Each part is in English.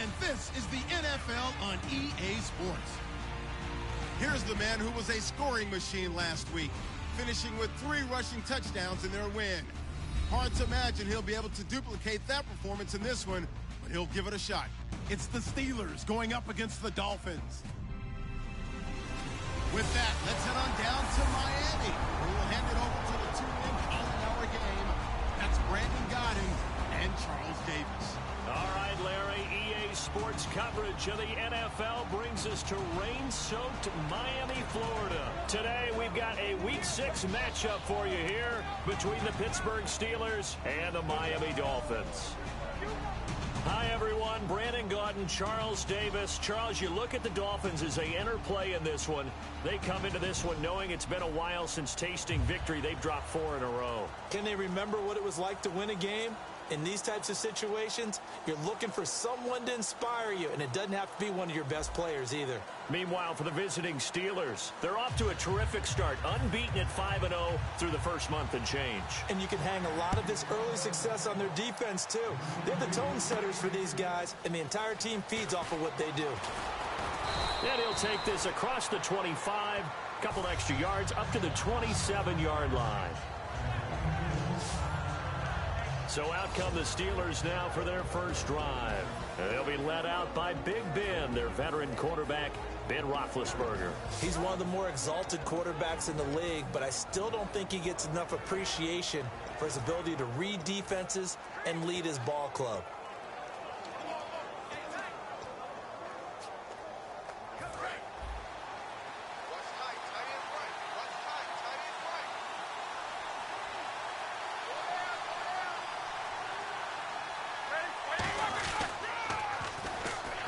and this is the NFL on EA Sports. Here's the man who was a scoring machine last week, finishing with 3 rushing touchdowns in their win. Hard to imagine he'll be able to duplicate that performance in this one, but he'll give it a shot. It's the Steelers going up against the Dolphins. With that, let's head on down to Miami. We'll hand it over to the 2-man calling our game. That's Brandon Gaudin and Charles Davis. All right, Larry, EA Sports coverage of the NFL brings us to rain-soaked Miami, Florida. Today, we've got a Week 6 matchup for you here between the Pittsburgh Steelers and the Miami Dolphins. Hi, everyone. Brandon Gaudin, Charles Davis. Charles, you look at the Dolphins as they enter play in this one. They come into this one knowing it's been a while since tasting victory. They've dropped 4 in a row. Can they remember what it was like to win a game? In these types of situations, you're looking for someone to inspire you, and it doesn't have to be one of your best players either. Meanwhile, for the visiting Steelers, they're off to a terrific start, unbeaten at 5-0 through the first month and change. And you can hang a lot of this early success on their defense, too. They're the tone setters for these guys, and the entire team feeds off of what they do. And he'll take this across the 25, couple extra yards, up to the 27-yard line. So out come the Steelers now for their first drive. They'll be led out by Big Ben, their veteran quarterback, Ben Roethlisberger. He's one of the more exalted quarterbacks in the league, but I still don't think he gets enough appreciation for his ability to read defenses and lead his ball club.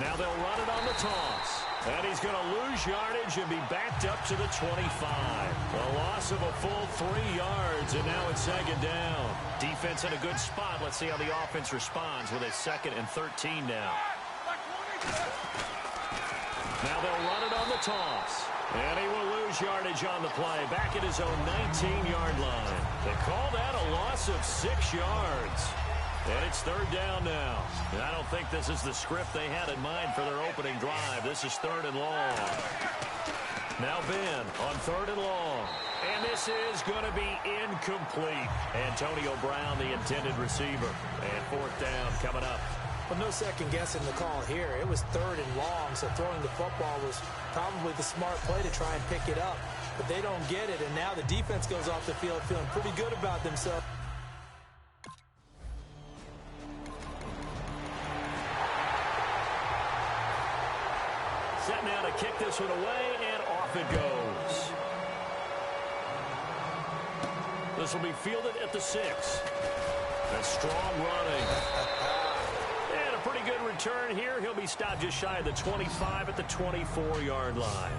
Now they'll run it on the toss. And he's going to lose yardage and be backed up to the 25. A loss of a full 3 yards, and now it's second down. Defense in a good spot. Let's see how the offense responds with a 2nd and 13 now. Now they'll run it on the toss. And he will lose yardage on the play. Back at his own 19-yard line. They call that a loss of 6 yards. And it's third down now. And I don't think this is the script they had in mind for their opening drive. This is 3rd and long. Now Ben on 3rd and long. And this is going to be incomplete. Antonio Brown, the intended receiver. And 4th down coming up. Well, no second guessing the call here. It was 3rd and long, so throwing the football was probably the smart play to try and pick it up. But they don't get it, and now the defense goes off the field feeling pretty good about themselves. Set now to kick this one away, and off it goes. This will be fielded at the 6. A strong running. And a pretty good return here. He'll be stopped just shy of the 25 at the 24-yard line.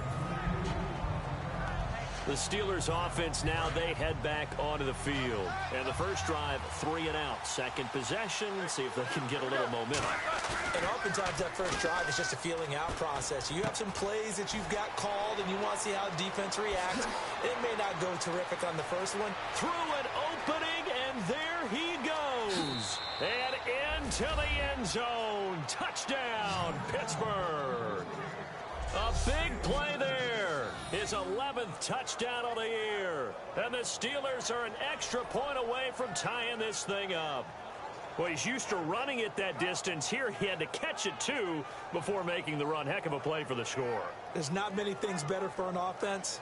The Steelers offense now, they head back onto the field. And the first drive, 3 and out. Second possession, see if they can get a little momentum. And oftentimes that first drive is just a feeling out process. You have some plays that you've got called and you want to see how the defense reacts. It may not go terrific on the first one. Through an opening, and there he goes. And into the end zone. Touchdown, Pittsburgh. A big play there. His 11th touchdown of the year. And the Steelers are an extra point away from tying this thing up. Well, he's used to running it that distance. Here he had to catch it, too, before making the run. Heck of a play for the score. There's not many things better for an offense.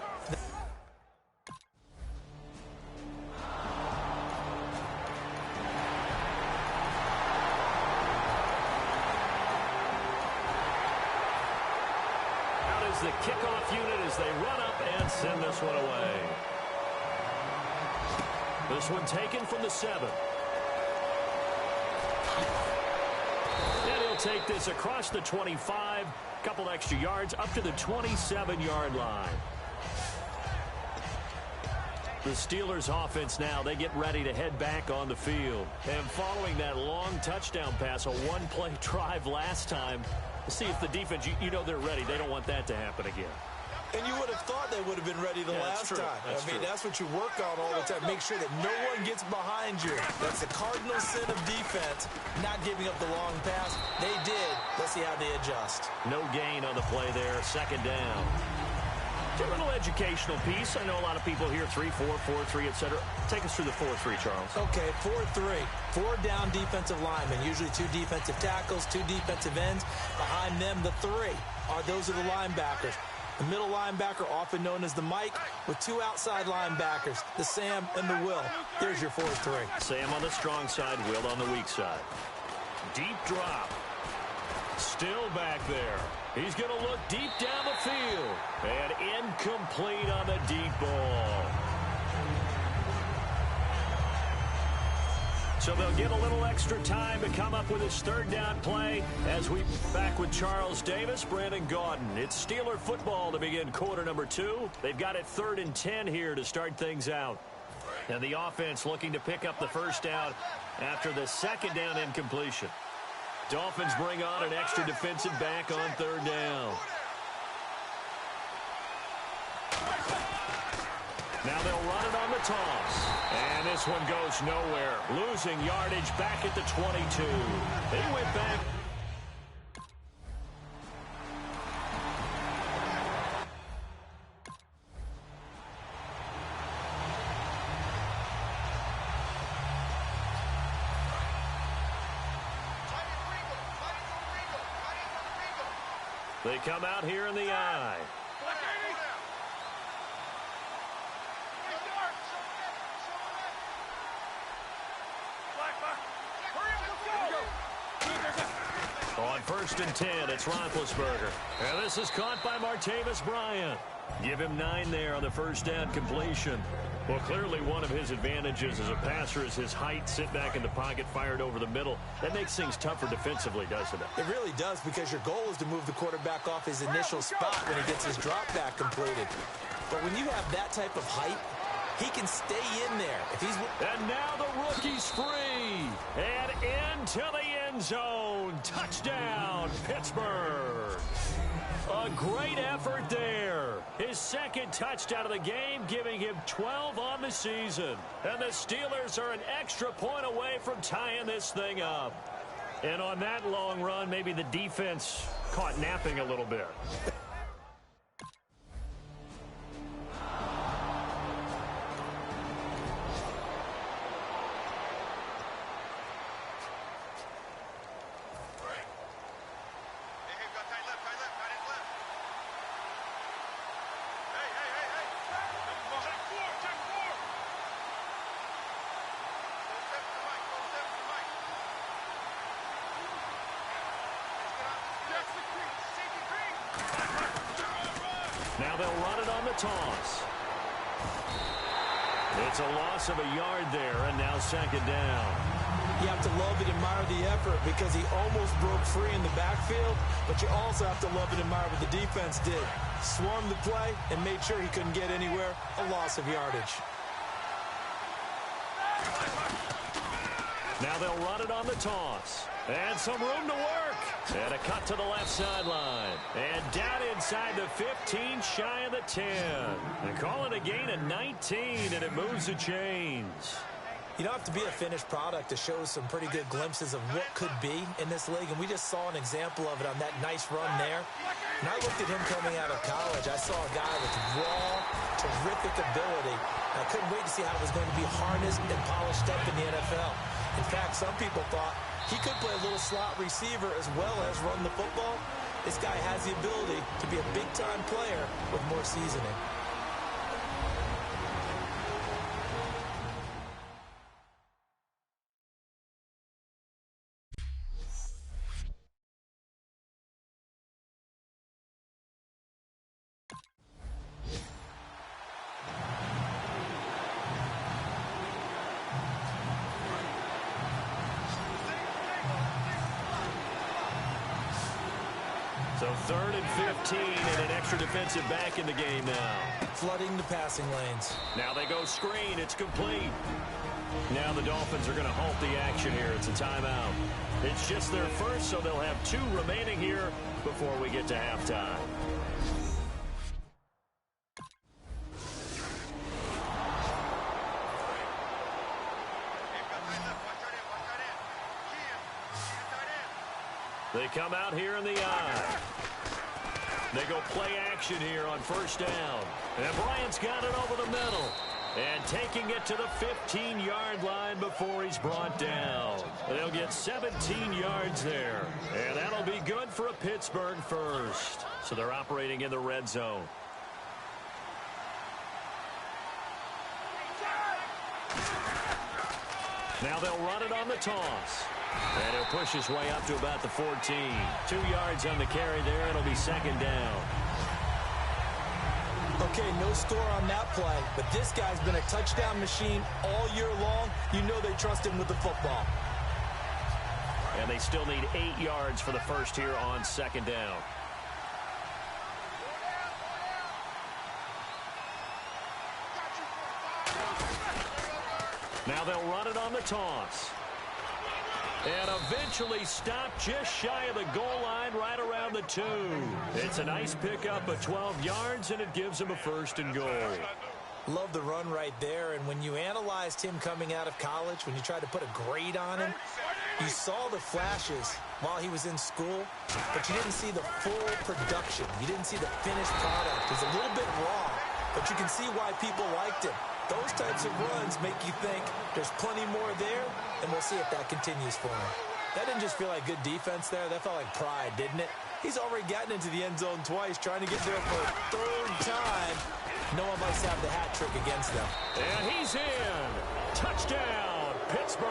The kickoff unit as they run up and send this one away. This one taken from the 7. And he'll take this across the 25, couple extra yards up to the 27-yard line. The Steelers offense now, they get ready to head back on the field. And following that long touchdown pass, a one-play drive last time, see if the defense, you know they're ready. They don't want that to happen again. And you would have thought they would have been ready the last time. That's what you work on all the time. Make sure that no one gets behind you. That's the cardinal sin of defense, not giving up the long pass. They did. Let's see how they adjust. No gain on the play there. Second down. A little educational piece. I know a lot of people here, 3-4, 4-3, etc. Take us through the 4-3, Charles. Okay, 4-3. 4 down defensive linemen, usually 2 defensive tackles, 2 defensive ends. Behind them, the 3 those are the linebackers. The middle linebacker, often known as the Mike, with 2 outside linebackers, the Sam and the Will. There's your 4-3. Sam on the strong side, Will on the weak side. Deep drop. Still back there. He's going to look deep down the field. And incomplete on the deep ball. So they'll get a little extra time to come up with his third down play as we back with Charles Davis, Brandon Gaudin. It's Steeler football to begin quarter number 2. They've got it 3rd and 10 here to start things out. And the offense looking to pick up the first down after the second down incompletion. Dolphins bring on an extra defensive back on 3rd down. Now they'll run it on the toss. And this one goes nowhere. Losing yardage back at the 22. They went back. They come out here in the eye. On 1st and 10, it's Roethlisberger. And this is caught by Martavis Bryant. Give him 9 there on the first down completion. Well, clearly one of his advantages as a passer is his height. Sit back in the pocket, fired over the middle. That makes things tougher defensively, doesn't it? It really does, because your goal is to move the quarterback off his initial spot when he gets his drop back completed. But when you have that type of height, he can stay in there. And now the rookie's free. And into the end zone. Touchdown, Pittsburgh. A great effort there. His second touchdown of the game, giving him 12 on the season. And the Steelers are an extra point away from tying this thing up. And on that long run, maybe the defense caught napping a little bit. Now they'll run it on the toss. It's a loss of a yard there, and now second down. You have to love and admire the effort, because he almost broke free in the backfield, but you also have to love and admire what the defense did. Swarmed the play and made sure he couldn't get anywhere. A loss of yardage. Now they'll run it on the toss. And some room to work. And a cut to the left sideline. And down inside the 15, shy of the 10. They call it a gain of 19, and it moves the chains. You don't have to be a finished product to show some pretty good glimpses of what could be in this league, and we just saw an example of it on that nice run there. When I looked at him coming out of college, I saw a guy with raw, terrific ability. I couldn't wait to see how it was going to be harnessed and polished up in the NFL. In fact, some people thought he could play a little slot receiver as well as run the football. This guy has the ability to be a big-time player with more seasoning. So 3rd and 15 and an extra defensive back in the game now. Flooding the passing lanes. Now they go screen. It's complete. Now the Dolphins are going to halt the action here. It's a timeout. It's just their first, so they'll have 2 remaining here before we get to halftime. They come out here in the eye. They go play action here on first down. And Bryant's got it over the middle. And taking it to the 15-yard line before he's brought down. They'll get 17 yards there. And that'll be good for a Pittsburgh first. So they're operating in the red zone. Now they'll run it on the toss. And he'll push his way up to about the 14. 2 yards on the carry there. It'll be second down. Okay, no score on that play, but this guy's been a touchdown machine all year long. You know they trust him with the football. And they still need 8 yards for the first here on second down. Now they'll run it on the toss. And eventually stopped just shy of the goal line right around the 2. It's a nice pickup of 12 yards, and it gives him a first and goal. Love the run right there, and when you analyzed him coming out of college, when you tried to put a grade on him, you saw the flashes while he was in school, but you didn't see the full production. You didn't see the finished product. It was a little bit raw, but you can see why people liked him. Those types of runs make you think there's plenty more there, and we'll see if that continues for him. That didn't just feel like good defense there. That felt like pride, didn't it? He's already gotten into the end zone twice, trying to get there for a third time. No one likes to have the hat trick against them. And he's in. Touchdown, Pittsburgh.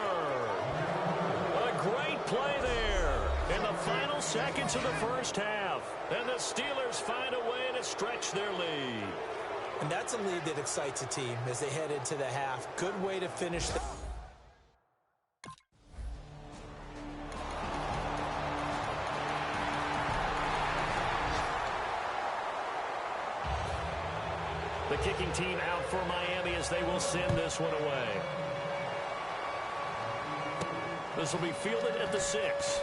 A great play there in the final seconds of the first half. And the Steelers find a way to stretch their lead. And that's a lead that excites a team as they head into the half. Good way to finish the The kicking team out for Miami as they will send this one away. This will be fielded at the 6.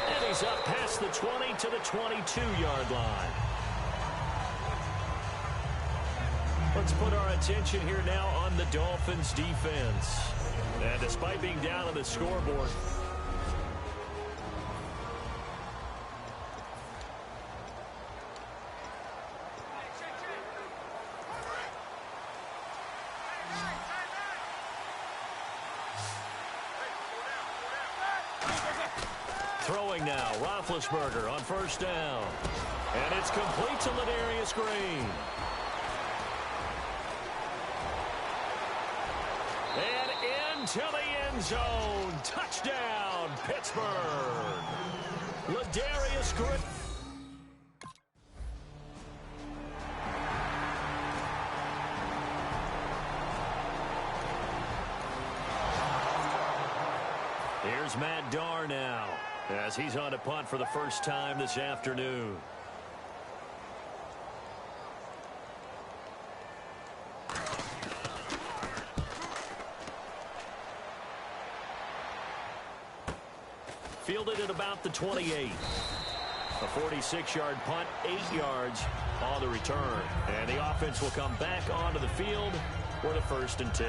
And he's up past the 20 to the 22-yard line. Let's put our attention here now on the Dolphins' defense. And despite being down on the scoreboard, throwing now, Roethlisberger on first down. And it's complete to Ladarius Green. And into the end zone. Touchdown, Pittsburgh. Ladarius Green. Here's Matt Darr now, as he's on a punt for the first time this afternoon. Fielded at about the 28. A 46-yard punt, 8 yards on the return. And the offense will come back onto the field for the 1st and 10.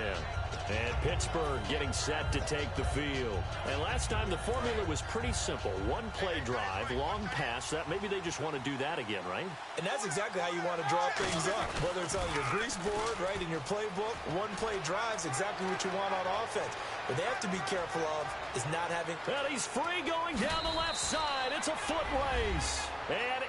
And Pittsburgh getting set to take the field. And last time the formula was pretty simple. One play drive, long pass. That maybe they just want to do that again, right? And that's exactly how you want to draw things up. Whether it's on your grease board, right, in your playbook, one play drive's exactly what you want on offense. What they have to be careful of is not having... And he's free going down the left side. It's a foot race. And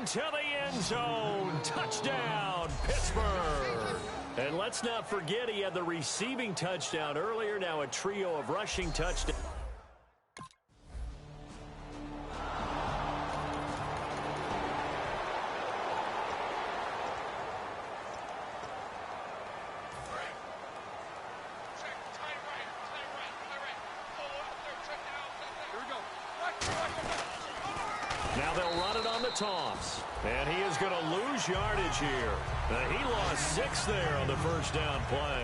into the end zone. Touchdown, Pittsburgh. And let's not forget he had the receiving touchdown earlier. Now a trio of rushing touchdowns. Now they'll run it on the toss. And he is going to lose yardage here. He lost 6 there on the first down play.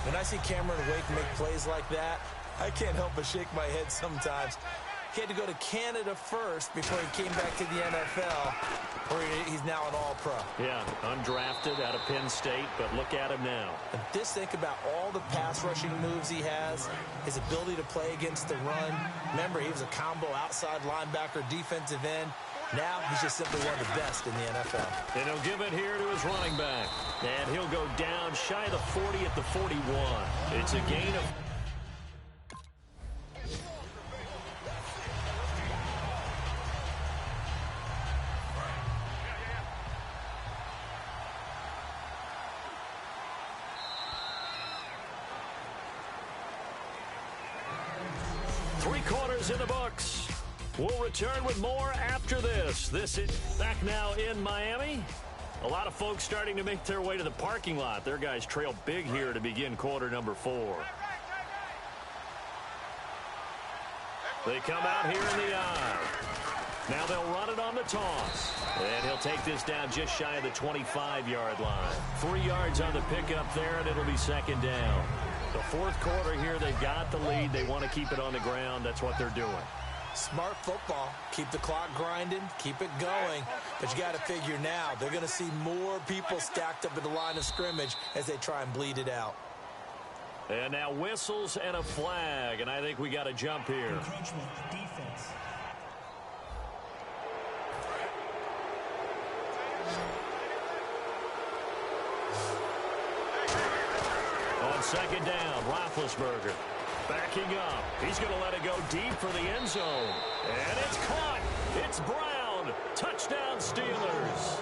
When I see Cameron Wake make plays like that, I can't help but shake my head sometimes. He had to go to Canada first before he came back to the NFL, where he's now an all-pro. Yeah, undrafted out of Penn State, but look at him now. And just think about all the pass rushing moves he has, his ability to play against the run. Remember, he was a combo outside linebacker, defensive end. Now he's just simply one of the best in the NFL. And he'll give it here to his running back. And he'll go down shy of the 40 at the 41. It's a gain of... Three quarters in the books. We'll return with more after this. This is back now in Miami. A lot of folks starting to make their way to the parking lot. Their guys trail big here to begin quarter number 4. They come out here in the eye. Now they'll run it on the toss. And he'll take this down just shy of the 25-yard line. 3 yards on the pickup there, and it'll be second down. The fourth quarter here, they've got the lead. They want to keep it on the ground. That's what they're doing. Smart football. Keep the clock grinding. Keep it going. But you got to figure now, they're going to see more people stacked up at the line of scrimmage as they try and bleed it out. And now whistles and a flag. And I think we got to jump here. Encroachment, defense. On second down, Roethlisberger backing up. He's going to let it go deep for the end zone. And it's caught. It's Brown. Touchdown, Steelers.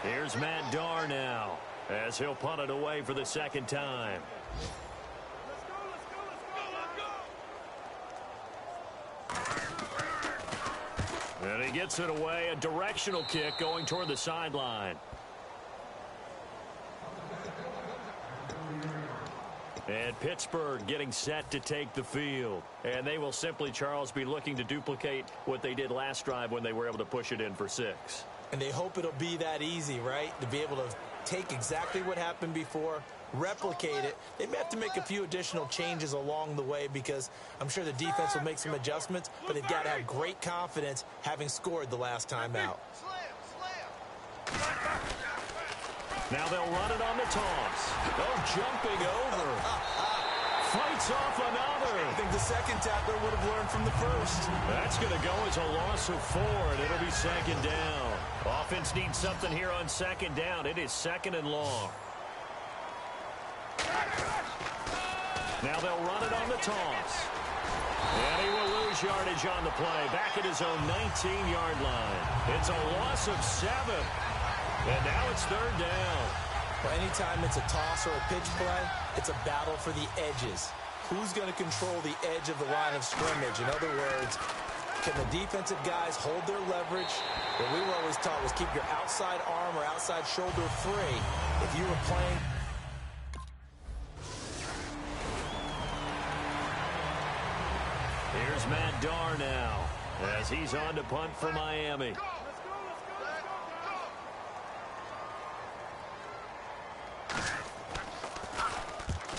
And here's Matt Darr now as he'll punt it away for the second time. And he gets it away, a directional kick going toward the sideline. And Pittsburgh getting set to take the field. And they will simply, Charles, be looking to duplicate what they did last drive when they were able to push it in for 6. And they hope it'll be that easy, right? To be able to take exactly what happened before, replicate it. They may have to make a few additional changes along the way because I'm sure the defense will make some adjustments, but they've got to have great confidence having scored the last time out. Now they'll run it on the toss. Oh, jumping over. Fights off another. I think the second tackler would have learned from the first. That's going to go as a loss of 4, and it'll be second down. Offense needs something here on second down. It is second and long. Now they'll run it on the toss. And he will lose yardage on the play. Back at his own 19-yard line. It's a loss of 7. And now it's third down. Well, anytime it's a toss or a pitch play, it's a battle for the edges. Who's going to control the edge of the line of scrimmage? In other words, can the defensive guys hold their leverage? What we were always taught was keep your outside arm or outside shoulder free. If you were playing... Here's Matt Darr now as he's on to punt for Miami.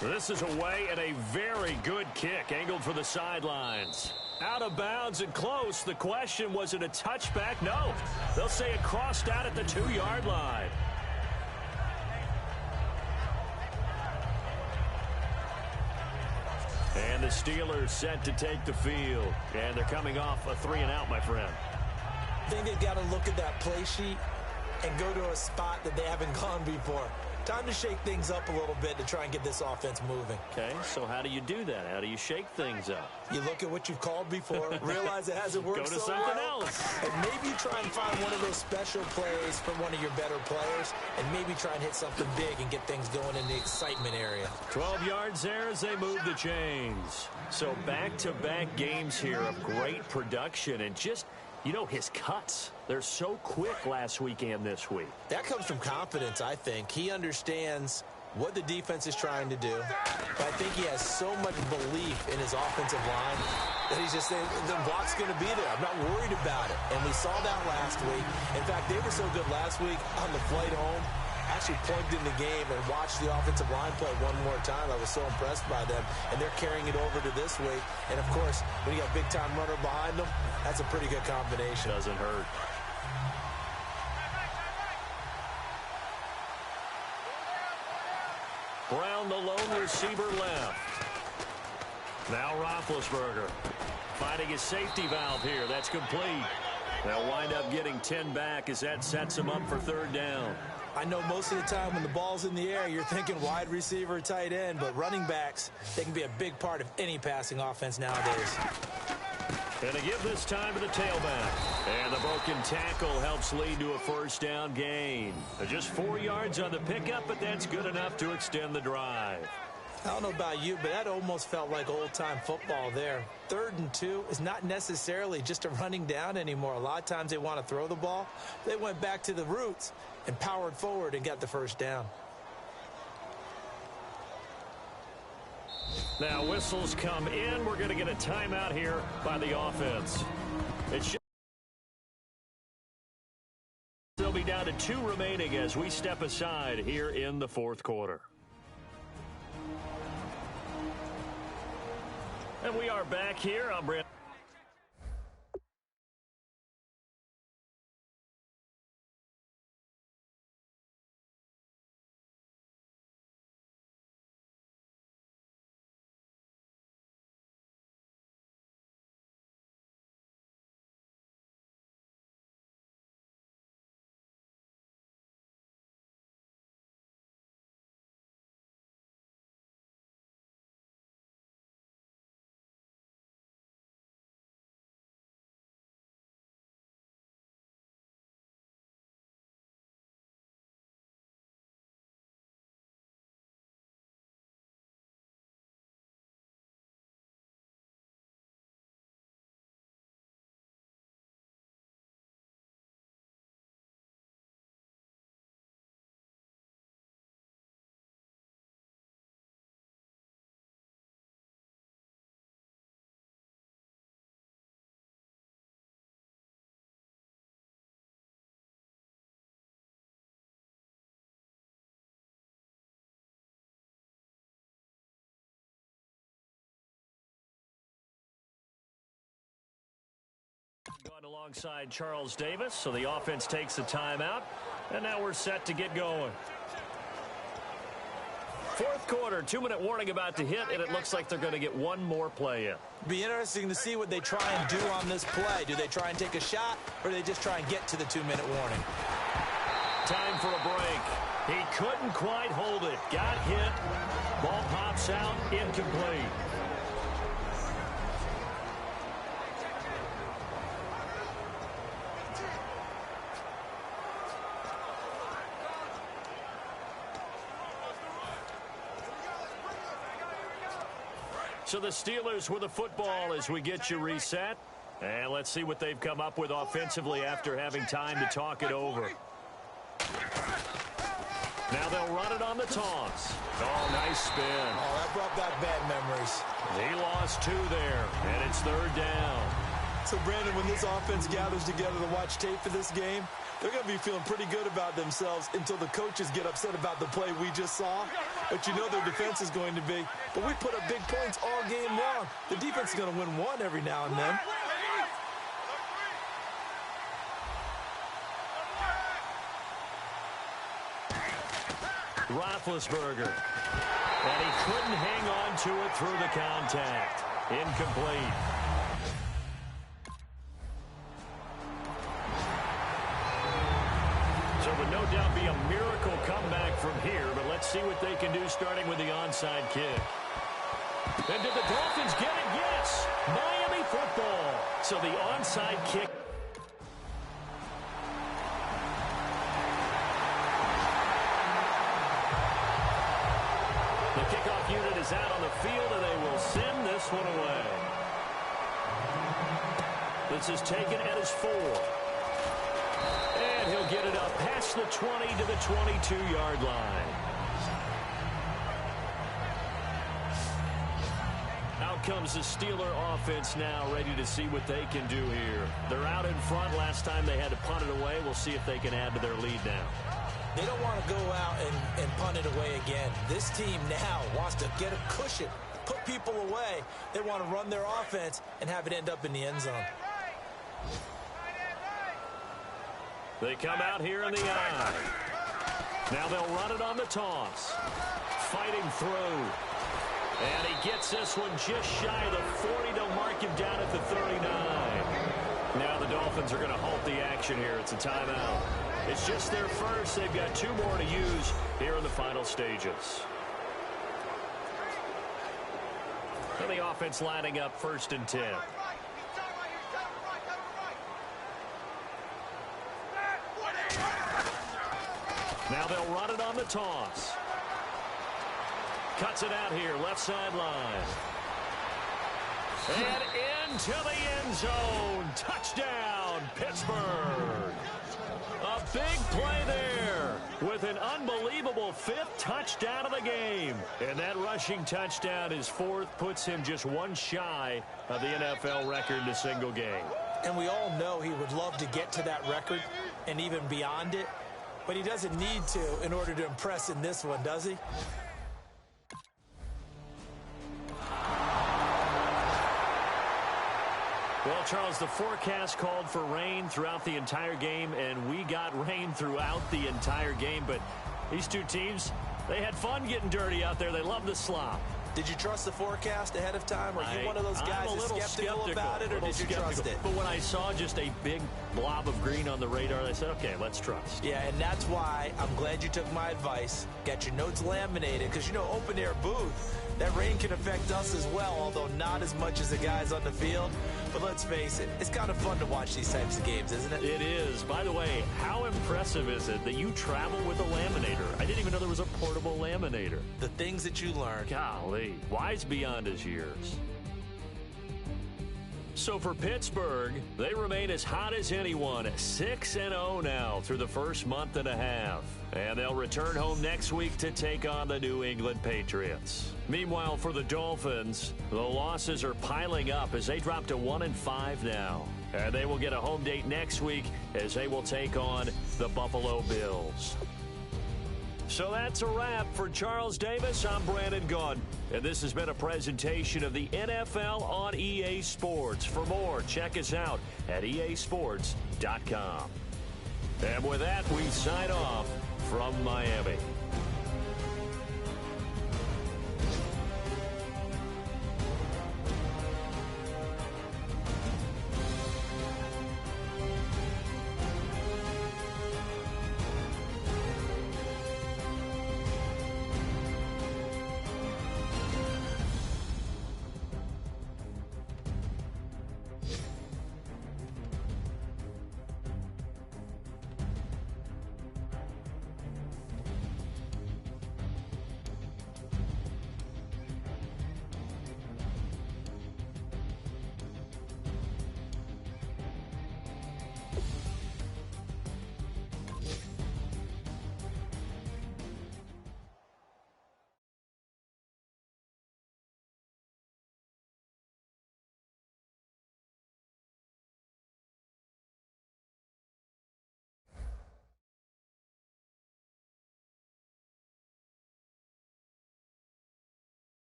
This is away and a very good kick angled for the sidelines. Out of bounds and close. The question, was it a touchback? No. They'll say it crossed out at the 2-yard line. And the Steelers set to take the field. And they're coming off a 3-and-out, my friend. I think they've got to look at that play sheet and go to a spot that they haven't gone before. Time to shake things up a little bit to try and get this offense moving. Okay, so how do you do that? How do you shake things up? You look at what you've called before, realize it hasn't worked Go to so something well, else. and maybe try and find one of those special plays for one of your better players, and maybe try and hit something big and get things going in the excitement area. 12 yards there as they move the chains. So back-to-back games here of great production and just You know, his cuts, they're so quick last week and this week. That comes from confidence, I think. He understands what the defense is trying to do. But I think he has so much belief in his offensive line that he's just saying, the block's going to be there. I'm not worried about it. And we saw that last week. In fact, they were so good last week on the flight home. Actually plugged in the game and watched the offensive line play one more time. I was so impressed by them. And they're carrying it over to this week. And, of course, when you got a big-time runner behind them, that's a pretty good combination. Doesn't hurt. Brown, the lone receiver, left. Now Roethlisberger finding his safety valve here. That's complete. They'll wind up getting 10 back as that sets him up for third down. I know most of the time when the ball's in the air, you're thinking wide receiver, tight end, but running backs, they can be a big part of any passing offense nowadays. And to give this time to the tailback. And the broken tackle helps lead to a first down gain. Just 4 yards on the pickup, but that's good enough to extend the drive. I don't know about you, but that almost felt like old-time football there. 3rd and 2 is not necessarily just a running down anymore. A lot of times they want to throw the ball. They went back to the roots and powered forward and got the first down. Now whistles come in. We're going to get a timeout here by the offense. They'll be down to 2 remaining as we step aside here in the 4th quarter. And we are back here. I'm Brandon. Going alongside Charles Davis, so the offense takes a timeout, and now we're set to get going. 4th quarter, 2-minute warning about to hit, and it looks like they're going to get one more play in. Be interesting to see what they try and do on this play. Do they try and take a shot, or do they just try and get to the 2-minute warning? Time for a break. He couldn't quite hold it. Got hit. Ball pops out, incomplete. So the Steelers with the football as we get you reset. And let's see what they've come up with offensively after having time to talk it over. Now they'll run it on the toss. Oh, nice spin. Oh, that brought back bad memories. He lost 2 there, and it's 3rd down. So, Brandon, when this offense gathers together to watch tape for this game, they're going to be feeling pretty good about themselves until the coaches get upset about the play we just saw. But you know their defense is going to be. But we put up big points all game long. The defense is going to win one every now and then. Roethlisberger. And he couldn't hang on to it through the contact. Incomplete. So it would no doubt be a miracle comeback from here, but let's see what they can do starting with the onside kick. And did the Dolphins get it? Yes! Miami football. So the onside kick. The kickoff unit is out on the field, and they will send this one away. This is taken at his 4. And he'll get it up past the 20 to the 22-yard line. Out comes the Steeler offense now, ready to see what they can do here. They're out in front. Last time they had to punt it away. We'll see if they can add to their lead now. They don't want to go out and punt it away again. This team now wants to get a cushion, put people away. They want to run their offense and have it end up in the end zone. They come out here in the eye. Now they'll run it on the toss. Fighting through. And he gets this one just shy of the 40. They'll mark him down at the 39. Now the Dolphins are going to halt the action here. It's a timeout. It's just their first. They've got 2 more to use here in the final stages. And the offense lining up 1st and 10. Now they'll run it on the toss. Cuts it out here, left sideline. And into the end zone. Touchdown, Pittsburgh. A big play there with an unbelievable 5th touchdown of the game. And that rushing touchdown, his 4th, puts him just 1 shy of the NFL record in a single game. And we all know he would love to get to that record and even beyond it. But he doesn't need to in order to impress in this one, does he? Well, Charles, the forecast called for rain throughout the entire game, and we got rain throughout the entire game. But these 2 teams, they had fun getting dirty out there. They love the slop. Did you trust the forecast ahead of time? Are you one of those guys that's skeptical about it, or did you trust it? But when I saw just a big blob of green on the radar, I said, okay, let's trust. Yeah, and that's why I'm glad you took my advice. Got your notes laminated, because, you know, open-air booth, that rain can affect us as well, although not as much as the guys on the field. But let's face it, it's kind of fun to watch these types of games, isn't it? It is. By the way, how impressive is it that you travel with a laminator? I didn't even know there was a portable laminator. The things that you learn. Golly, wise beyond his years. So for Pittsburgh, they remain as hot as anyone, 6-0 now through the first month and a half. And they'll return home next week to take on the New England Patriots. Meanwhile, for the Dolphins, the losses are piling up as they drop to 1-5 now. And they will get a home date next week as they will take on the Buffalo Bills. So that's a wrap. For Charles Davis, I'm Brandon Gunn. And this has been a presentation of the NFL on EA Sports. For more, check us out at easports.com. And with that, we sign off from Miami.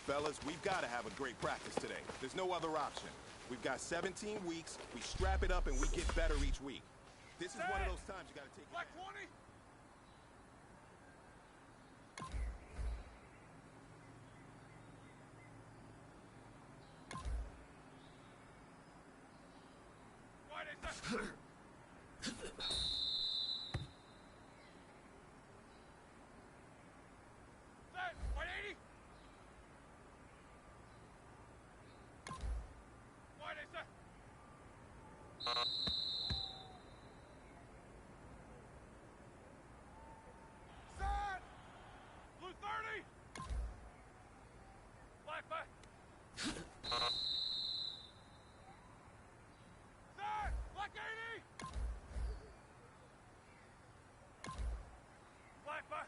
Fellas, we've got to have a great practice today. There's no other option. We've got 17 weeks, we strap it up, and we get better each week. This is one of those times you got to take Black advantage. 20. Wide inside. Set. Wide 80. Wide inside. Set. Blue 30. Black 5. Set. Black 80. Black 5.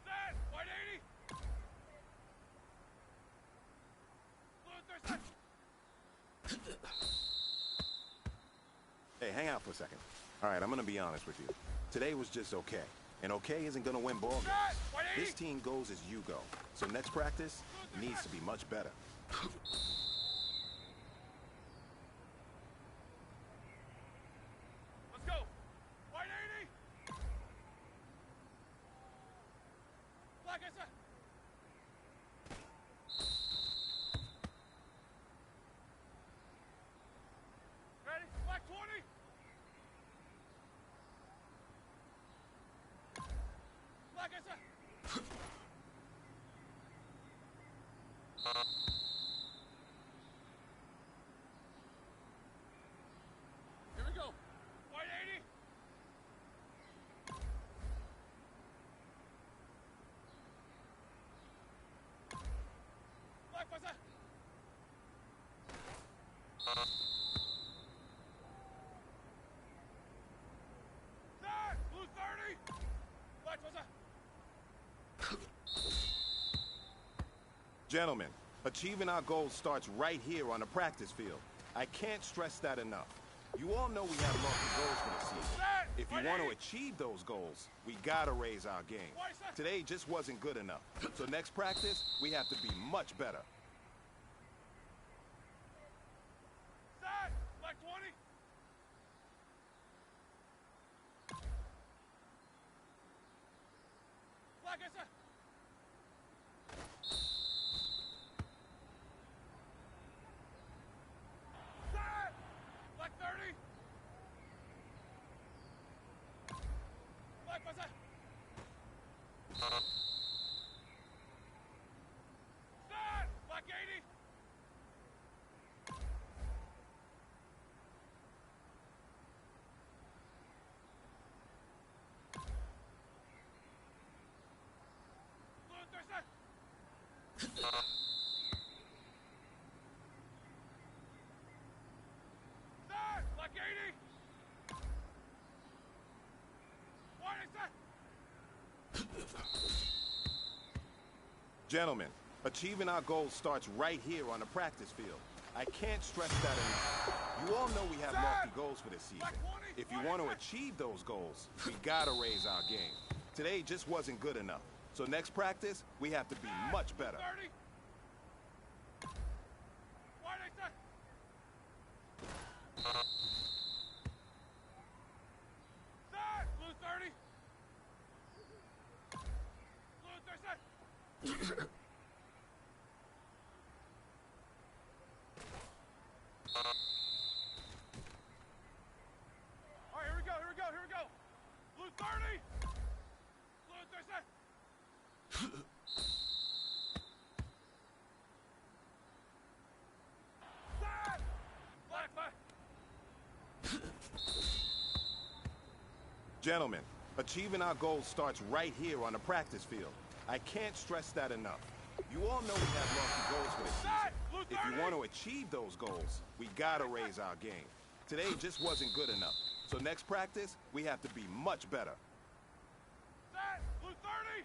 Set. White 80. Blue 30. Hey, hang out for a second. All right, I'm going to be honest with you. Today was just okay. And okay isn't going to win ball games. Set. White 80. This team goes as you go. So next practice needs to be much better. Let's go. White 80. Black inside. Ready? Black 20. Black inside. Here we go. White 80. Black inside. Set. Blue 30. Black inside. Gentlemen, achieving our goals starts right here on the practice field. I can't stress that enough. You all know we have lofty goals for the season. Set. If you White want to 80. achieve those goals, we gotta raise our game. White side. Today just wasn't good enough. So next practice, we have to be much better. Set. Black 20. Black inside. Set. Black 30. Black inside. Set. Black 80. Blue 30. Set. Black 80. White inside. Gentlemen, achieving our goals starts right here on the practice field. I can't stress that enough. You all know we have lofty goals for this season. If you want to achieve those goals, we gotta raise our game. Today just wasn't good enough. So next practice, we have to be much better. 30. White inside. Set. Blue 30. Blue 30 side. All right, here we go, here we go, here we go. Blue 30. Blue 30 side. Set. Black 5. Gentlemen, achieving our goals starts right here on the practice field. I can't stress that enough. You all know we have lofty goals for this season. If you want to achieve those goals, we gotta raise our game. Today just wasn't good enough. So next practice, we have to be much better. Set. Blue 30.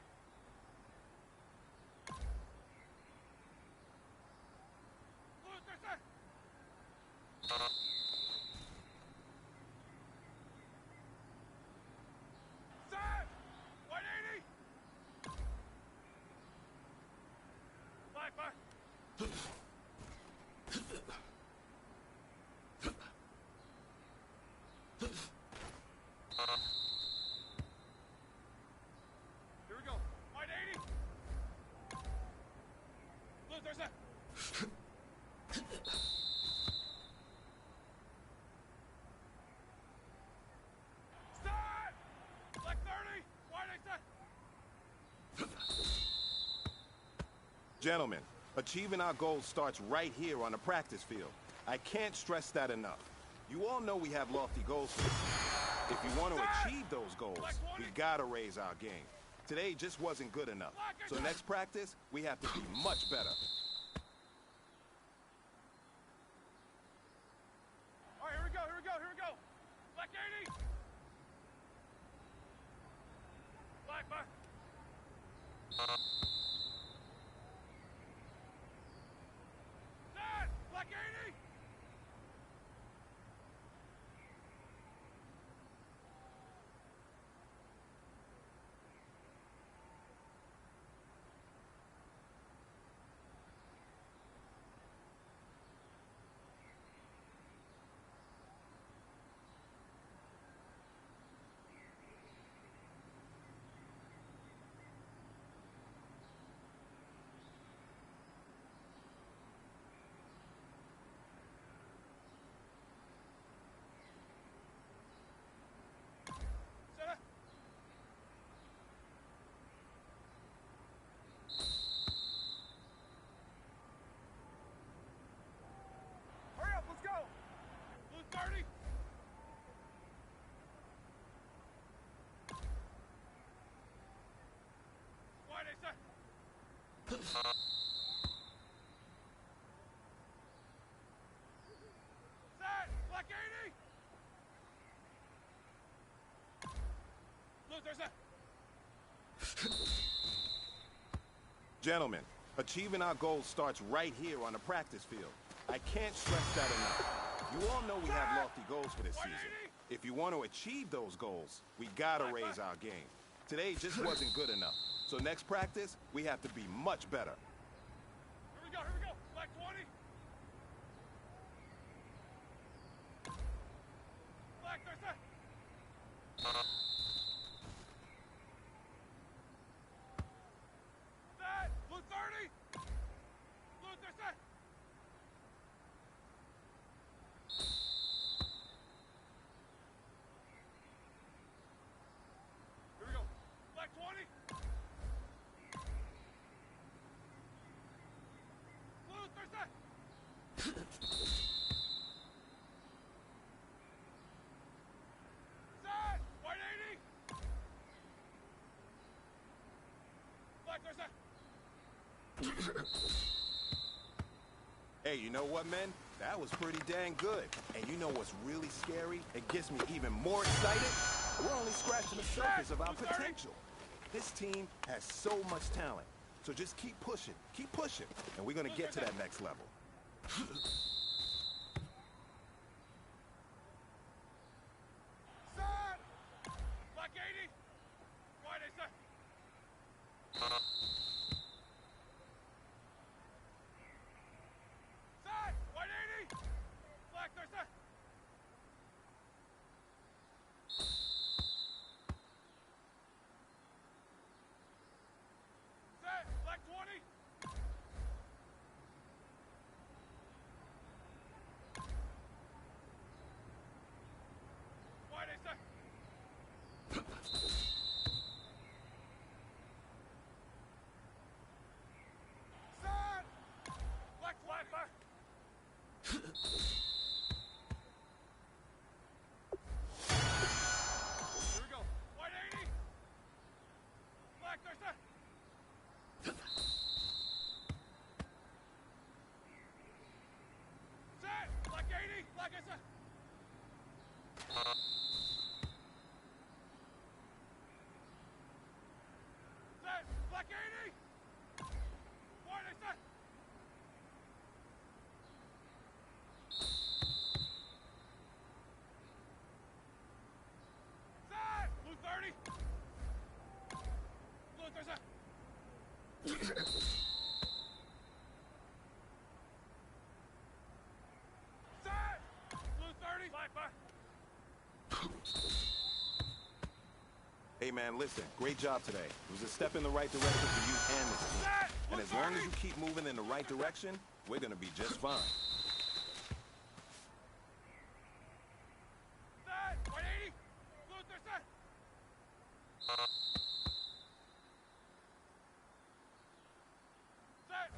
Blue 30 side. Set. Gentlemen, achieving our goals starts right here on the practice field. I can't stress that enough. You all know we have lofty goals for this season. If you want to achieve those goals, we gotta raise our game. Today just wasn't good enough. So next practice, we have to be much better. All right, here we go, here we go, here we go. Black 80. Black, black. Set! Black 80. Hurry up, let's go. Blue 30. Wide A set. Set. Black 80. Blue, there's that. Gentlemen, achieving our goals starts right here on the practice field. I can't stress that enough. You all know we have lofty goals for this season. If you want to achieve those goals, we gotta raise our game. Today just wasn't good enough. So next practice, we have to be much better. Here we go, here we go. Black 20. Black, there's that. Set. Blue 30. Blue, there's that. Here we go. Black 20. Blue, there's that. Set. White 80. Black, there's that. Hey, you know what, men? That was pretty dang good. And you know what's really scary? It gets me even more excited. We're only scratching the surface of our potential. This team has so much talent. So just keep pushing, and we're gonna get to that next level. Set. Black 80. White A set. Set. White 80. Black, there's that. Set. Black 20. White A set. Set. Black 20. Black. Here we go. White 80. Black, there's that. Set. Black 80. Black, I said. Set. Black 80. White, I said. Set. Blue 30. Blue, there's that. Set. Blue 30. Black, black. Hey, man, listen, great job today. It was a step in the right direction for you and this team. Set. And Blue as long as 30. you keep moving in the right direction, we're gonna be just fine. Set. White 80. Blue, there's that. Set.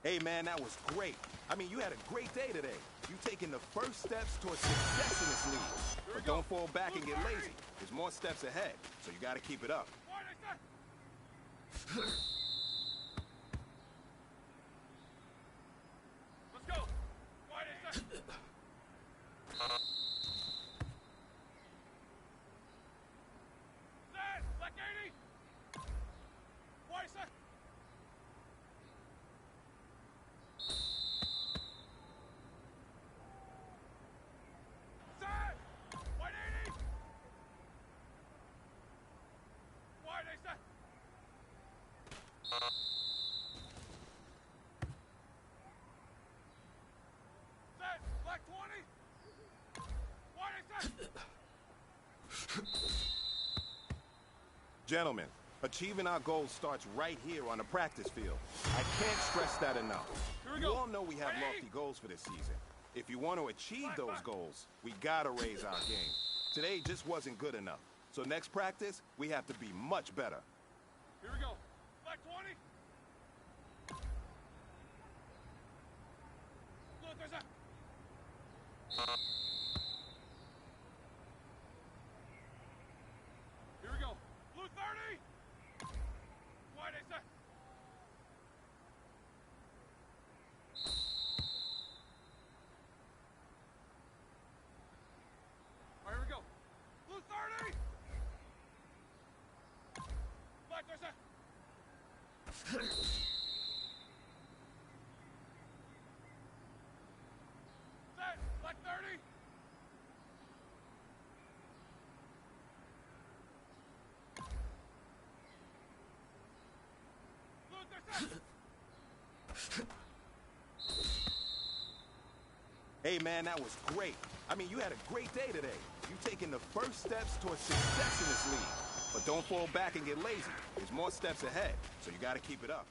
Hey, man, that was great. I mean, you had a great day today. You taking the first steps towards success in this league. But don't fall back and get lazy. There's more steps ahead, so you got to keep it up. Let's go. Set. Black 80. Wide set. Set. Wide 80. Wide A set. Set. Black 20. Wide A set. Gentlemen, achieving our goals starts right here on the practice field. I can't stress that enough. Here we You go. all know we have lofty goals for this season. If you want to achieve those goals, we gotta raise our game. Today just wasn't good enough. So next practice, we have to be much better. Here we go. Black 20. Look, there's a... Here we go. Blue 30. Wide A set. All right, here we go. Blue 30. Black there's a... Set. Black 30. Blue there's a... Hey, man, that was great. I mean, you had a great day today. You taking the first steps towards success in this league. But don't fall back and get lazy. There's more steps ahead, so you gotta keep it up.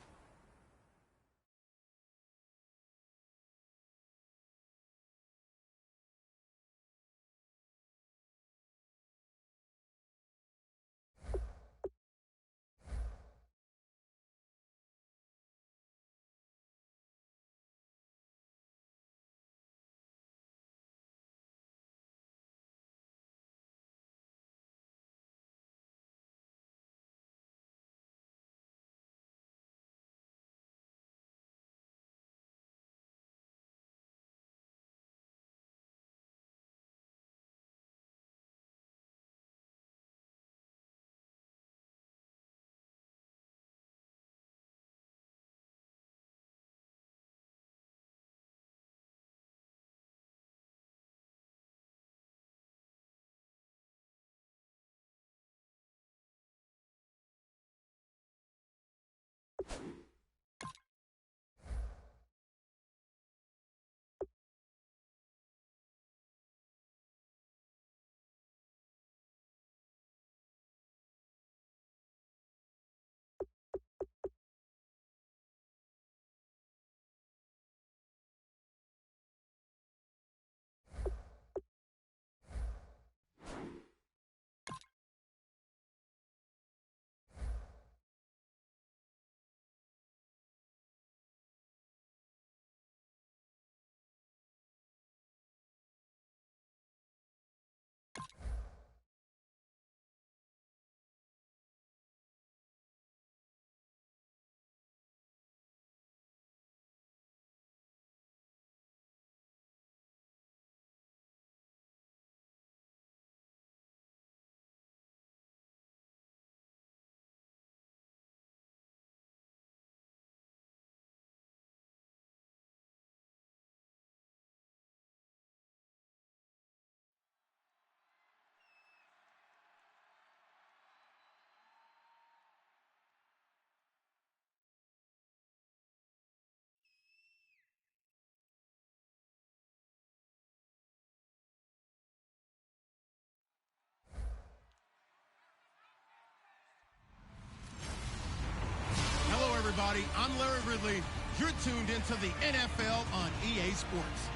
everybody. I'm Larry Ridley. You're tuned into the NFL on EA Sports.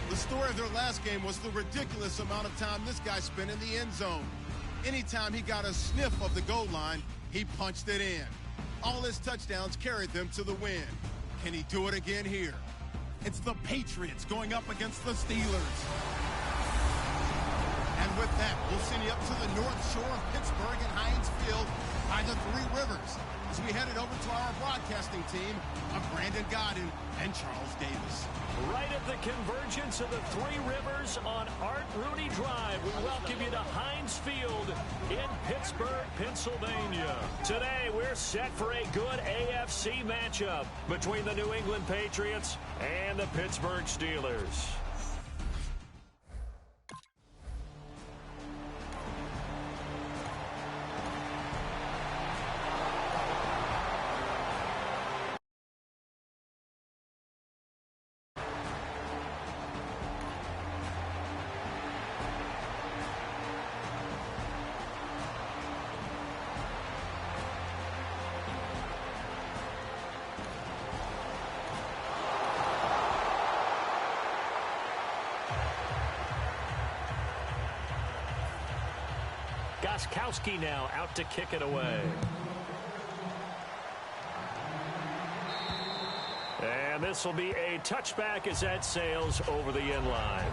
The story of their last game was the ridiculous amount of time this guy spent in the end zone. Anytime he got a sniff of the goal line, he punched it in. All his touchdowns carried them to the win. Can he do it again here? It's the Patriots going up against the Steelers. And with that, we'll send you up to the north shore of Pittsburgh and Heinz Field by the Three Rivers as we headed over to our broadcasting team of Brandon Godden and Charles Davis. Right at the convergence of the Three Rivers on Art Rooney Drive, we welcome you to Heinz Field in Pittsburgh, Pennsylvania. Today, we're set for a good AFC matchup between the New England Patriots and the Pittsburgh Steelers. Gostkowski now out to kick it away. And this will be a touchback as that sails over the end line.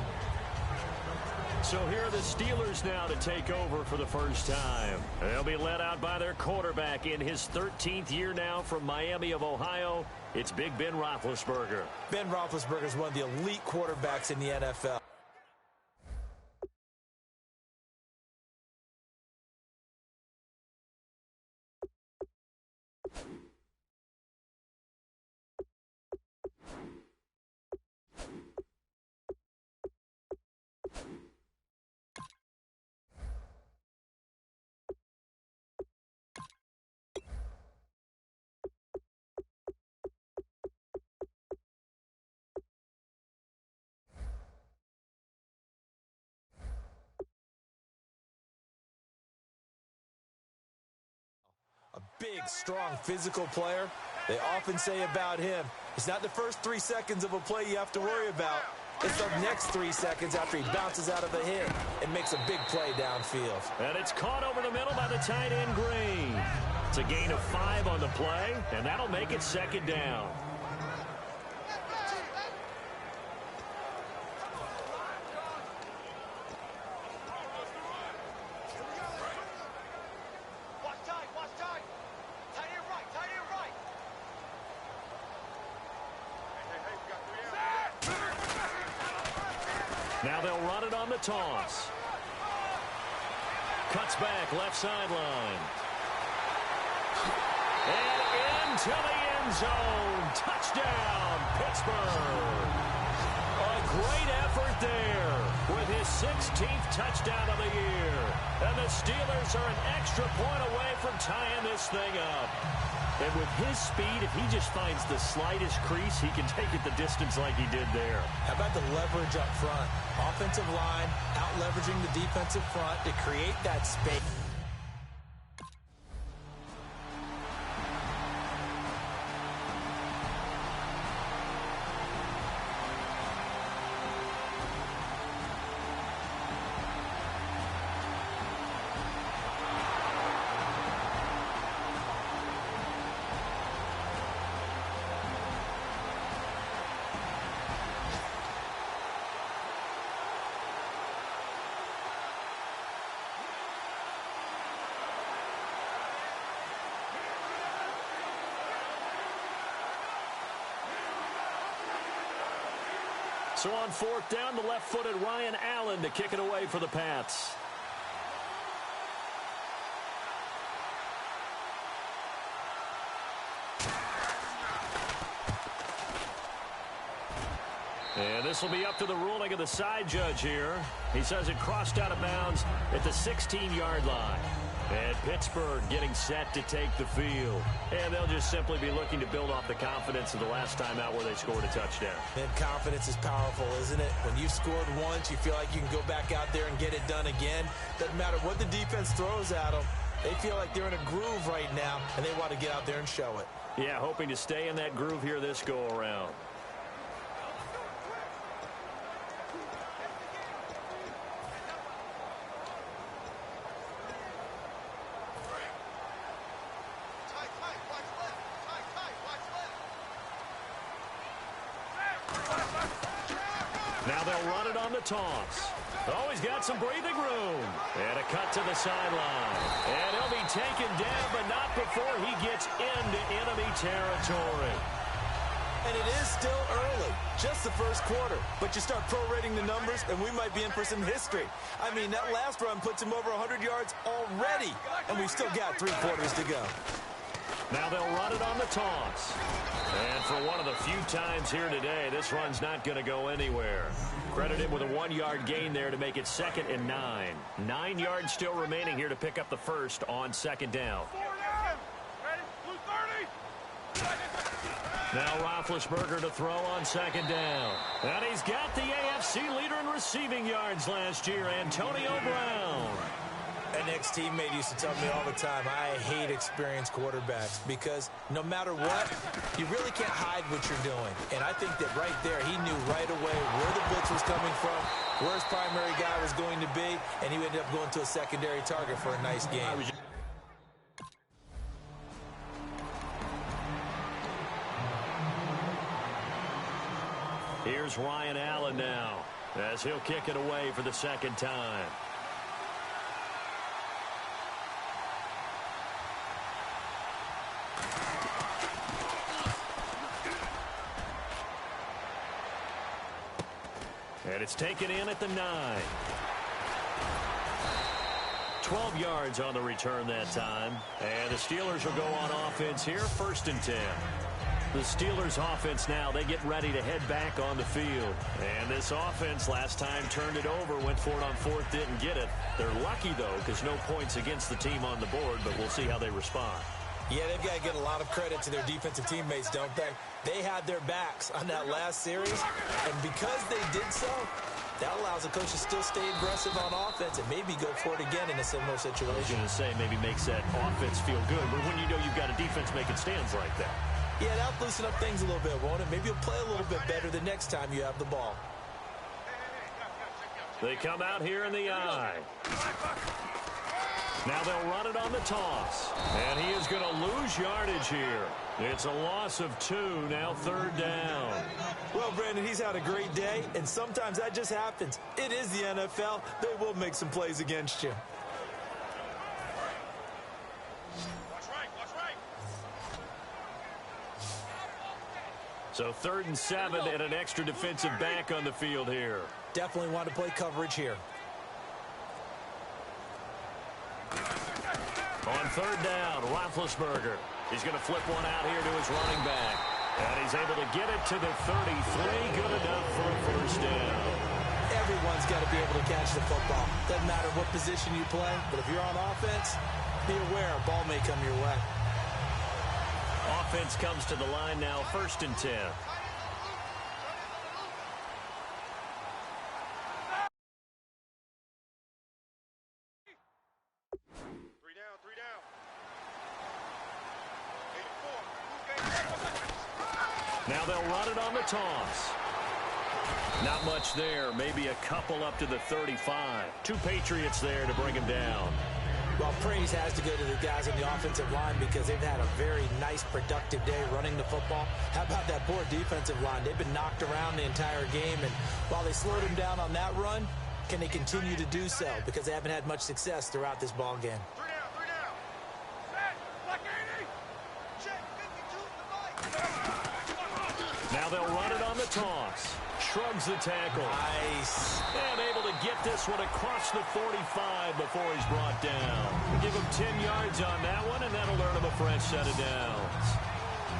So here are the Steelers now to take over for the first time. They'll be led out by their quarterback in his 13th year now from Miami of Ohio. It's Big Ben Roethlisberger. Ben Roethlisberger is one of the elite quarterbacks in the NFL. A big, strong, physical player. They often say about him, it's not the first 3 seconds of a play you have to worry about. It's the next 3 seconds after he bounces out of a hit and makes a big play downfield. And it's caught over the middle by the tight end, Green. It's a gain of 5 on the play, and that'll make it second down. Now they'll run it on the toss. Cuts back, left sideline. And into the end zone. Touchdown, Pittsburgh. A great effort there with his 16th touchdown of the year. And the Steelers are an extra point away from tying this thing up. And with his speed, if he just finds the slightest crease, he can take it the distance like he did there. How about the leverage up front? Offensive line out-leveraging the defensive front to create that space. So on fourth down, the left-footed Ryan Allen to kick it away for the Pats. And this will be up to the ruling of the side judge here. He says it crossed out of bounds at the 16-yard line. And Pittsburgh getting set to take the field. And they'll just simply be looking to build off the confidence of the last time out where they scored a touchdown. And confidence is powerful, isn't it? When you've scored once, you feel like you can go back out there and get it done again. Doesn't matter what the defense throws at them. They feel like they're in a groove right now, and they want to get out there and show it. Yeah, hoping to stay in that groove here this go-around. Now they'll run it on the toss. Oh, he's got some breathing room. And a cut to the sideline. And he'll be taken down, but not before he gets into enemy territory. And it is still early, just the first quarter. But you start prorating the numbers, and we might be in for some history. I mean, that last run puts him over 100 yards already, and we've still got 3 quarters to go. Now they'll run it on the toss. And for one of the few times here today, this run's not going to go anywhere. Credit him with a 1-yard gain there to make it 2nd and 9. 9 yards still remaining here to pick up the first on 2nd down. Now Roethlisberger to throw on 2nd down. And he's got the AFC leader in receiving yards last year, Antonio Brown. An ex-teammate used to tell me all the time, I hate experienced quarterbacks because no matter what, you really can't hide what you're doing. And I think that right there, he knew right away where the blitz was coming from, where his primary guy was going to be, and he ended up going to a secondary target for a nice game. Here's Ryan Allen now, as he'll kick it away for the 2nd time. And it's taken in at the 9. 12 yards on the return that time. And the Steelers will go on offense here, 1st and 10. The Steelers offense now, they get ready to head back on the field. And this offense last time turned it over, went for it on 4th, didn't get it. They're lucky, though, because no points against the team on the board, but we'll see how they respond. Yeah, they've got to get a lot of credit to their defensive teammates, don't they? They had their backs on that last series, and because they did so, that allows the coach to still stay aggressive on offense and maybe go for it again in a similar situation. I was going to say maybe makes that offense feel good, but when you know you've got a defense making stands like that. Yeah, that'll loosen up things a little bit, won't it? Maybe you'll play a little bit better the next time you have the ball. They come out here in the eye. Now they'll run it on the toss. And he is going to lose yardage here. It's a loss of 2, now 3rd down. Well, Brandon, he's had a great day, and sometimes that just happens. It is the NFL. They will make some plays against you. Watch right. So 3rd and 7 and an extra defensive back on the field here. Definitely want to play coverage here. On 3rd down, Roethlisberger. He's going to flip one out here to his running back. And he's able to get it to the 33. Good enough for a 1st down. Everyone's got to be able to catch the football. Doesn't matter what position you play, but if you're on offense, be aware a ball may come your way. Offense comes to the line now, 1st and 10. Now they'll run it on the toss. Not much there. Maybe a couple up to the 35. 2 Patriots there to bring him down. Well, praise has to go to the guys on the offensive line because they've had a very nice, productive day running the football. How about that poor defensive line? They've been knocked around the entire game, and while they slowed him down on that run, can they continue to do so? Because they haven't had much success throughout this ball game. 3 down. Set. Black 80. Check. 52. Now they'll run it on the toss. Shrugs the tackle. Nice. And able to get this one across the 45 before he's brought down. Give him 10 yards on that one, and that'll earn him a fresh set of downs.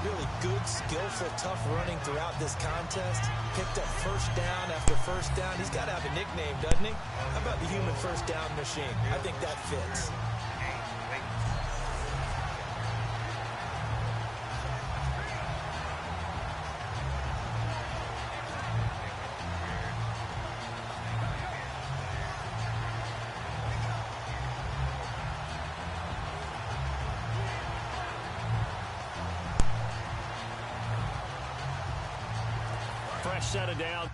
Really good, skillful, tough running throughout this contest. Picked up 1st down after 1st down. He's got to have a nickname, doesn't he? How about the human 1st down machine? I think that fits. Fresh set of down.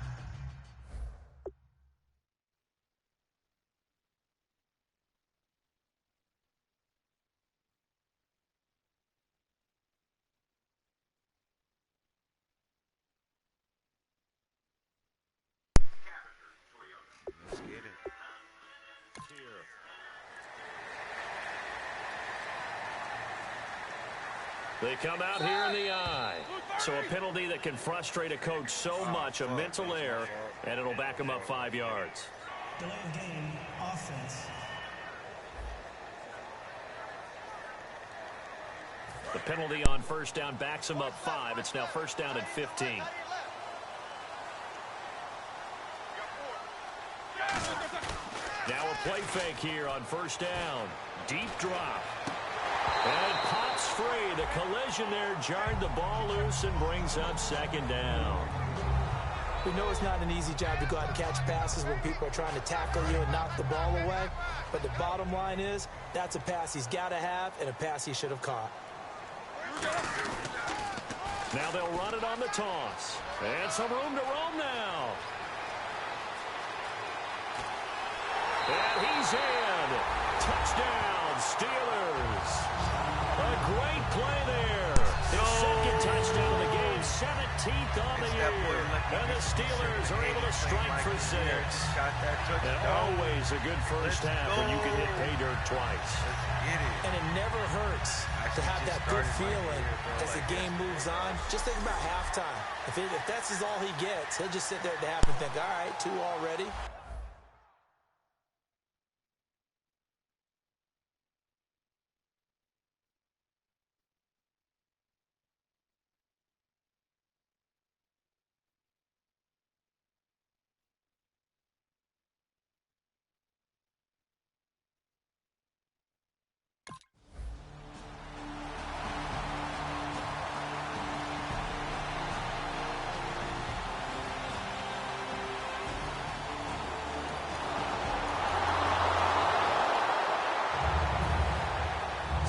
They come out here in the eye. So a penalty that can frustrate a coach so much, a mental error, and it'll back him up 5 yards. Delay of game, offense. The penalty on first down backs him up 5. It's now first down and 15. Now a play fake here on first down. Deep drop. And it pops free. The collision there jarred the ball loose and brings up second down. We know it's not an easy job to go out and catch passes when people are trying to tackle you and knock the ball away. But the bottom line is, that's a pass he's got to have and a pass he should have caught. Now they'll run it on the toss. And some room to roam now. And he's in. Touchdown, Steelers. A great play there. His second touchdown of the game, 17th on the year. And the Steelers are able to strike for 6. And always a good first half when you can hit pay dirt twice. And it never hurts to have that good feeling as the game moves on. Just think about halftime. If that's all he gets, he'll just sit there at the half and think, all right, 2 already.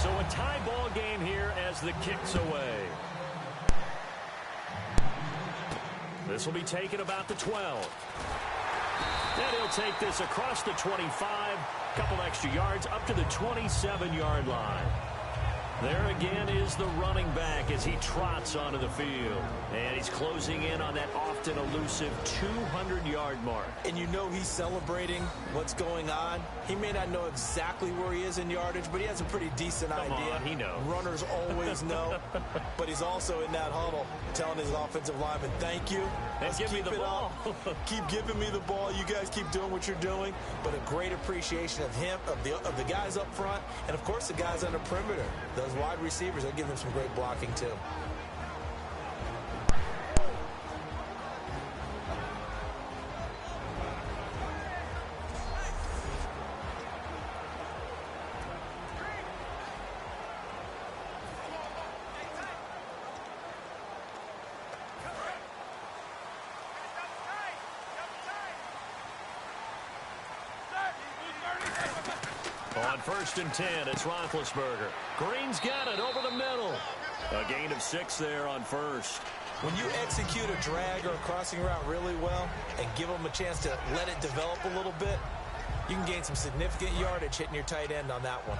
So a tie ball game here as the kick's away. This will be taken about the 12. And he'll take this across the 25, couple extra yards up to the 27-yard line. There again is the running back as he trots onto the field. And he's closing in on that often elusive 200-yard mark. And you know he's celebrating what's going on. He may not know exactly where he is in yardage, but he has a pretty decent idea. Come on, he knows. Runners always know. But he's also in that huddle telling his offensive lineman, thank you. And give me the ball. Keep giving me the ball. You guys keep doing what you're doing. But a great appreciation of him, of the guys up front, and, of course, the guys on the perimeter. Those wide receivers, they'll give them some great blocking, too. On first and 10, it's Roethlisberger. Green's got it over the middle. A gain of 6 there on first. When you execute a drag or a crossing route really well and give them a chance to let it develop a little bit, you can gain some significant yardage hitting your tight end on that one.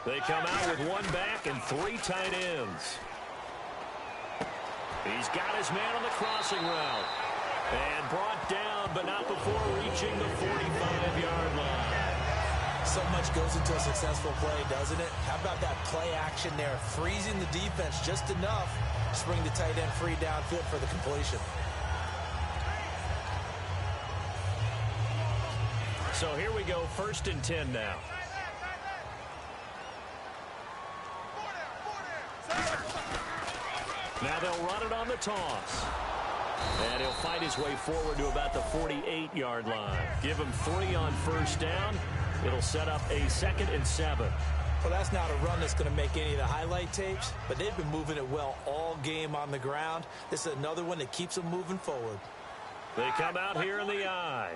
They come out with 1 back and 3 tight ends. He's got his man on the crossing route. And brought down, but not before reaching the 45-yard line. So much goes into a successful play, doesn't it? How about that play action there? Freezing the defense just enough to bring the tight end free downfield for the completion. So here we go, first and 10 now. Now they'll run it on the toss. And he'll fight his way forward to about the 48-yard line. Give him 3 on first down. It'll set up a 2nd and 7. Well, that's not a run that's going to make any of the highlight tapes, but they've been moving it well all game on the ground. This is another one that keeps them moving forward. They come out here in the eye.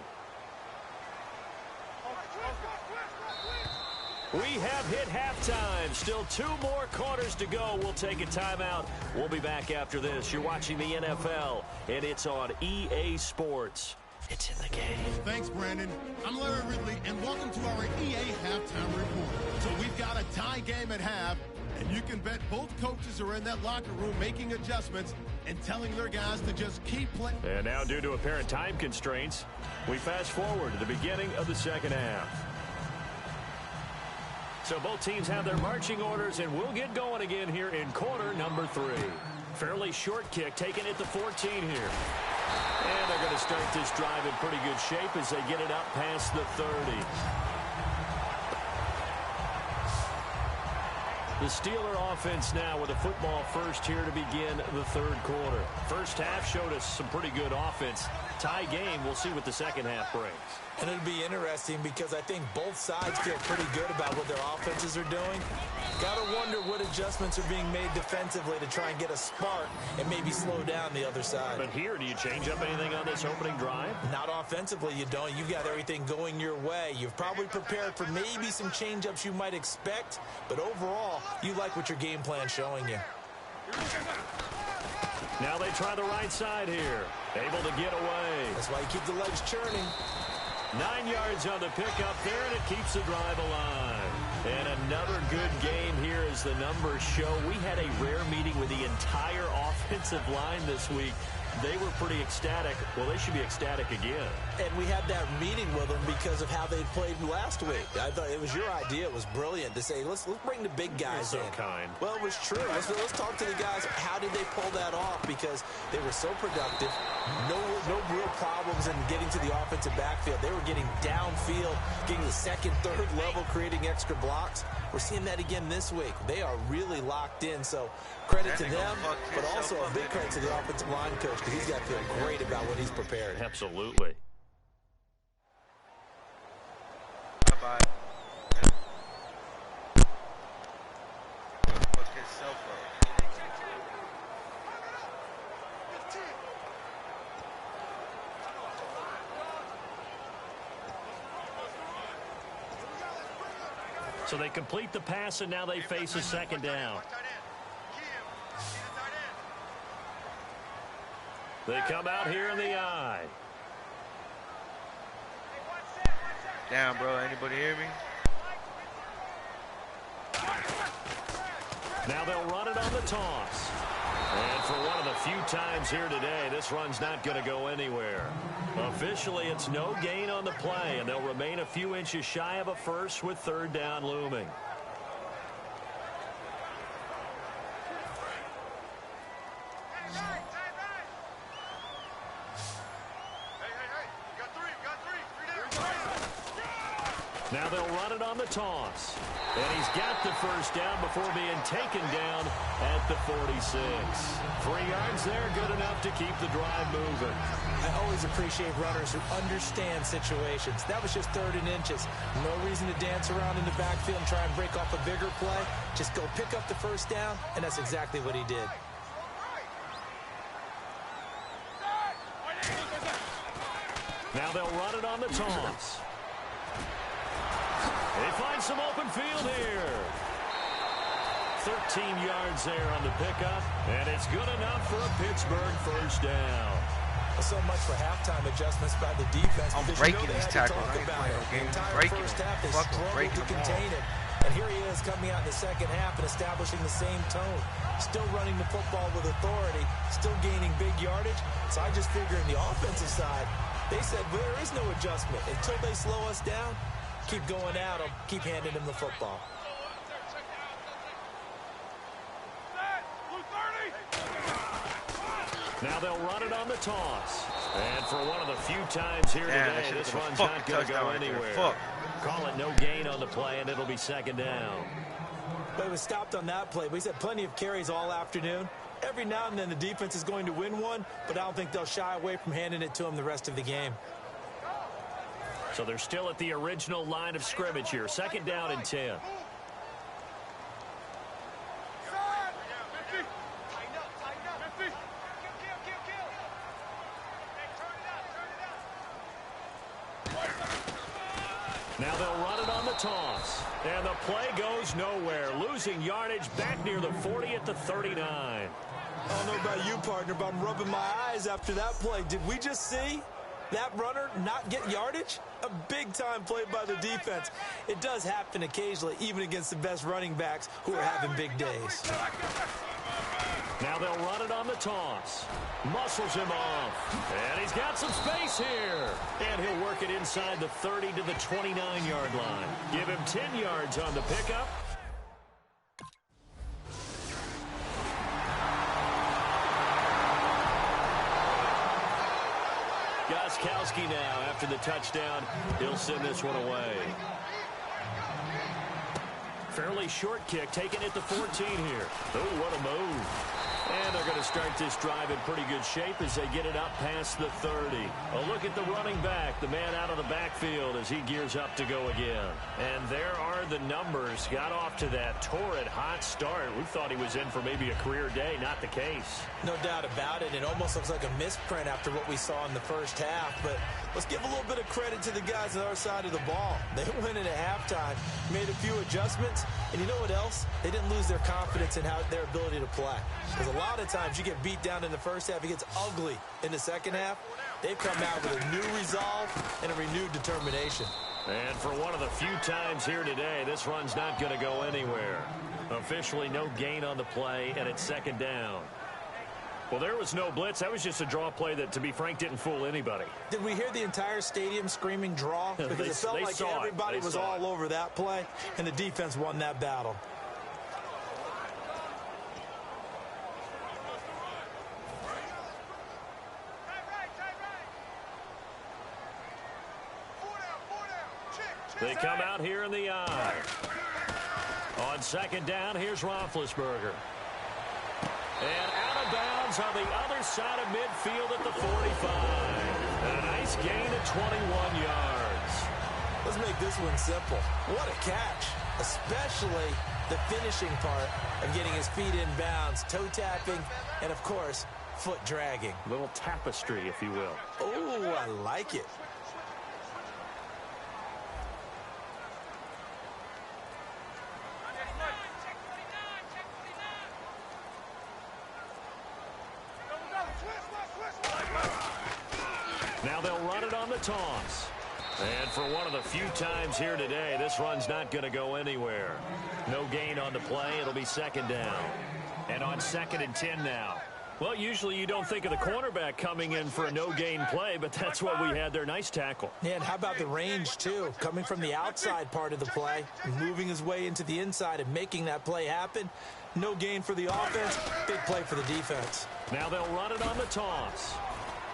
We have hit halftime. Still 2 more quarters to go. We'll take a timeout. We'll be back after this. You're watching the NFL, and it's on EA Sports. It's in the game. Thanks, Brandon. I'm Larry Ridley, and welcome to our EA Halftime Report. So we've got a tie game at half, and you can bet both coaches are in that locker room making adjustments and telling their guys to just keep playing. And now, due to apparent time constraints, we fast forward to the beginning of the second half. So both teams have their marching orders, and we'll get going again here in quarter number 3. Fairly short kick, taken at the 14 here. And they're going to start this drive in pretty good shape as they get it up past the 30. The Steeler offense now with a football first here to begin the third quarter. First half showed us some pretty good offense. Tie game, we'll see what the second half brings. And it'll be interesting because I think both sides feel pretty good about what their offenses are doing. Got to wonder what adjustments are being made defensively to try and get a spark and maybe slow down the other side. But here, do you change up anything on this opening drive? Not offensively, you don't. You've got everything going your way. You've probably prepared for maybe some change-ups you might expect, but overall, you like what your game plan's showing you. Now they try the right side here. Able to get away. That's why you keep the legs churning. 9 yards on the pickup there, and it keeps the drive alive. And another good game here as the numbers show. We had a rare meeting with the entire offensive line this week. They were pretty ecstatic. Well, they should be ecstatic again. And we had that meeting with them because of how they played last week. I thought it was your idea. It was brilliant to say, let's bring the big guys in. You're so kind. Well, it was true. Let's talk to the guys. How did they pull that off? Because they were so productive. No real problems in getting to the offensive backfield. They were getting downfield, getting the second, third level, creating extra blocks. We're seeing that again this week. They are really locked in. So credit to them, but also a big credit to the offensive line coach because he's got to feel great about what he's prepared. Absolutely. Bye-bye. Fuck himself up. So they complete the pass, and now they face a second down. They come out here in the eye. Down, bro. Anybody hear me? Now they'll run it on the toss. And for one of the few times here today, this run's not going to go anywhere. Officially, it's no gain on the play, and they'll remain a few inches shy of a first with third down looming. Now they'll run it on the toss. And he's got the first down before being taken down at the 46. 3 yards there, good enough to keep the drive moving. I always appreciate runners who understand situations. That was just 3rd and inches. No reason to dance around in the backfield and try and break off a bigger play. Just go pick up the first down, and that's exactly what he did. Now they'll run it on the toss. They find some open field here. 13 yards there on the pickup, and it's good enough for a Pittsburgh first down. So much for halftime adjustments by the defense. I'm breaking these tackles. I ain't playing no game. Breaking them. Fuck them. Breaking them contain it. And here he is coming out in the second half and establishing the same tone. Still running the football with authority. Still gaining big yardage. So I just figure in the offensive side, they said well, there is no adjustment. Until they slow us down, keep going at them, keep handing them the football. Now they'll run it on the toss. And for one of the few times here today, this run's not going to go anywhere. Call it no gain on the play, and it'll be second down. But it was stopped on that play. We had plenty of carries all afternoon. Every now and then the defense is going to win one, but I don't think they'll shy away from handing it to them the rest of the game. So they're still at the original line of scrimmage here. Second down and 10. Now they'll run it on the toss. And the play goes nowhere. Losing yardage back near the 40 at the 39. I don't know about you, partner, but I'm rubbing my eyes after that play. Did we just see that runner not get yardage? A big-time play by the defense. It does happen occasionally, even against the best running backs who are having big days. Now they'll run it on the toss. Muscles him off. And he's got some space here. And he'll work it inside the 30 to the 29-yard line. Give him 10 yards on the pickup. Gostkowski now after the touchdown. He'll send this one away. Fairly short kick, taking it to 14 here. Oh, what a move. And they're going to start this drive in pretty good shape as they get it up past the 30. A look at the running back, the man out of the backfield as he gears up to go again. And there are the numbers. Got off to that torrid hot start. We thought he was in for maybe a career day. Not the case. No doubt about it. It almost looks like a misprint after what we saw in the first half. But let's give a little bit of credit to the guys on the other side of the ball. They went in at halftime, made a few adjustments, and you know what else? They didn't lose their confidence in their ability to play. Because a lot of times you get beat down in the first half, it gets ugly in the second half. They've come out with a new resolve and a renewed determination. And for one of the few times here today, this run's not going to go anywhere. Officially no gain on the play, and it's second down. Well, there was no blitz. That was just a draw play that, to be frank, didn't fool anybody. Did we hear the entire stadium screaming draw? Because it felt like everybody was all over that play, and the defense won that battle. They come out here in the eye. On second down, here's Roethlisberger. And out of bounds on the other side of midfield at the 45. And a nice gain of 21 yards. Let's make this one simple. What a catch, especially the finishing part of getting his feet in bounds, toe tapping, and, of course, foot dragging. A little tapestry, if you will. Oh, I like it. Now they'll run it on the toss. And for one of the few times here today, this run's not going to go anywhere. No gain on the play. It'll be second down. And on 2nd and 10 now. Well, usually you don't think of the cornerback coming in for a no-gain play, but that's what we had there. Nice tackle. Yeah, and how about the range, too? Coming from the outside part of the play, moving his way into the inside and making that play happen. No gain for the offense, big play for the defense. Now they'll run it on the toss.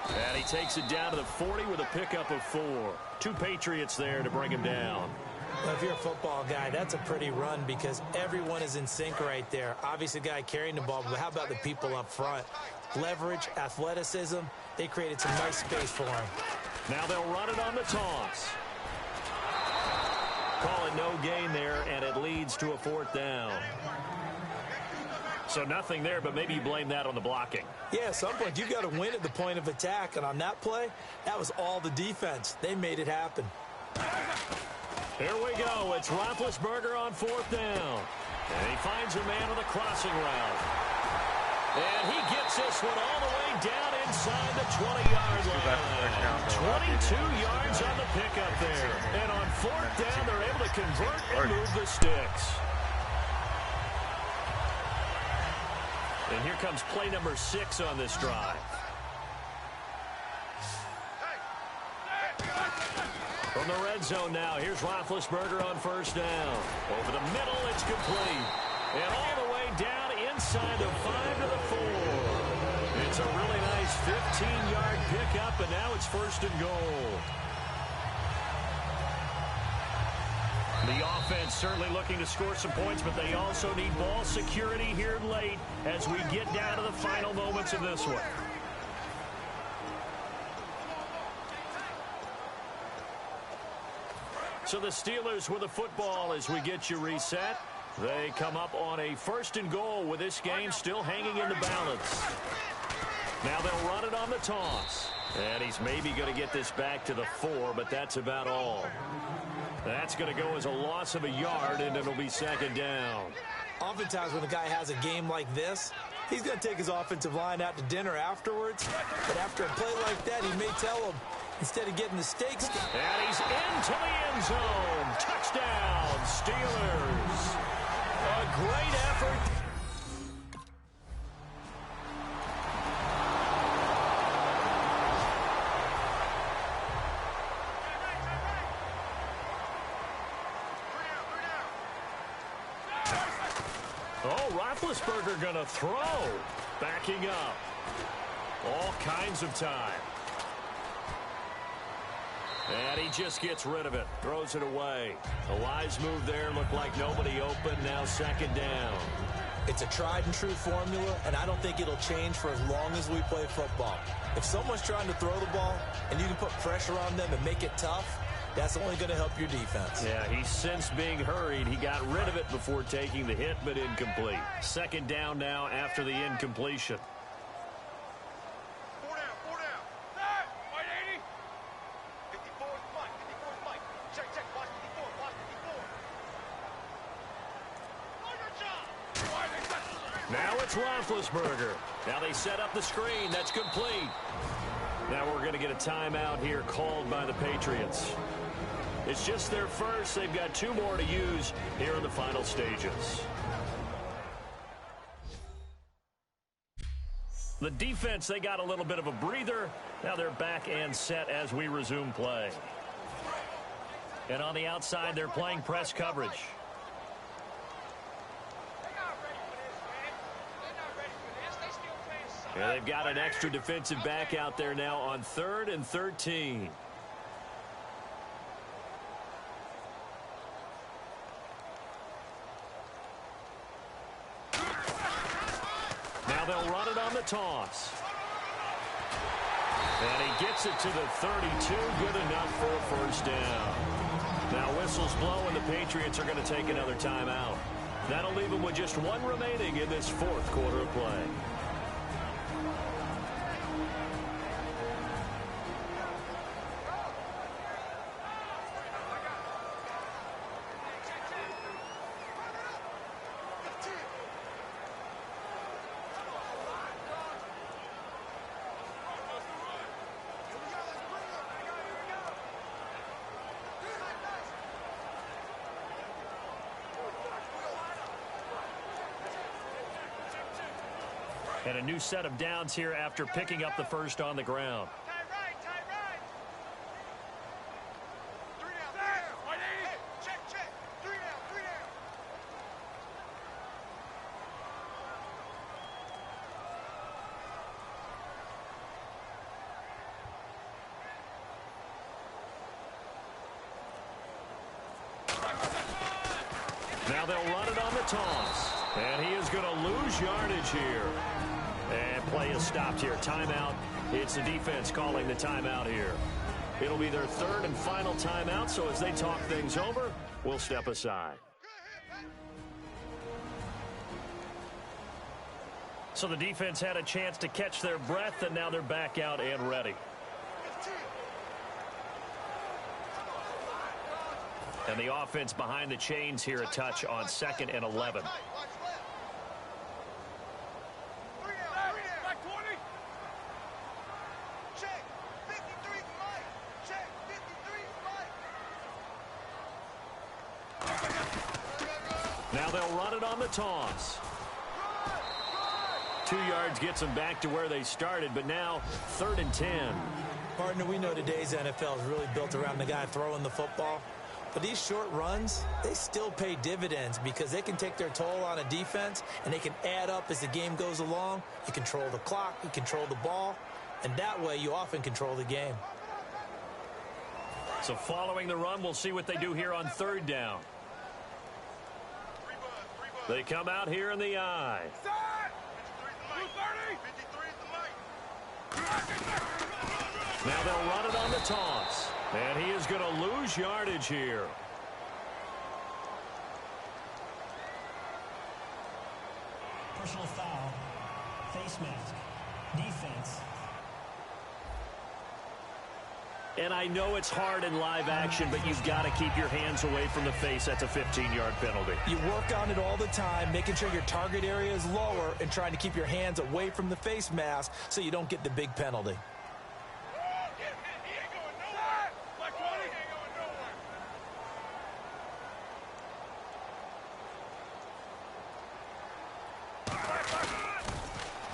And he takes it down to the 40 with a pickup of 4. 2 Patriots there to bring him down. Well, if you're a football guy, that's a pretty run because everyone is in sync right there. Obviously, the guy carrying the ball, but how about the people up front? Leverage, athleticism, they created some nice space for him. Now they'll run it on the toss. Call it no gain there, and it leads to a 4th down. So nothing there, but maybe you blame that on the blocking. Yeah, at some point, you've got to win at the point of attack. And on that play, that was all the defense. They made it happen. Here we go. It's Roethlisberger on 4th down. And he finds a man on the crossing route. And he gets this one all the way down inside the 20-yard line. 22 yards on the pickup there. And on 4th down, they're able to convert and move the sticks. And here comes play number 6 on this drive. From the red zone now, here's Roethlisberger on 1st down. Over the middle, it's complete. And all the way down inside the 5 to the 4. It's a really nice 15-yard pickup, and now it's 1st and goal. The offense certainly looking to score some points, but they also need ball security here late as we get down to the final moments of this one. So the Steelers with the football as we get you reset. They come up on a 1st and goal with this game still hanging in the balance. Now they'll run it on the toss. And he's maybe going to get this back to the 4, but that's about all. That's going to go as a loss of a yard, and it'll be 2nd down. Oftentimes when a guy has a game like this, he's going to take his offensive line out to dinner afterwards. But after a play like that, he may tell him, instead of getting the steaks. And he's into the end zone. Touchdown, Steelers. A great effort. Oh, Roethlisberger going to throw. Backing up. All kinds of time. And he just gets rid of it. Throws it away. A wise move there. Looked like nobody open. Now second down. It's a tried-and-true formula, and I don't think it'll change for as long as we play football. If someone's trying to throw the ball and you can put pressure on them and make it tough, that's only going to help your defense. Yeah, he's since being hurried. He got rid of it before taking the hit, but incomplete. Second down now after the incompletion. Four down. Set! White 80. 54 is Mike. 54 is Mike. Check. Watch 54. Watch 54. Now it's Roethlisberger. Now they set up the screen. That's complete. Now we're going to get a timeout here called by the Patriots. It's just their first. They've got 2 more to use here in the final stages. The defense, they got a little bit of a breather. Now they're back and set as we resume play. And on the outside, they're playing press coverage. And they've got an extra defensive back out there now on 3rd and 13. Now they'll run it on the toss. And he gets it to the 32. Good enough for a first down. Now whistles blow and the Patriots are going to take another timeout. That'll leave them with just 1 remaining in this 4th quarter of play. And a new set of downs here after picking up the first on the ground. Tie right. 3 down. White 80. Check. 3 down. Now they'll run it on the toss. And he is going to lose yardage here. And play is stopped here. Timeout. It's the defense calling the timeout here. It'll be their 3rd and final timeout, so as they talk things over, we'll step aside. So the defense had a chance to catch their breath, and now they're back out and ready. And the offense behind the chains here a touch on 2nd and 11. Now they'll run it on the toss. 2 yards gets them back to where they started, but now 3rd and 10. Partner, we know today's NFL is really built around the guy throwing the football. But these short runs, they still pay dividends because they can take their toll on a defense and they can add up as the game goes along. You control the clock, you control the ball, and that way you often control the game. So following the run, we'll see what they do here on 3rd down. They come out here in the eye. Now they'll run it on the toss. And he is going to lose yardage here. Personal foul. Face mask. Defense. And I know it's hard in live action, but you've got to keep your hands away from the face. That's a 15-yard penalty. You work on it all the time, making sure your target area is lower and trying to keep your hands away from the face mask so you don't get the big penalty.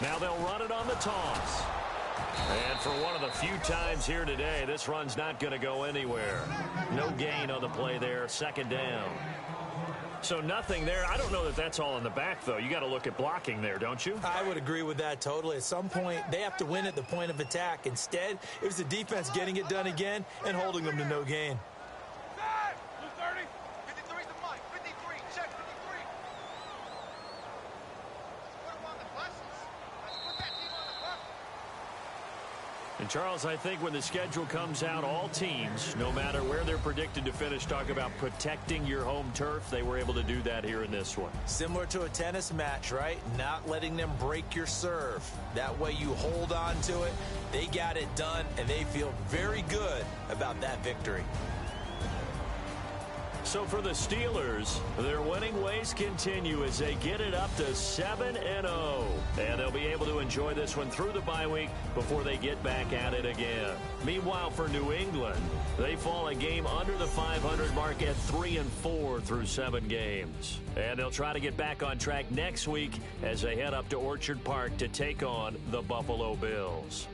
Now they'll run it on the toss. And for one of the few times here today, this run's not going to go anywhere. No gain on the play there. 2nd down. So nothing there. I don't know that that's all in the back, though. You got to look at blocking there, don't you? I would agree with that totally. At some point, they have to win at the point of attack. Instead, it was the defense getting it done again and holding them to no gain. Blue 30. 53 is the mic. 53. Check 53. Put him on the buses. Let's put that team on the bus. And, Charles, I think when the schedule comes out, all teams, no matter where they're predicted to finish, talk about protecting your home turf. They were able to do that here in this one. Similar to a tennis match, right? Not letting them break your serve. That way you hold on to it. They got it done, and they feel very good about that victory. So for the Steelers, their winning ways continue as they get it up to 7-0. And they'll be able to enjoy this one through the bye week before they get back at it again. Meanwhile, for New England, they fall a game under the 500 mark at 3-4 through 7 games. And they'll try to get back on track next week as they head up to Orchard Park to take on the Buffalo Bills.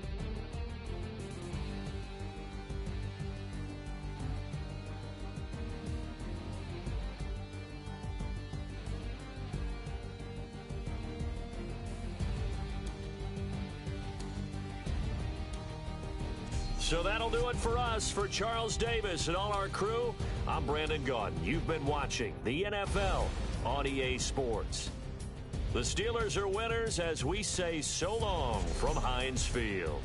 So that'll do it for us. For Charles Davis and all our crew, I'm Brandon Gaudin. You've been watching the NFL on EA Sports. The Steelers are winners as we say so long from Heinz Field.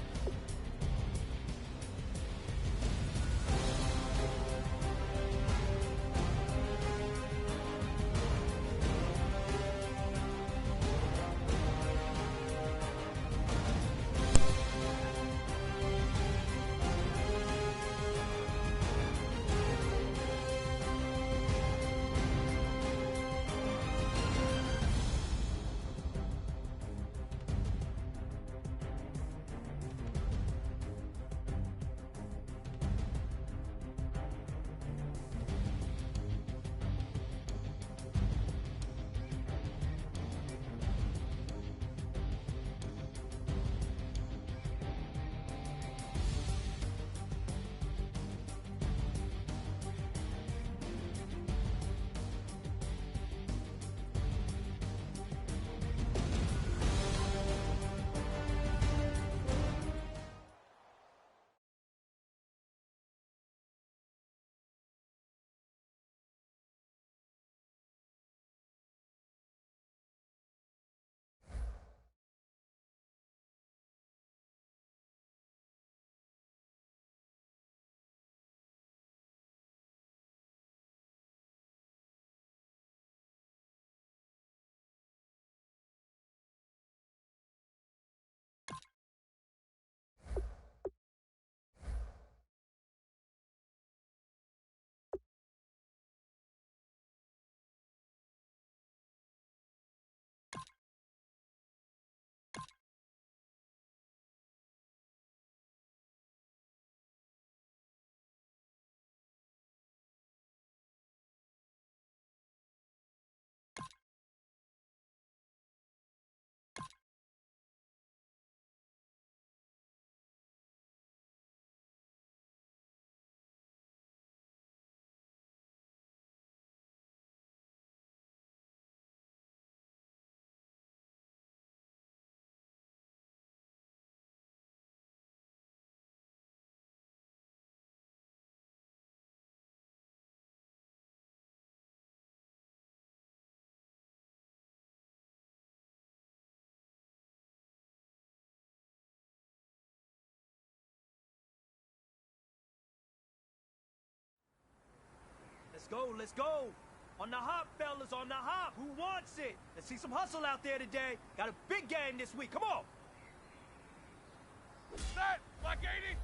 Let's go, let's go. On the hop, fellas, on the hop. Who wants it? Let's see some hustle out there today. Got a big game this week. Come on. Set. Black 80.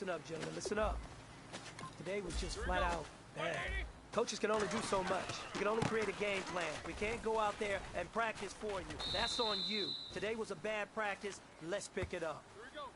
Listen up, gentlemen, listen up. Today was just flat out bad. Coaches can only do so much. We can only create a game plan. We can't go out there and practice for you. That's on you. Today was a bad practice. Let's pick it up. Here we go.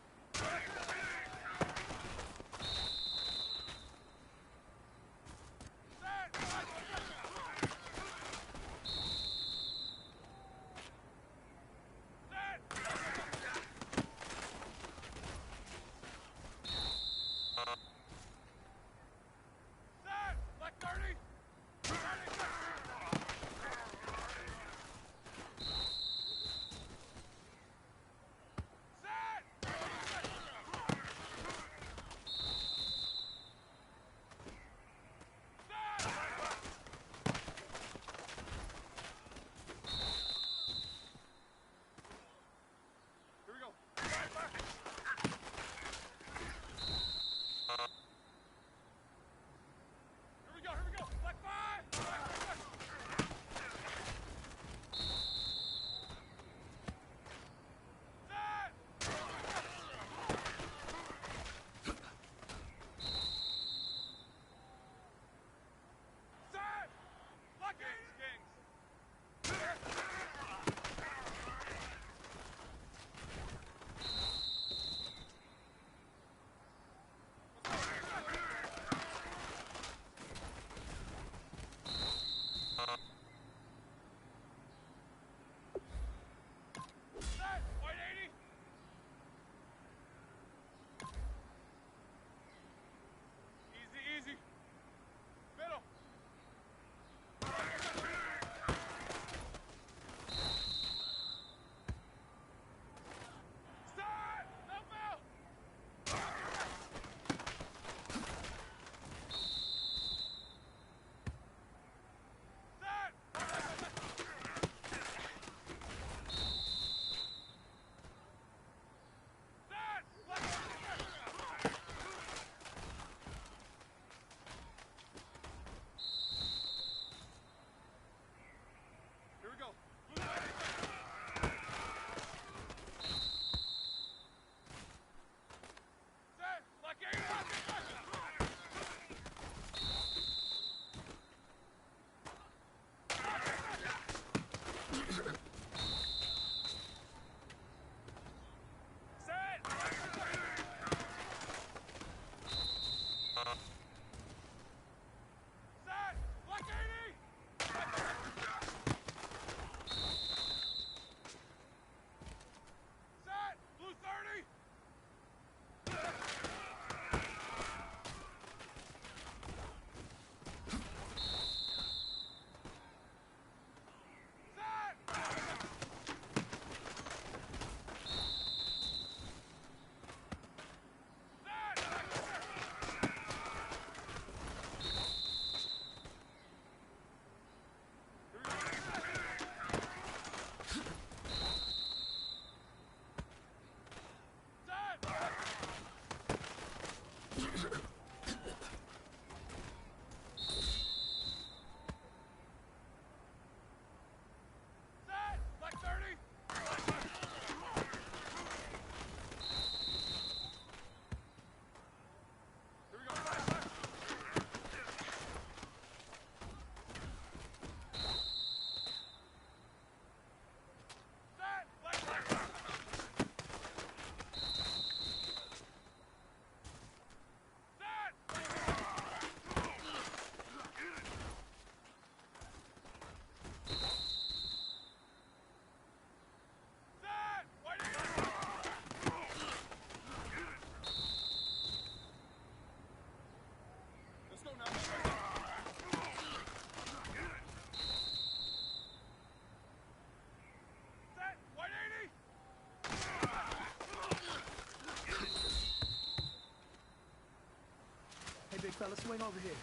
Fella, swing over here.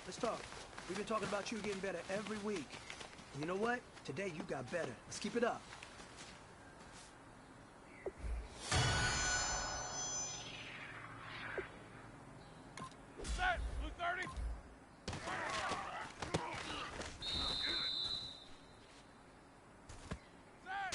Let's talk. We've been talking about you getting better every week. And you know what? Today you got better. Let's keep it up. Set! Blue 30! Set!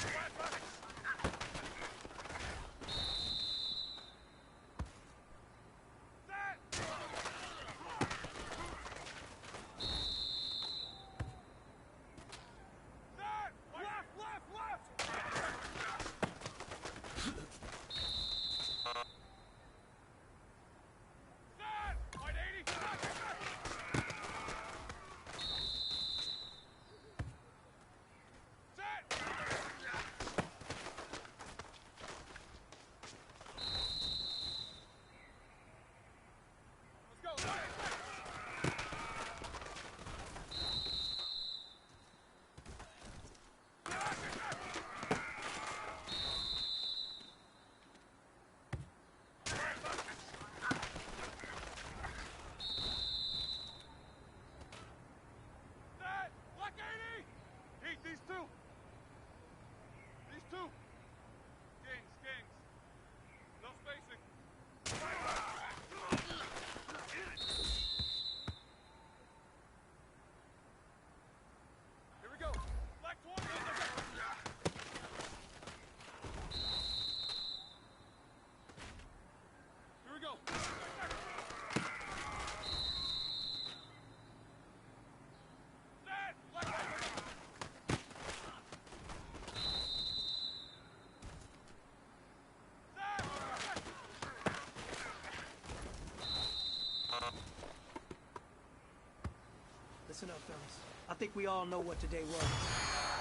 Listen up, fellas. I think we all know what today was.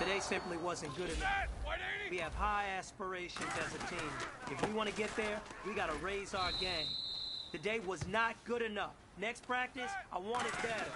Today simply wasn't good enough. We have high aspirations as a team. If we want to get there, we got to raise our game. Today was not good enough. Next practice, I want it better.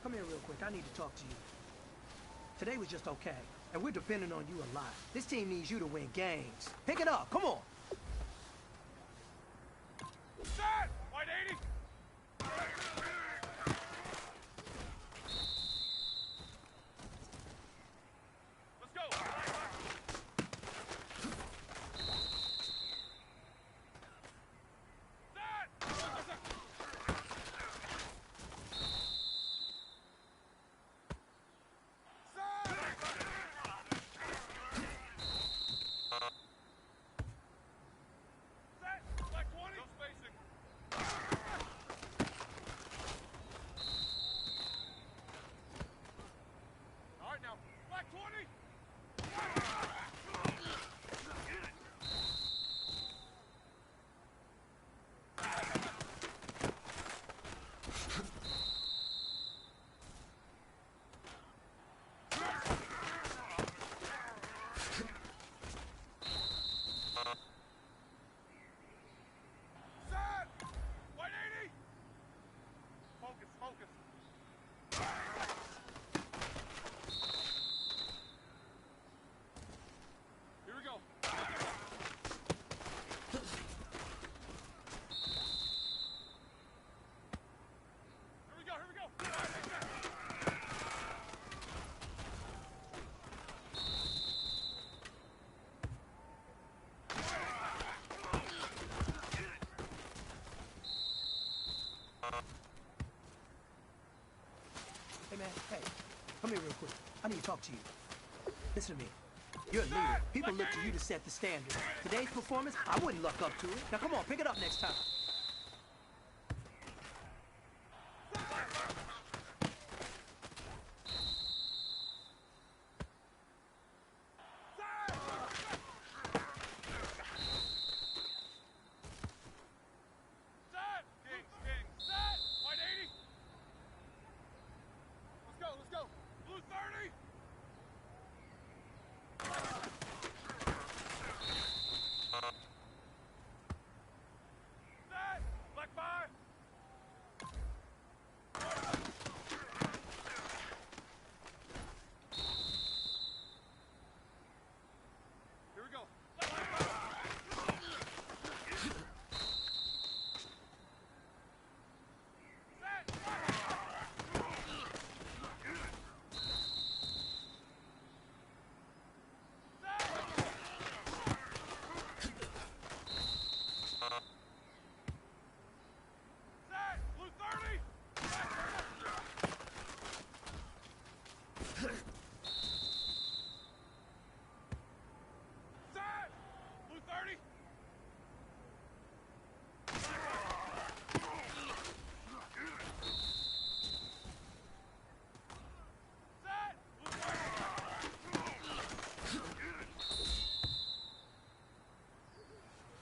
Come here real quick. I need to talk to you. Today was just okay, and we're depending on you a lot. This team needs you to win games. Pick it up. Come on. Set! White 80! Let's go! Hey, man, hey. Come here real quick. I need to talk to you. Listen to me. You're a leader. People look to you to set the standard. Today's performance, I wouldn't luck up to it. Now come on, pick it up next time.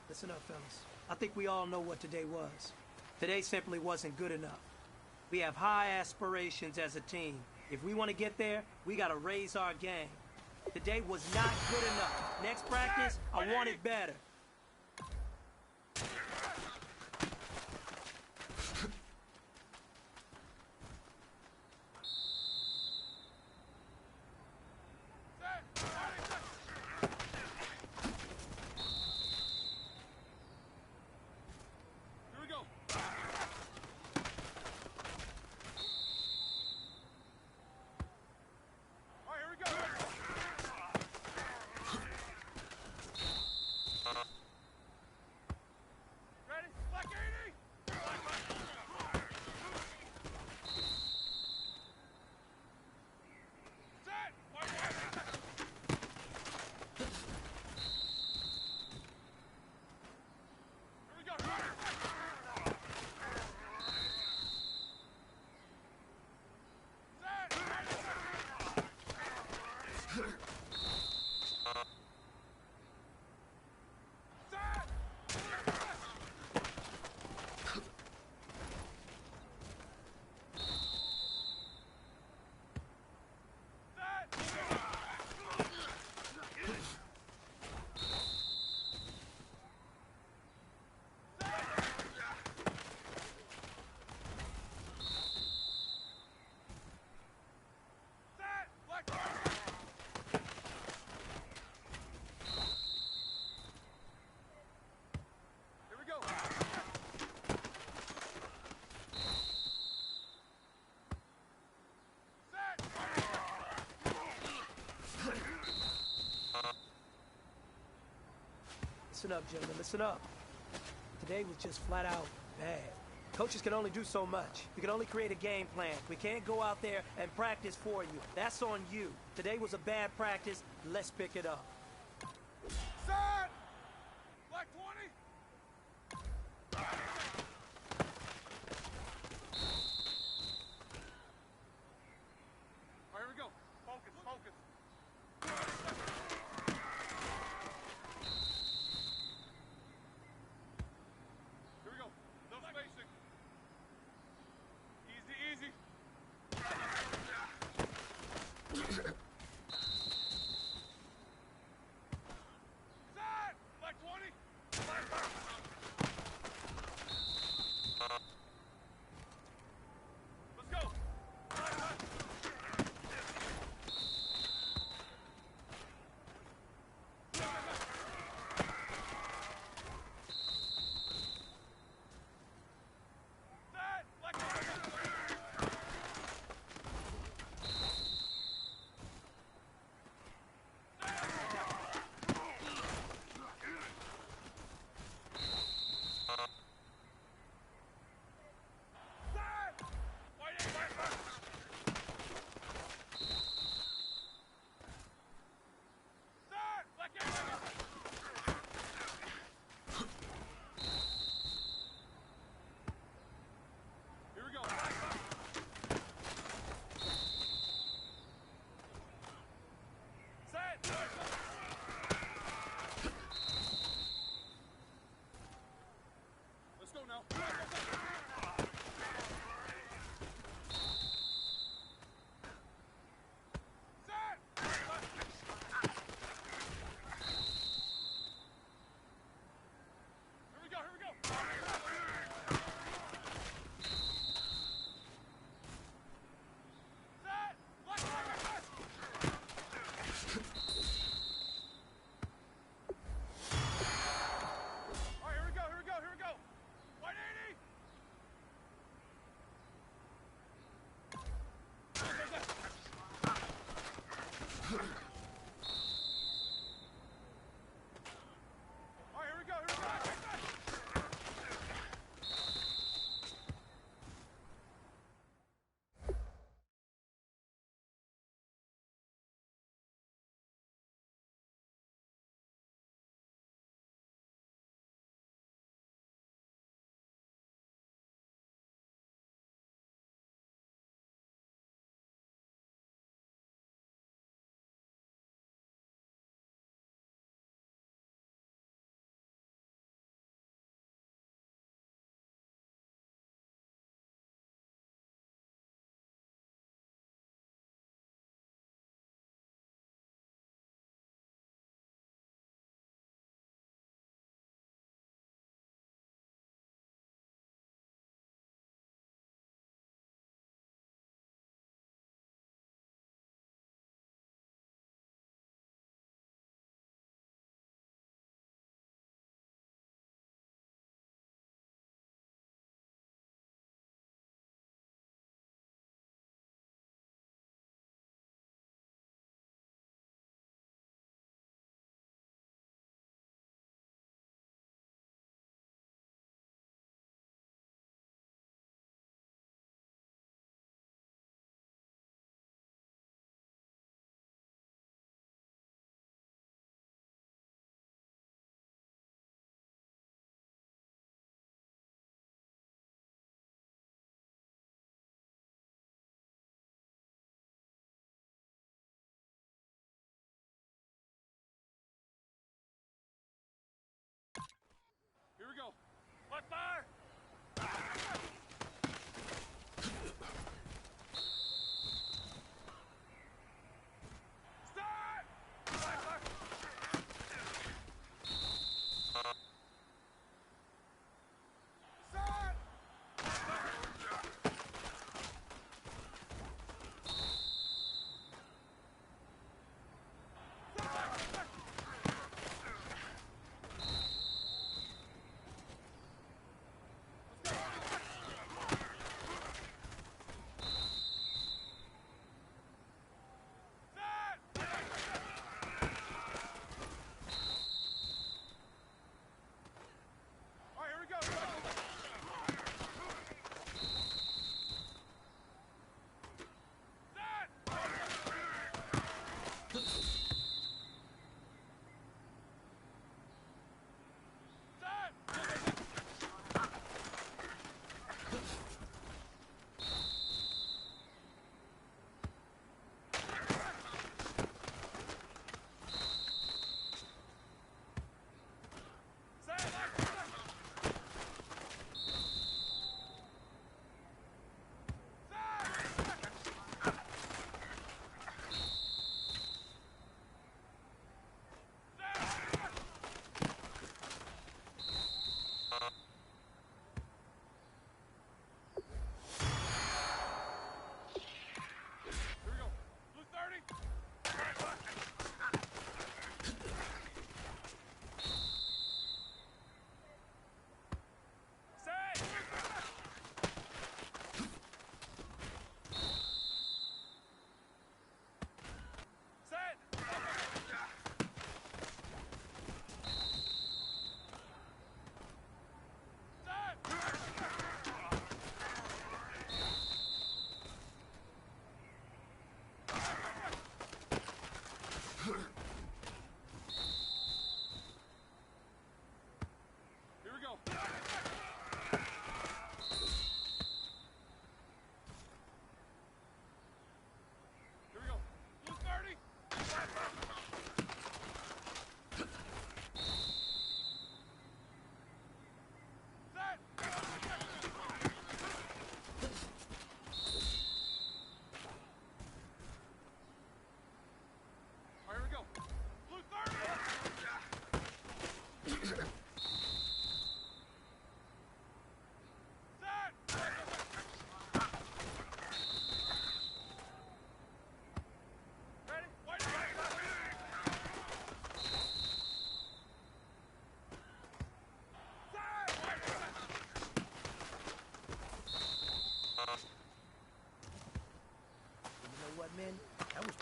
Listen up, fellas. I think we all know what today was. Today simply wasn't good enough. We have high aspirations as a team. If we want to get there, we got to raise our game. Today was not good enough. Next practice, I want it better. Listen up, gentlemen, listen up. Today was just flat out bad. Coaches can only do so much. We can only create a game plan. We can't go out there and practice for you. That's on you. Today was a bad practice. Let's pick it up. Set! Black 20! All right, here we go. Focus, focus. Here we go. No spacing. Easy, easy. Set!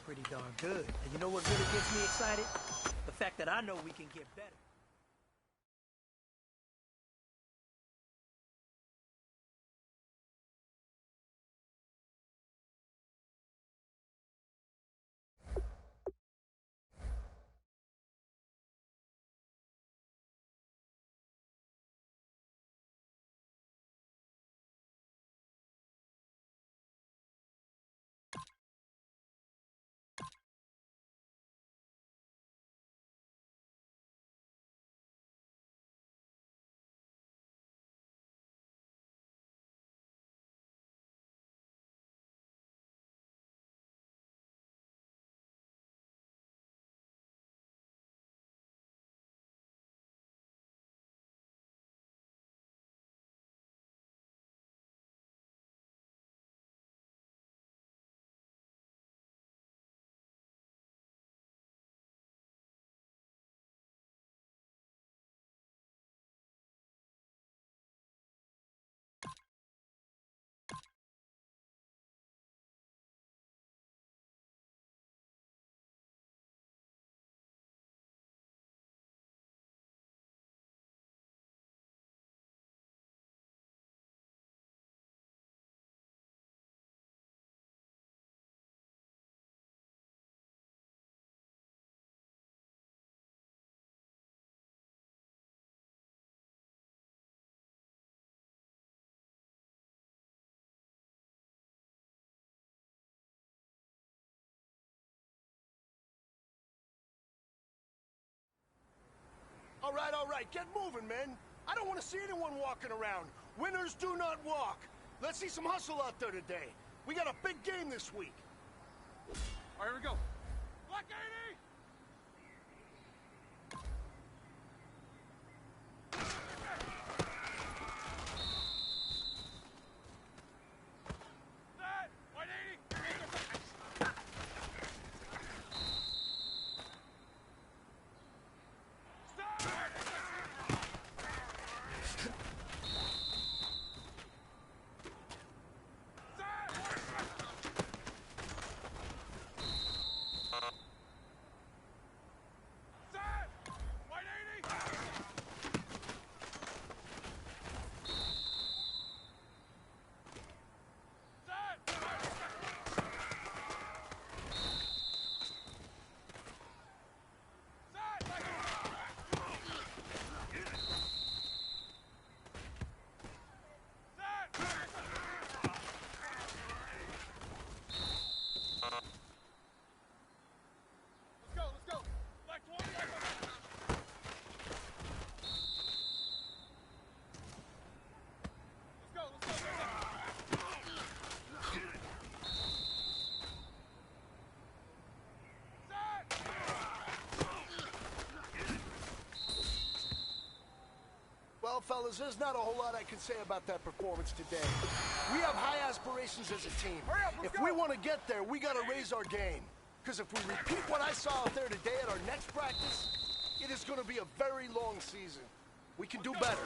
pretty darn good. And you know what really gets me excited? The fact that I know we can get better. All right, get moving, men. I don't want to see anyone walking around. Winners do not walk. Let's see some hustle out there today. We got a big game this week. All right, here we go. Black 80! Well, fellas, there's not a whole lot I can say about that performance today. We have high aspirations as a team. If we want to get there, we got to raise our game. Because if we repeat what I saw out there today at our next practice, it is going to be a very long season. We can do better.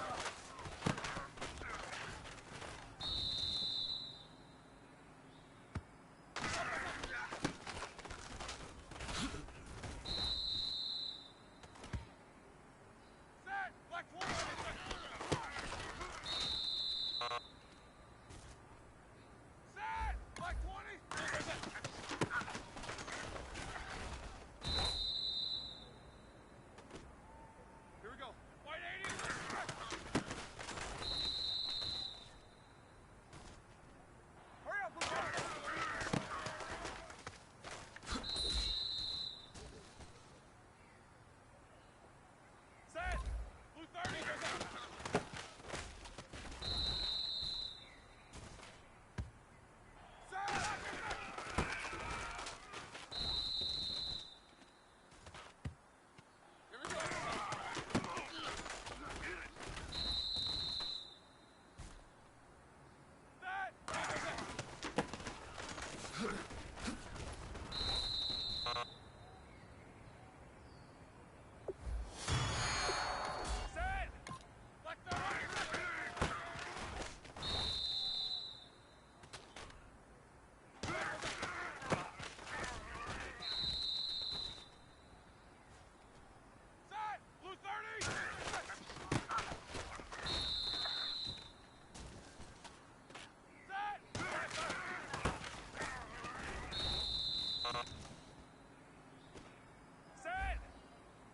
Set!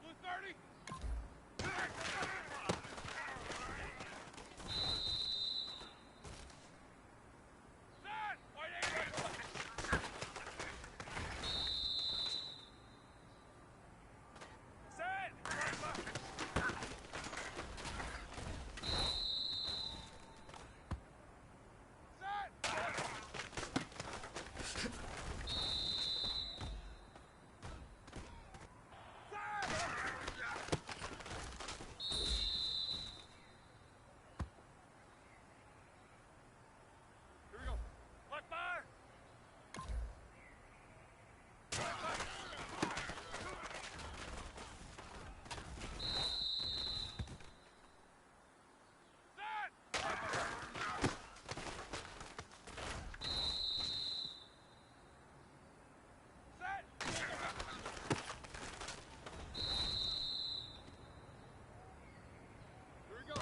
Blue 30! Set! White 80! Set! Here we go. Black bar! Set! Set! Here we go.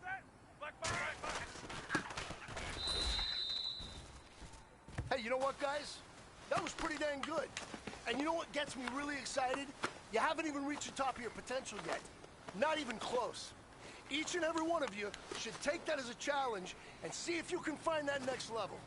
Set! Black bar! Black bar! Hey, you know what, guys? That was pretty dang good. And you know what gets me really excited? You haven't even reached the top of your potential yet. Not even close. Each and every one of you should take that as a challenge and see if you can find that next level.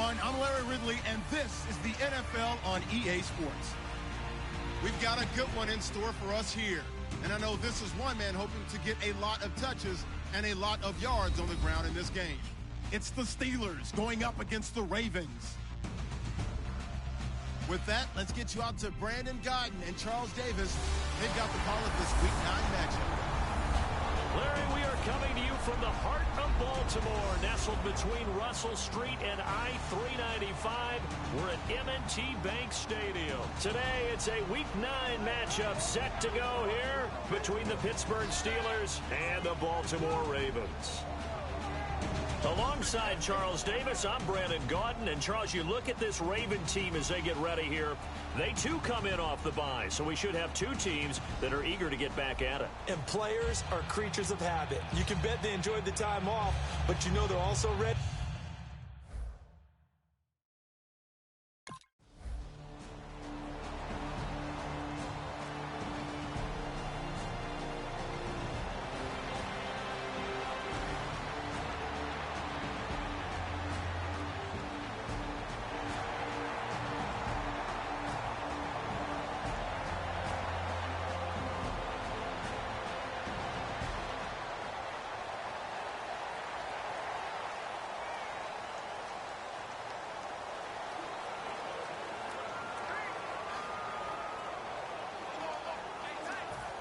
everyone. I'm Larry Ridley, and this is the NFL on EA Sports. We've got a good one in store for us here. And I know this is one man hoping to get a lot of touches and a lot of yards on the ground in this game. It's the Steelers going up against the Ravens. With that, let's get you out to Brandon Godden and Charles Davis. They've got the call of this Week 9 matchup. Larry, we are coming to you from the heart of Baltimore, nestled between Russell Street and I-395. We're at M&T Bank Stadium. Today, it's a Week 9 matchup set to go here between the Pittsburgh Steelers and the Baltimore Ravens. Alongside Charles Davis, I'm Brandon Gaudin. And Charles, you look at this Raven team as they get ready here. They too come in off the bye, so we should have two teams that are eager to get back at it. And players are creatures of habit. You can bet they enjoyed the time off, but you know they're also ready.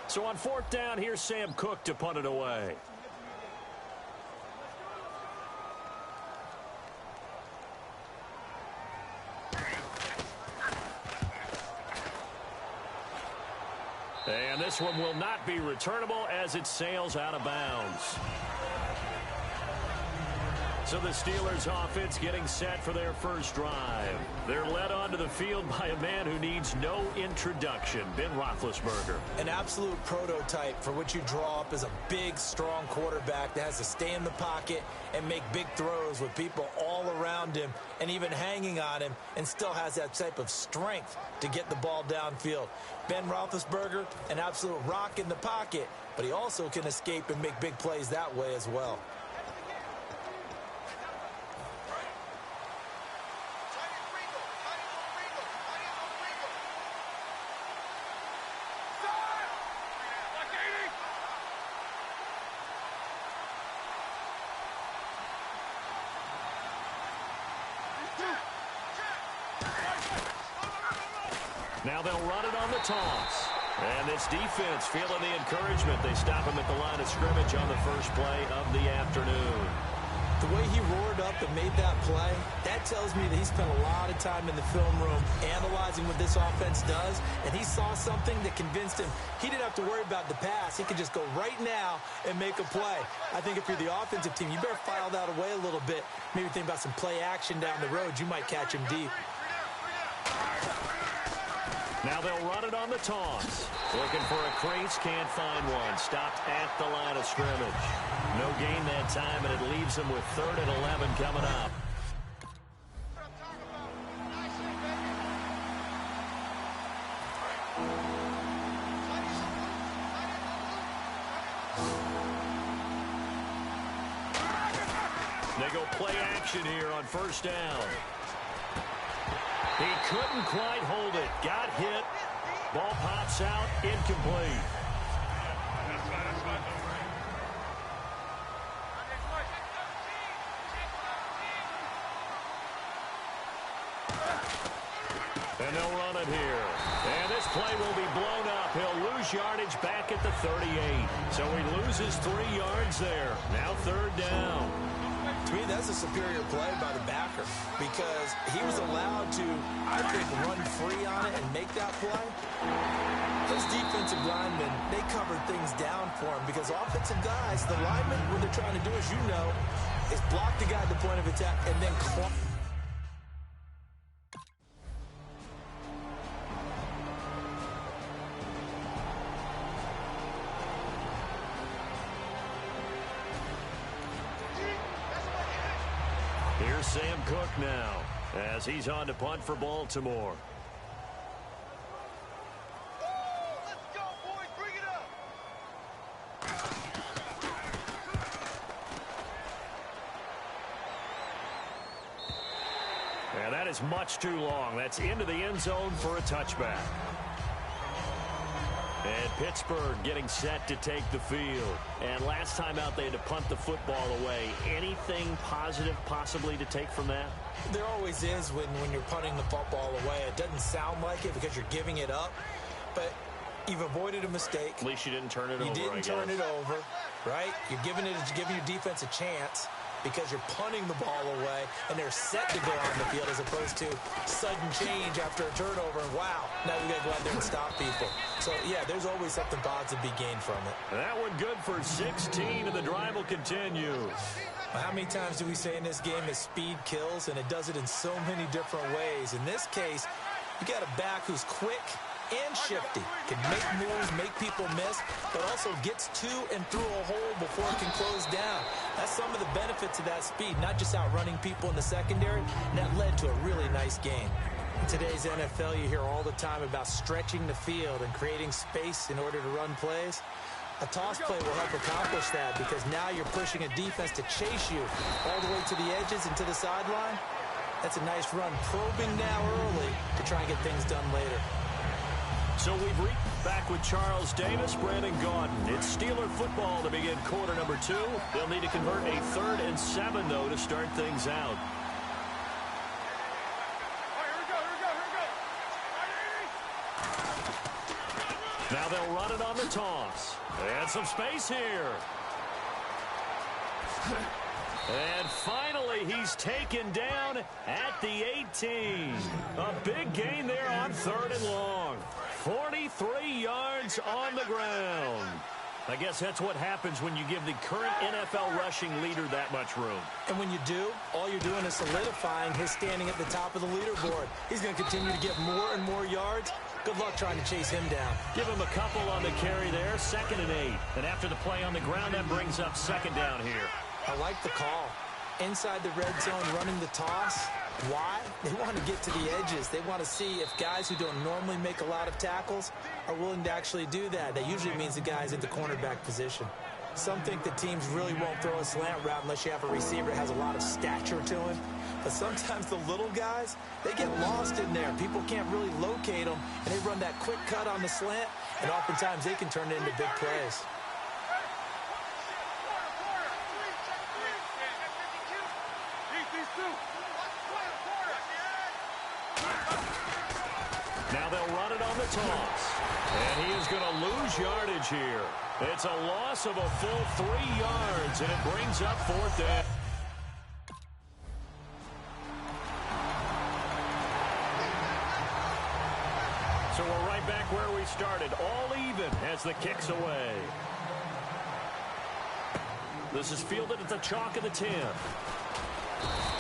So on fourth down, here's Sam Cook to punt it away. And this one will not be returnable as it sails out of bounds. So the Steelers offense getting set for their first drive. They're led onto the field by a man who needs no introduction, Ben Roethlisberger. An absolute prototype for what you draw up as a big, strong quarterback that has to stay in the pocket and make big throws with people all around him and even hanging on him, and still has that type of strength to get the ball downfield. Ben Roethlisberger, an absolute rock in the pocket, but he also can escape and make big plays that way as well. Now they'll run it on the toss. And this defense feeling the encouragement. They stop him at the line of scrimmage on the first play of the afternoon. The way he roared up and made that play, that tells me that he spent a lot of time in the film room analyzing what this offense does, and he saw something that convinced him he didn't have to worry about the pass. He could just go right now and make a play. I think if you're the offensive team, you better file that away a little bit. Maybe think about some play action down the road. You might catch him deep. Now they'll run it on the toss. Looking for a crease, can't find one. Stopped at the line of scrimmage. No gain that time, and it leaves them with 3rd and 11 coming up. They go play action here on first down. He couldn't quite hold it. Got hit. Ball pops out. Incomplete. And they'll run it here. And this play will be blown up. He'll lose yardage back at the 38. So he loses 3 yards there. Now 3rd down. To me, that's a superior play by the backer because he was allowed to, I think, run free on it and make that play. Those defensive linemen, they covered things down for him because offensive guys, the linemen, what they're trying to do, as you know, is block the guy at the point of attack and then climb. Here's Sam Cook now as he's on to punt for Baltimore. Let's go, boys. Bring it up. is much too long. That's into the end zone for a touchback. And Pittsburgh getting set to take the field. And last time out, they had to punt the football away. Anything positive possibly to take from that? There always is when you're punting the football away. It doesn't sound like it because you're giving it up, but you've avoided a mistake. At least you didn't turn it over. You didn't turn it over, right? You're giving your defense a chance because you're punting the ball away, and they're set to go on the field as opposed to sudden change after a turnover, and wow, now we got to go out there and stop people. So, yeah, there's always something positive to be gained from it. And that one good for 16, and the drive will continue. How many times do we say in this game that speed kills, and it does it in so many different ways? In this case, you got a back who's quick and shifty, can make moves, make people miss, but also gets to and through a hole before it can close down. That's some of the benefits of that speed, not just outrunning people in the secondary, and that led to a really nice game. In today's NFL, you hear all the time about stretching the field and creating space in order to run plays. A toss play will help accomplish that because now you're pushing a defense to chase you all the way to the edges and to the sideline. That's a nice run, probing now early to try and get things done later. So we've reached back with Charles Davis, Brandon Gaudin. It's Steeler football to begin quarter number 2. They'll need to convert a 3rd and 7, though, to start things out. Now they'll run it on the toss. And some space here. And finally, he's taken down at the 18. A big gain there on 3rd and long. 43 yards on the ground. I guess that's what happens when you give the current NFL rushing leader that much room. And when you do, all you're doing is solidifying his standing at the top of the leaderboard. He's going to continue to get more and more yards. Good luck trying to chase him down. Give him a couple on the carry there, 2nd and 8. And after the play on the ground, that brings up 2nd down here. I like the call. Inside the red zone, running the toss. Why? They want to get to the edges. They want to see if guys who don't normally make a lot of tackles are willing to actually do that. That usually means the guy's at the cornerback position. Some think that teams really won't throw a slant route unless you have a receiver that has a lot of stature to him. But sometimes the little guys, they get lost in there. People can't really locate them, and they run that quick cut on the slant, and oftentimes they can turn it into big plays. Now they'll run it on the toss. And he is going to lose yardage here. It's a loss of a full 3 yards, and it brings up 4th down. So we're right back where we started, all even as the kick's away. This is fielded at the chalk of the 10.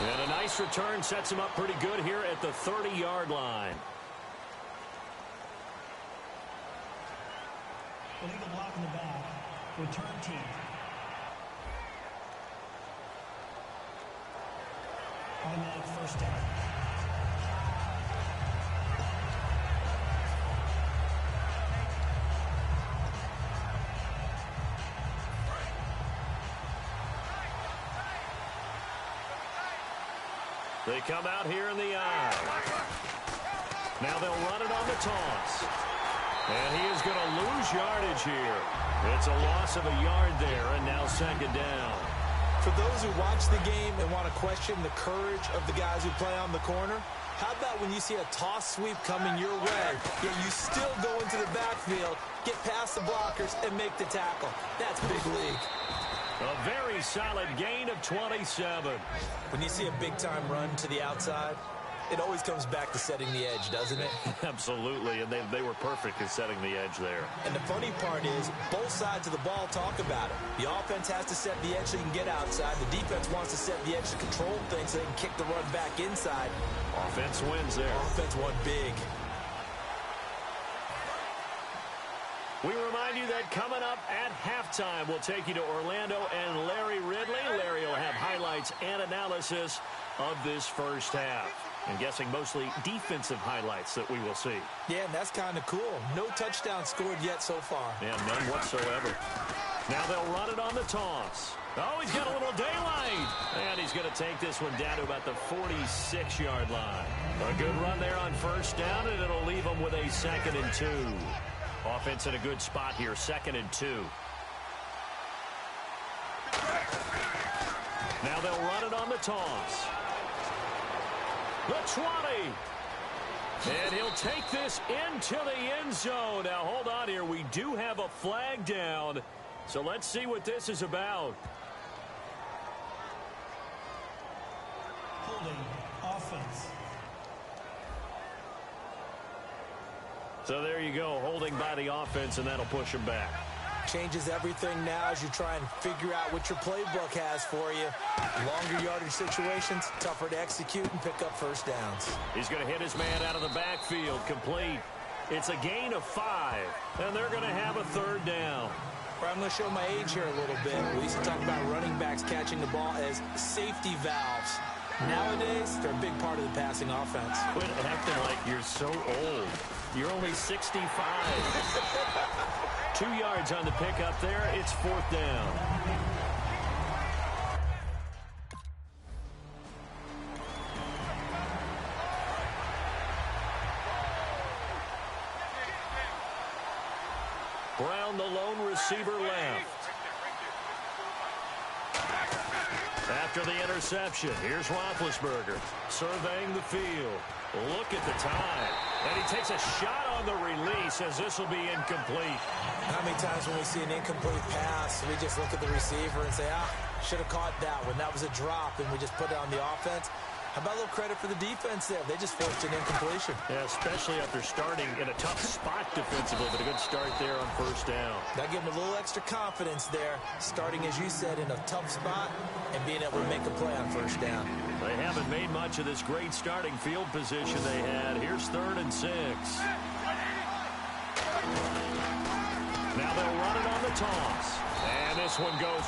And a nice return sets him up pretty good here at the 30-yard line. Illegal block in the back. Return team. Automatic first down. They come out here in the eye. Now they'll run it on the toss. And he is going to lose yardage here. It's a loss of a yard there, and now 2nd down. For those who watch the game and want to question the courage of the guys who play on the corner, how about when you see a toss sweep coming your way, yet you still go into the backfield, get past the blockers, and make the tackle? That's big league. A very solid gain of 27. When you see a big-time run to the outside, it always comes back to setting the edge, doesn't it? Absolutely, and they were perfect in setting the edge there. And the funny part is, both sides of the ball talk about it. The offense has to set the edge so you can get outside. The defense wants to set the edge to control things so they can kick the run back inside. Offense wins there. Offense won big. We remind you that coming up at halftime, we'll take you to Orlando and Larry Ridley. Larry will have highlights and analysis of this first half. I'm guessing mostly defensive highlights that we will see. Yeah, and that's kind of cool. No touchdown scored yet so far. Yeah, none whatsoever. Now they'll run it on the toss. Oh, he's got a little daylight. And he's going to take this one down to about the 46-yard line. A good run there on first down, and it'll leave them with a 2nd and 2. Offense in a good spot here, 2nd and 2. Now they'll run it on the toss. The 20. And he'll take this into the end zone. Now, hold on here. We do have a flag down. So let's see what this is about. Holding offense. So there you go, holding by the offense, and that'll push him back. Changes everything now as you try and figure out what your playbook has for you. Longer yardage situations, tougher to execute and pick up first downs. He's going to hit his man out of the backfield, complete. It's a gain of 5, and they're going to have a 3rd down. I'm going to show my age here a little bit. We used to talk about running backs catching the ball as safety valves. Nowadays, they're a big part of the passing offense. Quit acting like you're so old. You're only 65. 2 yards on the pickup there. It's 4th down. Brown, the lone receiver, left. After the interception, here's Roethlisberger surveying the field. Look at the time. And he takes a shot on the release as this will be incomplete. How many times when we see an incomplete pass, we just look at the receiver and say, should have caught that one. That was a drop, and we just put it on the offense. How about a little credit for the defense there? They just forced an incompletion. Yeah, especially after starting in a tough spot defensively, but a good start there on first down. That gave them a little extra confidence there, starting, as you said, in a tough spot and being able to make a play on first down. They haven't made much of this great starting field position they had. Here's 3rd and 6. Now they'll run it on the toss. And this one goes.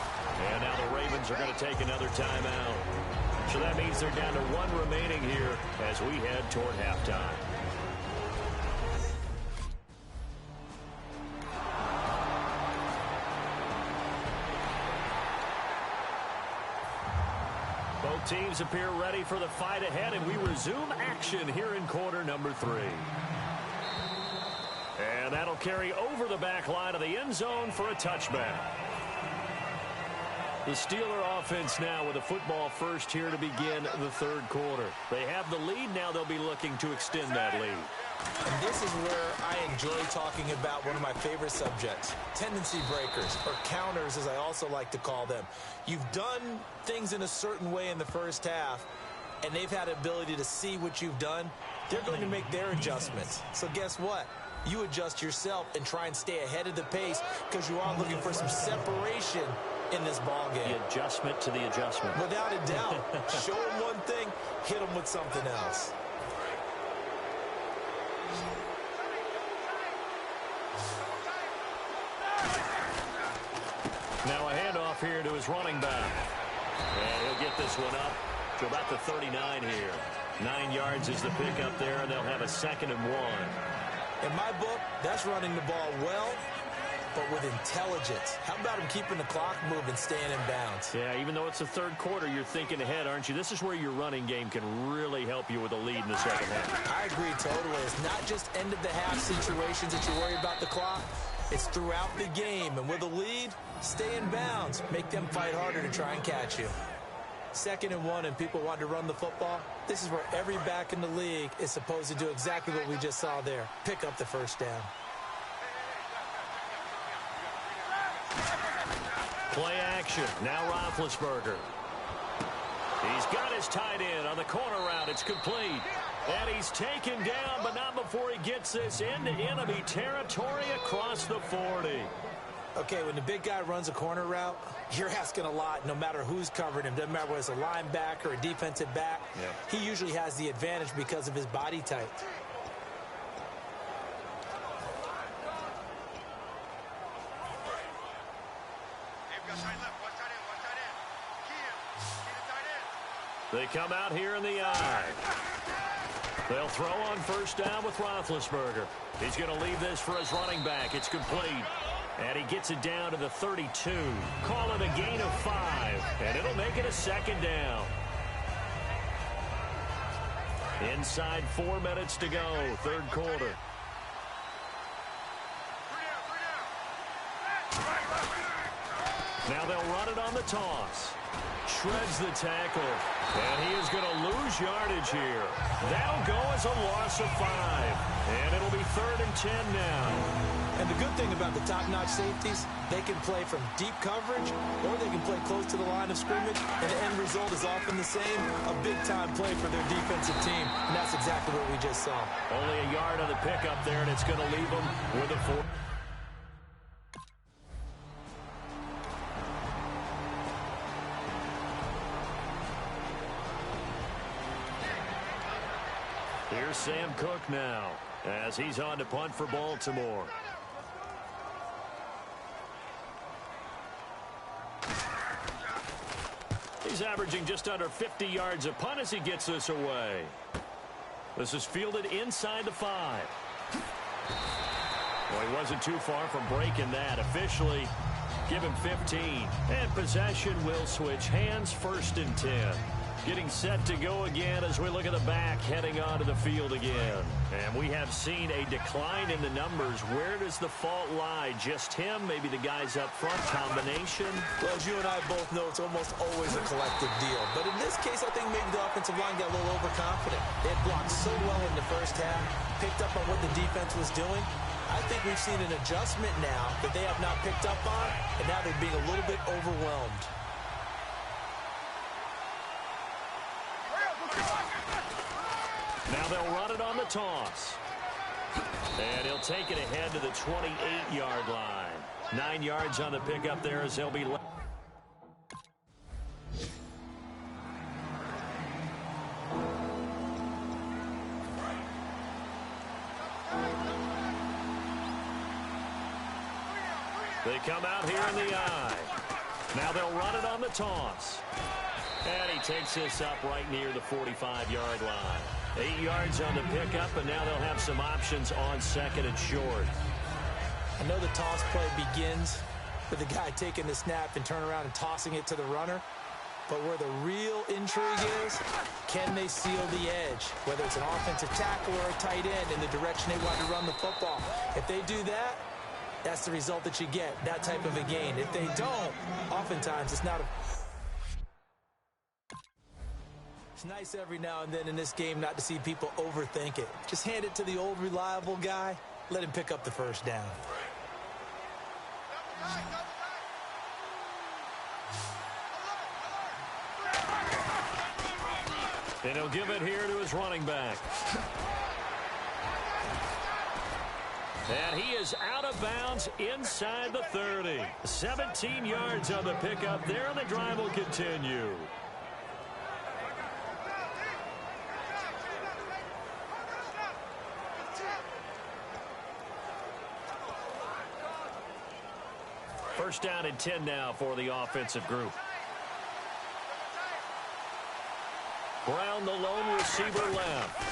And now the Ravens are going to take another timeout. So that means they're down to 1 remaining here as we head toward halftime. Both teams appear ready for the fight ahead, and we resume action here in quarter number 3. And that'll carry over the back line of the end zone for a touchback. The Steeler offense now with a football first here to begin the 3rd quarter. They have the lead. Now they'll be looking to extend that lead. And this is where I enjoy talking about one of my favorite subjects, tendency breakers, or counters as I also like to call them. You've done things in a certain way in the first half, and they've had the ability to see what you've done. They're going to make their adjustments. So guess what? You adjust yourself and try and stay ahead of the pace because you are looking for some separation in this ball game. The adjustment to the adjustment. Without a doubt. Show them one thing, hit them with something else. Now a handoff here to his running back. And he'll get this one up to about the 39 here. 9 yards is the pickup there, and they'll have a 2nd and 1. In my book, that's running the ball well, but with intelligence. How about him keeping the clock moving, staying in bounds? Yeah, even though it's the 3rd quarter, you're thinking ahead, aren't you? This is where your running game can really help you with a lead in the 2nd half. I agree totally. It's not just end-of-the-half situations that you worry about the clock. It's throughout the game. And with a lead, stay in bounds. Make them fight harder to try and catch you. 2nd and 1 and people want to run the football. This is where every back in the league is supposed to do exactly what we just saw there. Pick up the first down. Play action. Now Roethlisberger. He's got his tight end on the corner route. It's complete. And he's taken down, but not before he gets this into enemy territory across the 40. Okay, when the big guy runs a corner route, you're asking a lot no matter who's covering him. Doesn't matter whether it's a linebacker or a defensive back. Yeah. He usually has the advantage because of his body type. They come out here in the eye. They'll throw on first down with Roethlisberger. He's going to leave this for his running back. It's complete. And he gets it down to the 32. Call it a gain of 5. And it'll make it a second down. Inside 4 minutes to go, third quarter. Now they'll run it on the toss. Shreds the tackle. And he is going to lose yardage here. That'll go as a loss of 5. And it'll be 3rd and 10 now. And the good thing about the top-notch safeties, they can play from deep coverage or they can play close to the line of scrimmage, and the end result is often the same, a big-time play for their defensive team. And that's exactly what we just saw. Only a yard on the pickup there, and it's going to leave them with a 4. Here's Sam Cook now as he's on to punt for Baltimore. He's averaging just under 50 yards a punt as he gets this away. This is fielded inside the 5. Well, he wasn't too far from breaking that. Officially, give him 15. And possession will switch hands, 1st and 10. Getting set to go again as we look at the back heading onto the field again. And we have seen a decline in the numbers. Where does the fault lie? Just him? Maybe the guys up front? Combination? Well, as you and I both know, it's almost always a collective deal. But in this case, I think maybe the offensive line got a little overconfident. They had blocked so well in the first half, picked up on what the defense was doing. I think we've seen an adjustment now that they have not picked up on, and now they're being a little bit overwhelmed. Now they'll run it on the toss. And he'll take it ahead to the 28-yard line. 9 yards on the pickup there as they'll be left. They come out here in the eye. Now they'll run it on the toss. And he takes this up right near the 45-yard line. 8 yards on the pickup, and now they'll have some options on 2nd and short. I know the toss play begins with the guy taking the snap and turn around and tossing it to the runner. But where the real intrigue is, can they seal the edge? Whether it's an offensive tackle or a tight end in the direction they want to run the football. If they do that, that's the result that you get, that type of a gain. If they don't, oftentimes it's not a... It's nice every now and then in this game not to see people overthink it. Just hand it to the old reliable guy. Let him pick up the first down. And he'll give it here to his running back. And he is out of bounds inside the 30. 17 yards on the pickup there, and the drive will continue. First down and 10 now for the offensive group. Brown, the lone receiver, left.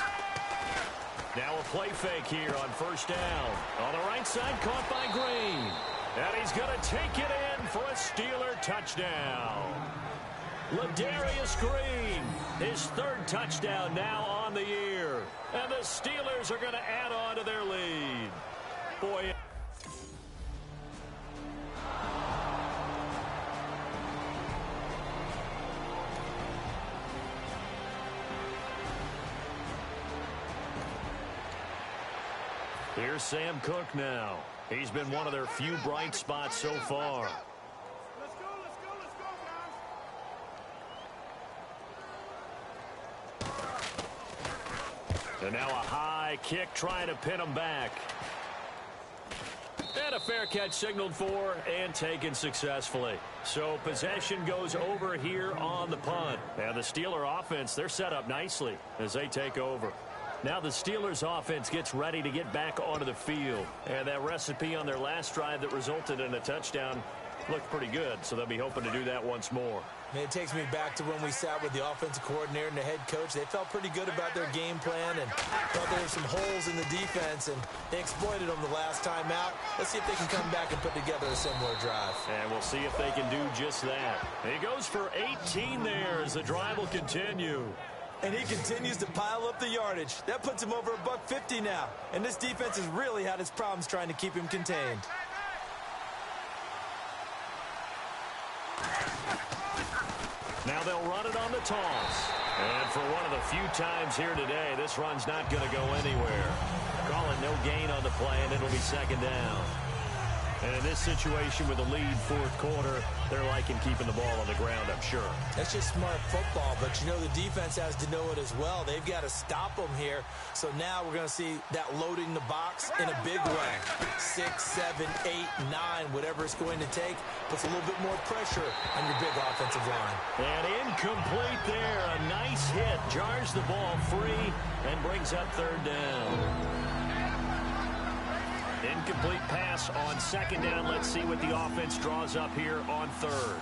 Now a play fake here on first down. On the right side, caught by Green. And he's going to take it in for a Steeler touchdown. Ladarius Green, his 3rd touchdown now on the year. And the Steelers are going to add on to their lead. Boy. Here's Sam Cook now. He's been one of their few bright spots so far. Let's go, guys. And now a high kick trying to pin him back. And a fair catch signaled for and taken successfully. So possession goes over here on the punt. And the Steeler offense, they're set up nicely as they take over. Now the Steelers offense gets ready to get back onto the field. And that recipe on their last drive that resulted in a touchdown, looked pretty good, so they'll be hoping to do that once more. It takes me back to when we sat with the offensive coordinator and the head coach. They felt pretty good about their game plan and thought there were some holes in the defense, and they exploited them the last time out. Let's see if they can come back and put together a similar drive. And we'll see if they can do just that. He goes for 18 there as the drive will continue. And he continues to pile up the yardage. That puts him over $150 now. And this defense has really had its problems trying to keep him contained. Now they'll run it on the toss. And for one of the few times here today, this run's not going to go anywhere. Call it no gain on the play, and it'll be second down. And in this situation with the lead fourth quarter, they're liking keeping the ball on the ground, I'm sure. That's just smart football, but you know the defense has to know it as well. They've got to stop them here. So now we're going to see that loading the box in a big way. 6, 7, 8, 9, whatever it's going to take, puts a little bit more pressure on your big offensive line. And incomplete there. A nice hit. Jars the ball free and brings up third down. Incomplete pass on second down. Let's see what the offense draws up here on third.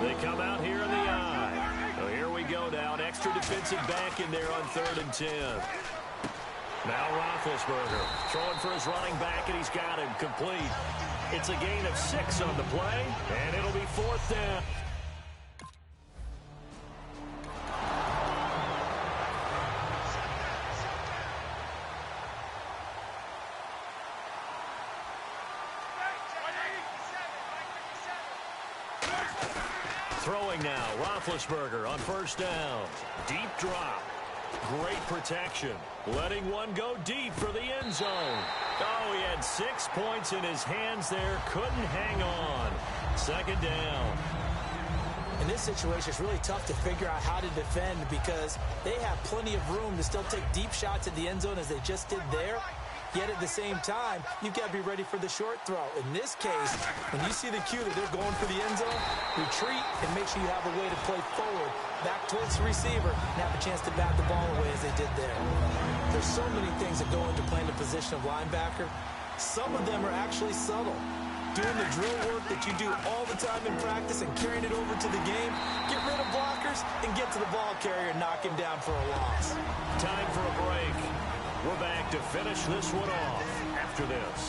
They come out here in the eye. So here we go now. An extra defensive back in there on 3rd and 10. Now Roethlisberger throwing for his running back, and he's got him complete. It's a gain of 6 on the play, and it'll be 4th down. Throwing now, Roethlisberger on 1st down. Deep drop. Great protection. Letting one go deep for the end zone. Oh, he had 6 points in his hands there. Couldn't hang on. 2nd down. In this situation, it's really tough to figure out how to defend because they have plenty of room to still take deep shots at the end zone as they just did there. Yet at the same time, you've got to be ready for the short throw. In this case, when you see the cue that they're going for the end zone, retreat and make sure you have a way to play forward, back towards the receiver, and have a chance to bat the ball away as they did there. There's so many things that go into playing the position of linebacker. Some of them are actually subtle. Doing the drill work that you do all the time in practice and carrying it over to the game, get rid of blockers, and get to the ball carrier and knock him down for a loss. Time for a break. We're back to finish this one off after this.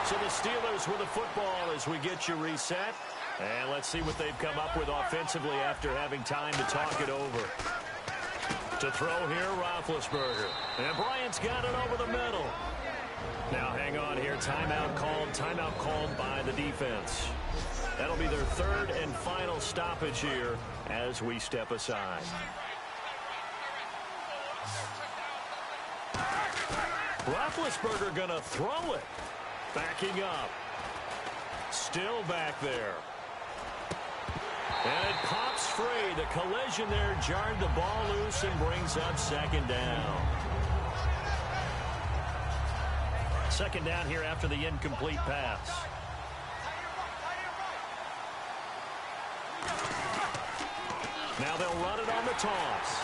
So the Steelers with the football as we get you reset. And let's see what they've come up with offensively after having time to talk it over. To throw here, Roethlisberger. And Bryant's got it over the middle. Now hang on here. Timeout called by the defense. That'll be their 3rd and final stoppage here as we step aside. Roethlisberger gonna throw it. Backing up. Still back there. And it pops free. The collision there jarred the ball loose and brings up 2nd down. 2nd down here after the incomplete pass. Now they'll run it on the toss.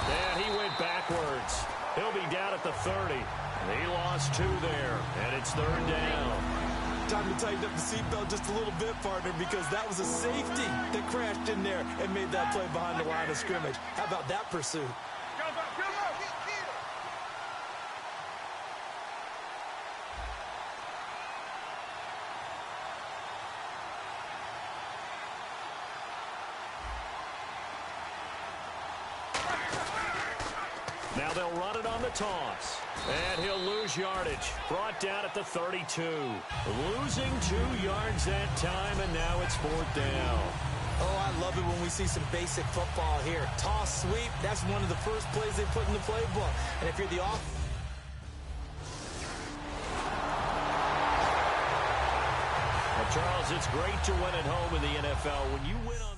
And he went backwards. He'll be down at the 30. He lost 2 there, and it's 3rd down. Time to tighten up the seatbelt just a little bit, partner, because that was a safety that crashed in there and made that play behind the line of scrimmage. How about that pursuit? Now they'll run it on the toss. And he'll lose yardage. Brought down at the 32. Losing 2 yards that time, and now it's 4th down. Oh, I love it when we see some basic football here. Toss, sweep, that's one of the first plays they put in the playbook. And if you're the Well, Charles, it's great to win at home in the NFL. When you win on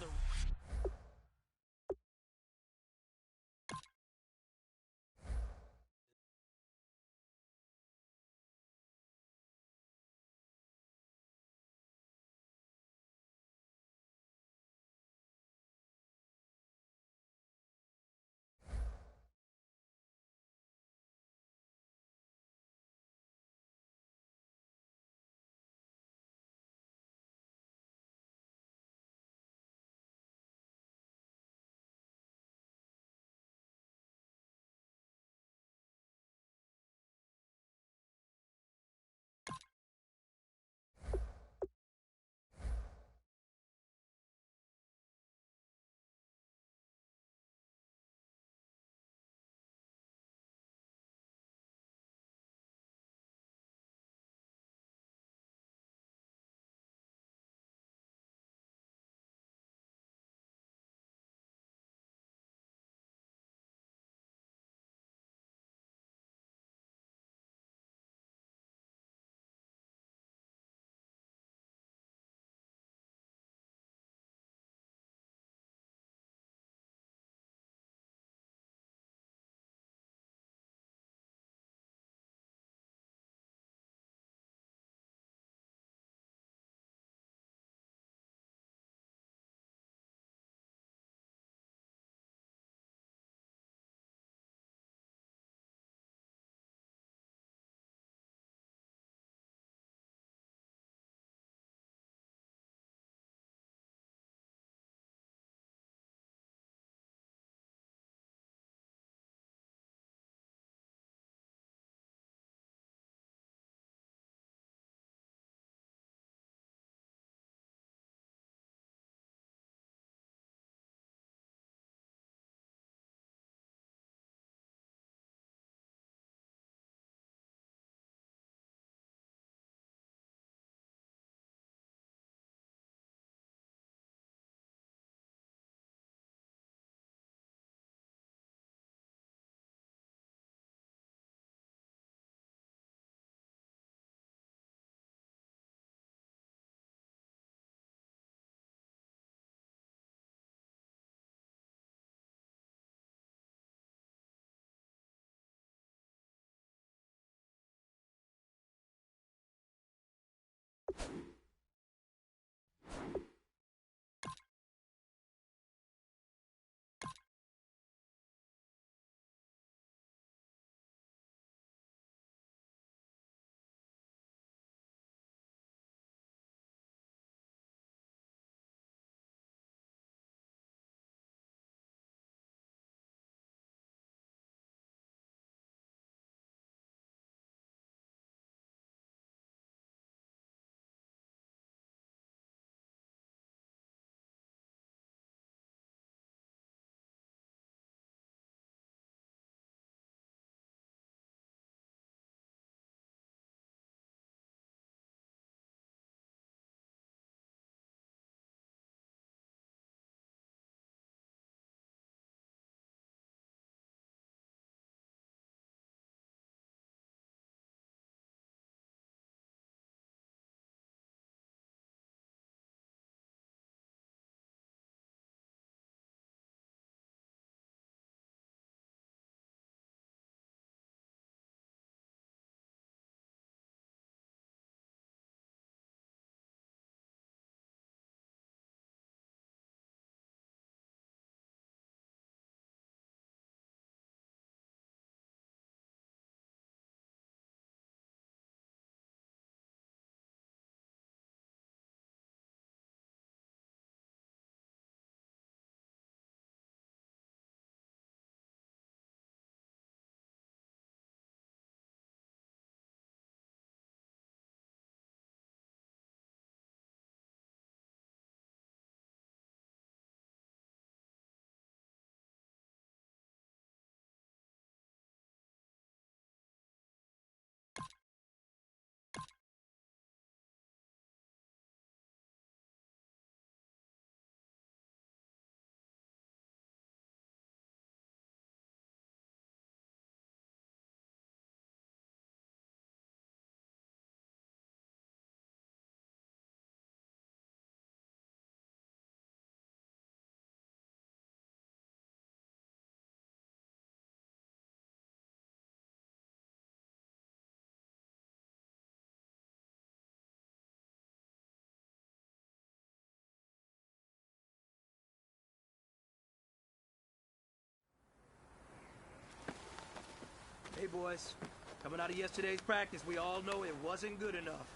boys. Coming out of yesterday's practice, we all know it wasn't good enough.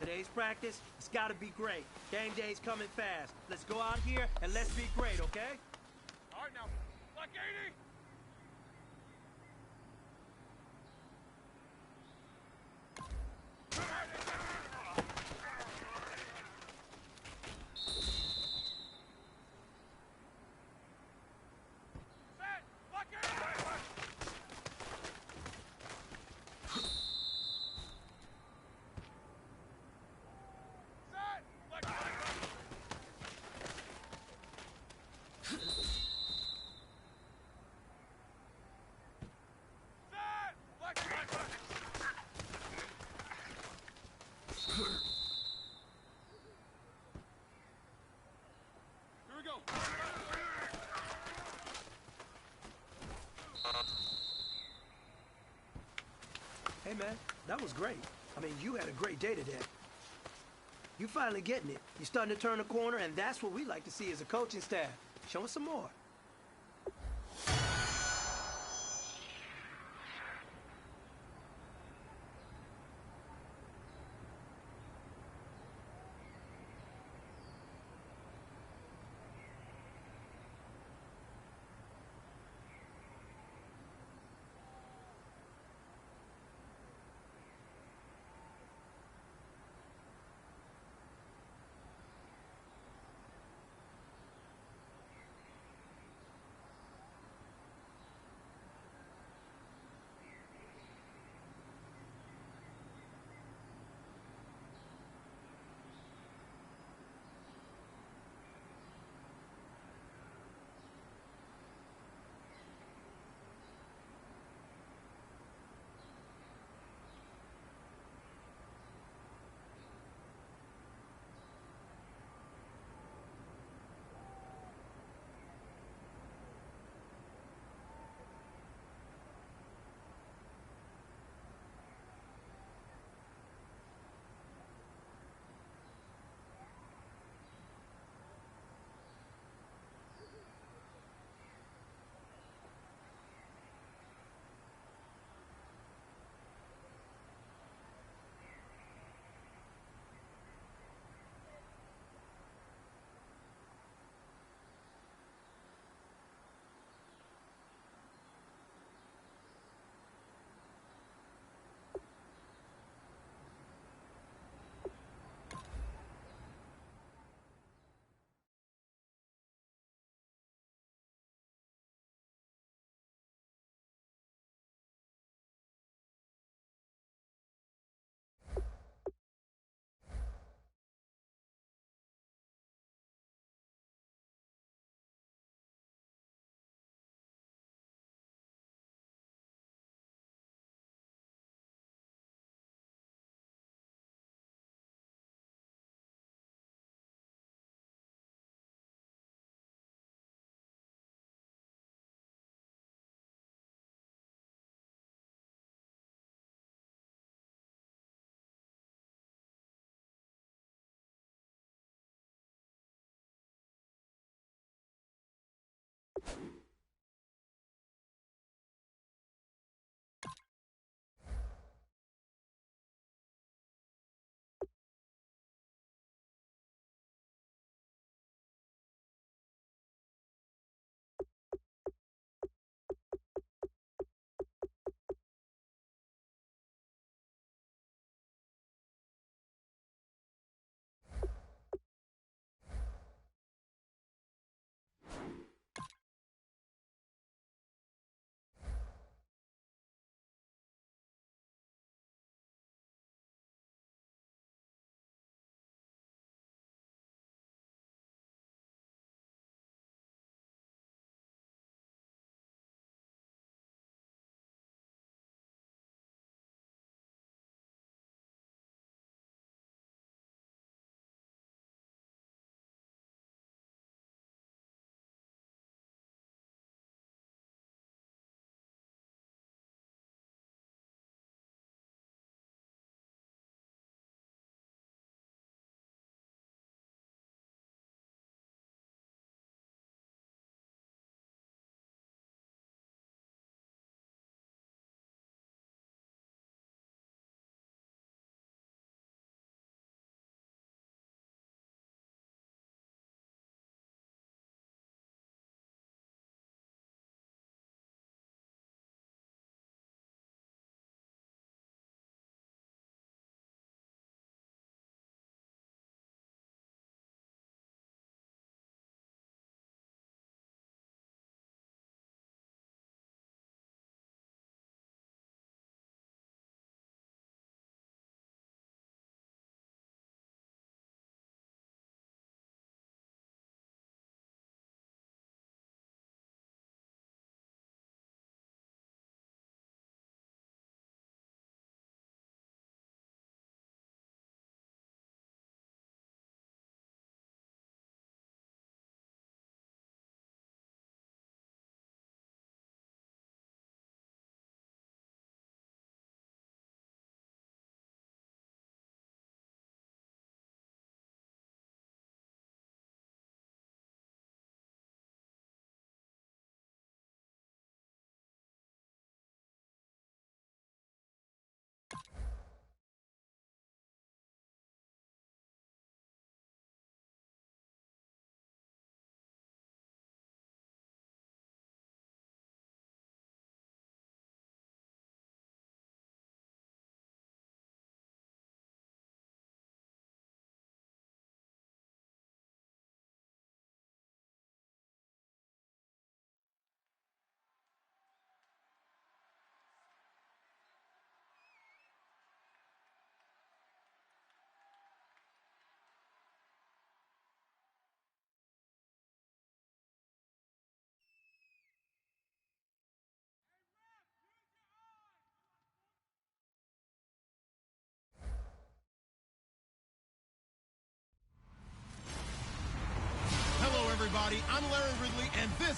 Today's practice, it's got to be great. Game day's coming fast. Let's go out here and let's be great, okay? All right, now. Black 80. Hey, man, that was great. I mean, you had a great day today. You finally getting it. You're starting to turn the corner, and that's what we like to see as a coaching staff. Show us some more.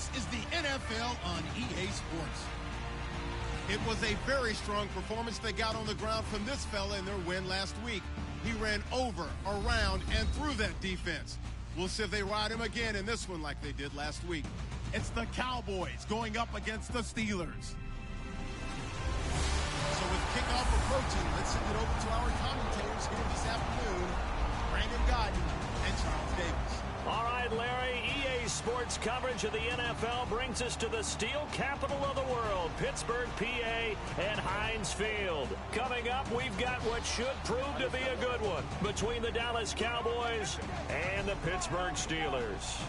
This is the NFL on EA Sports. It was a very strong performance they got on the ground from this fella in their win last week. He ran over, around, and through that defense. We'll see if they ride him again in this one like they did last week. It's the Cowboys going up against the Steelers. So with kickoff approaching, let's send it over to our commentators here this afternoon, Brandon Godden and Charles Davis. All right, Larry, EA Sports coverage of the NFL brings us to the steel capital of the world, Pittsburgh, PA, and Heinz Field. Coming up, we've got what should prove to be a good one between the Dallas Cowboys and the Pittsburgh Steelers.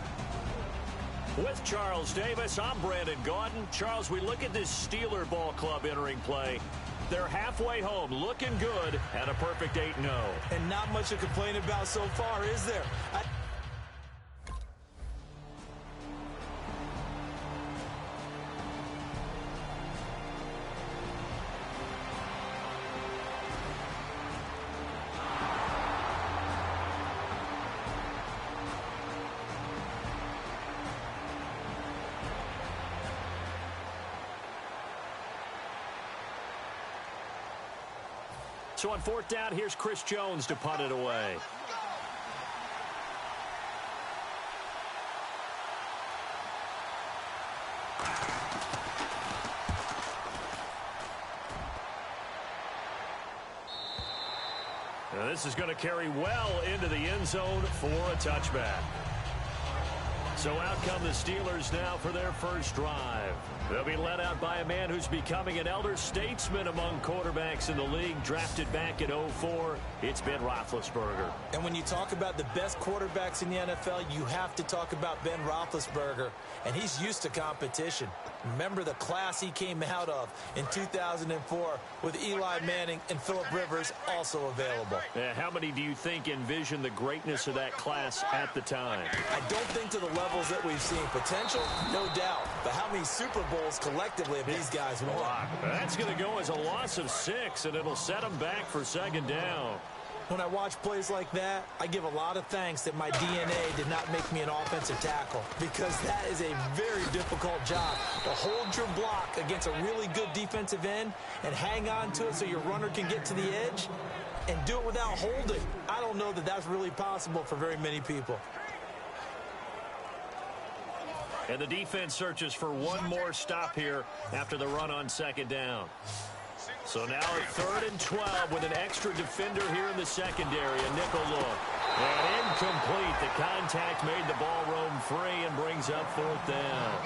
With Charles Davis, I'm Brandon Gaudin. Charles, we look at this Steeler ball club entering play. They're halfway home, looking good, at a perfect 8-0. And not much to complain about so far, is there? So on fourth down, here's Chris Jones to punt it away. Now this is going to carry well into the end zone for a touchback. So out come the Steelers now for their first drive. They'll be led out by a man who's becoming an elder statesman among quarterbacks in the league, drafted back in 2004. It's Ben Roethlisberger. And when you talk about the best quarterbacks in the NFL, you have to talk about Ben Roethlisberger, and he's used to competition. Remember the class he came out of in 2004 with Eli Manning and Phillip Rivers also available. How many do you think envisioned the greatness of that class at the time? I don't think to the levels that we've seen. Potential, no doubt. But how many Super Bowls collectively have these guys won? That's going to go as a loss of 6, and it'll set them back for second down. When I watch plays like that, I give a lot of thanks that my DNA did not make me an offensive tackle, because that is a very difficult job to hold your block against a really good defensive end and hang on to it so your runner can get to the edge and do it without holding. I don't know that that's really possible for very many people. And the defense searches for one more stop here after the run on second down. So now a 3rd and 12 with an extra defender here in the secondary, a nickel look. And incomplete. The contact made the ball roam free and brings up 4th down.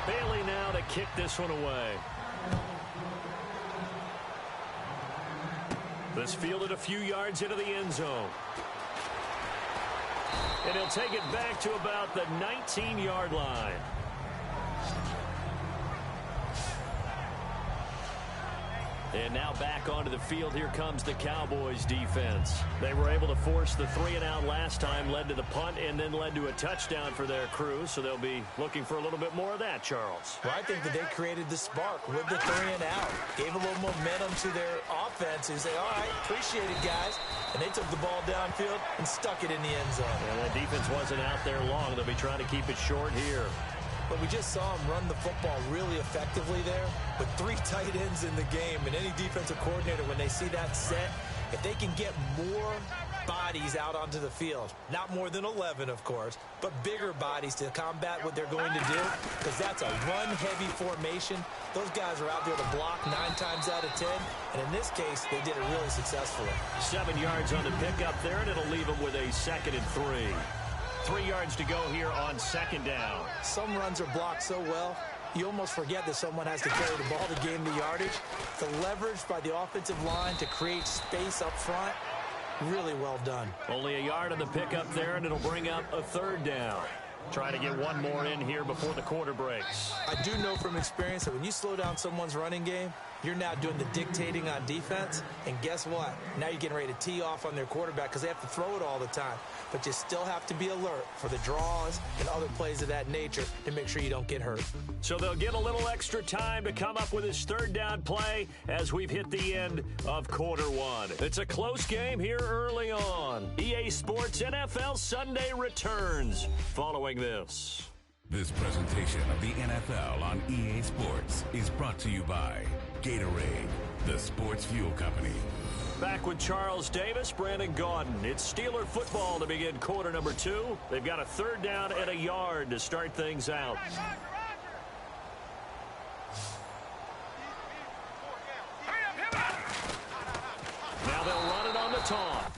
Bailey now to kick this one away. This fielded a few yards into the end zone. And he'll take it back to about the 19-yard line. And now back onto the field. Here comes the Cowboys defense. They were able to force the 3-and-out last time, led to the punt, and then led to a touchdown for their crew. So they'll be looking for a little bit more of that, Charles. Well, I think that they created the spark with the 3-and-out. Gave a little momentum to their offense who say, all right, appreciate it, guys. And they took the ball downfield and stuck it in the end zone. And that defense wasn't out there long. They'll be trying to keep it short here. But we just saw him run the football really effectively there with 3 tight ends in the game. And any defensive coordinator, when they see that set, if they can get more bodies out onto the field, not more than 11, of course, but bigger bodies to combat what they're going to do, because that's a run-heavy formation. Those guys are out there to block 9 times out of 10. And in this case, they did it really successfully. 7 yards on the pickup there, and it'll leave them with a 2nd and 3. 3 yards to go here on second down. Some runs are blocked so well, you almost forget that someone has to carry the ball to gain the yardage. The leverage by the offensive line to create space up front, really well done. Only a yard on the pickup there, and it'll bring up a 3rd down. Trying to get one more in here before the quarter breaks. I do know from experience that when you slow down someone's running game, You're now doing the dictating on defense, and guess what? Now you're getting ready to tee off on their quarterback because they have to throw it all the time. But you still have to be alert for the draws and other plays of that nature to make sure you don't get hurt. So they'll get a little extra time to come up with his third down play as we've hit the end of quarter one. It's a close game here early on. EA Sports NFL Sunday returns following this. This presentation of the NFL on EA Sports is brought to you by Gatorade, the sports fuel company. Back with Charles Davis, Brandon Gaudin. It's Steeler football to begin quarter number 2. They've got a third down and a yard to start things out. Now they'll run it on the taunt.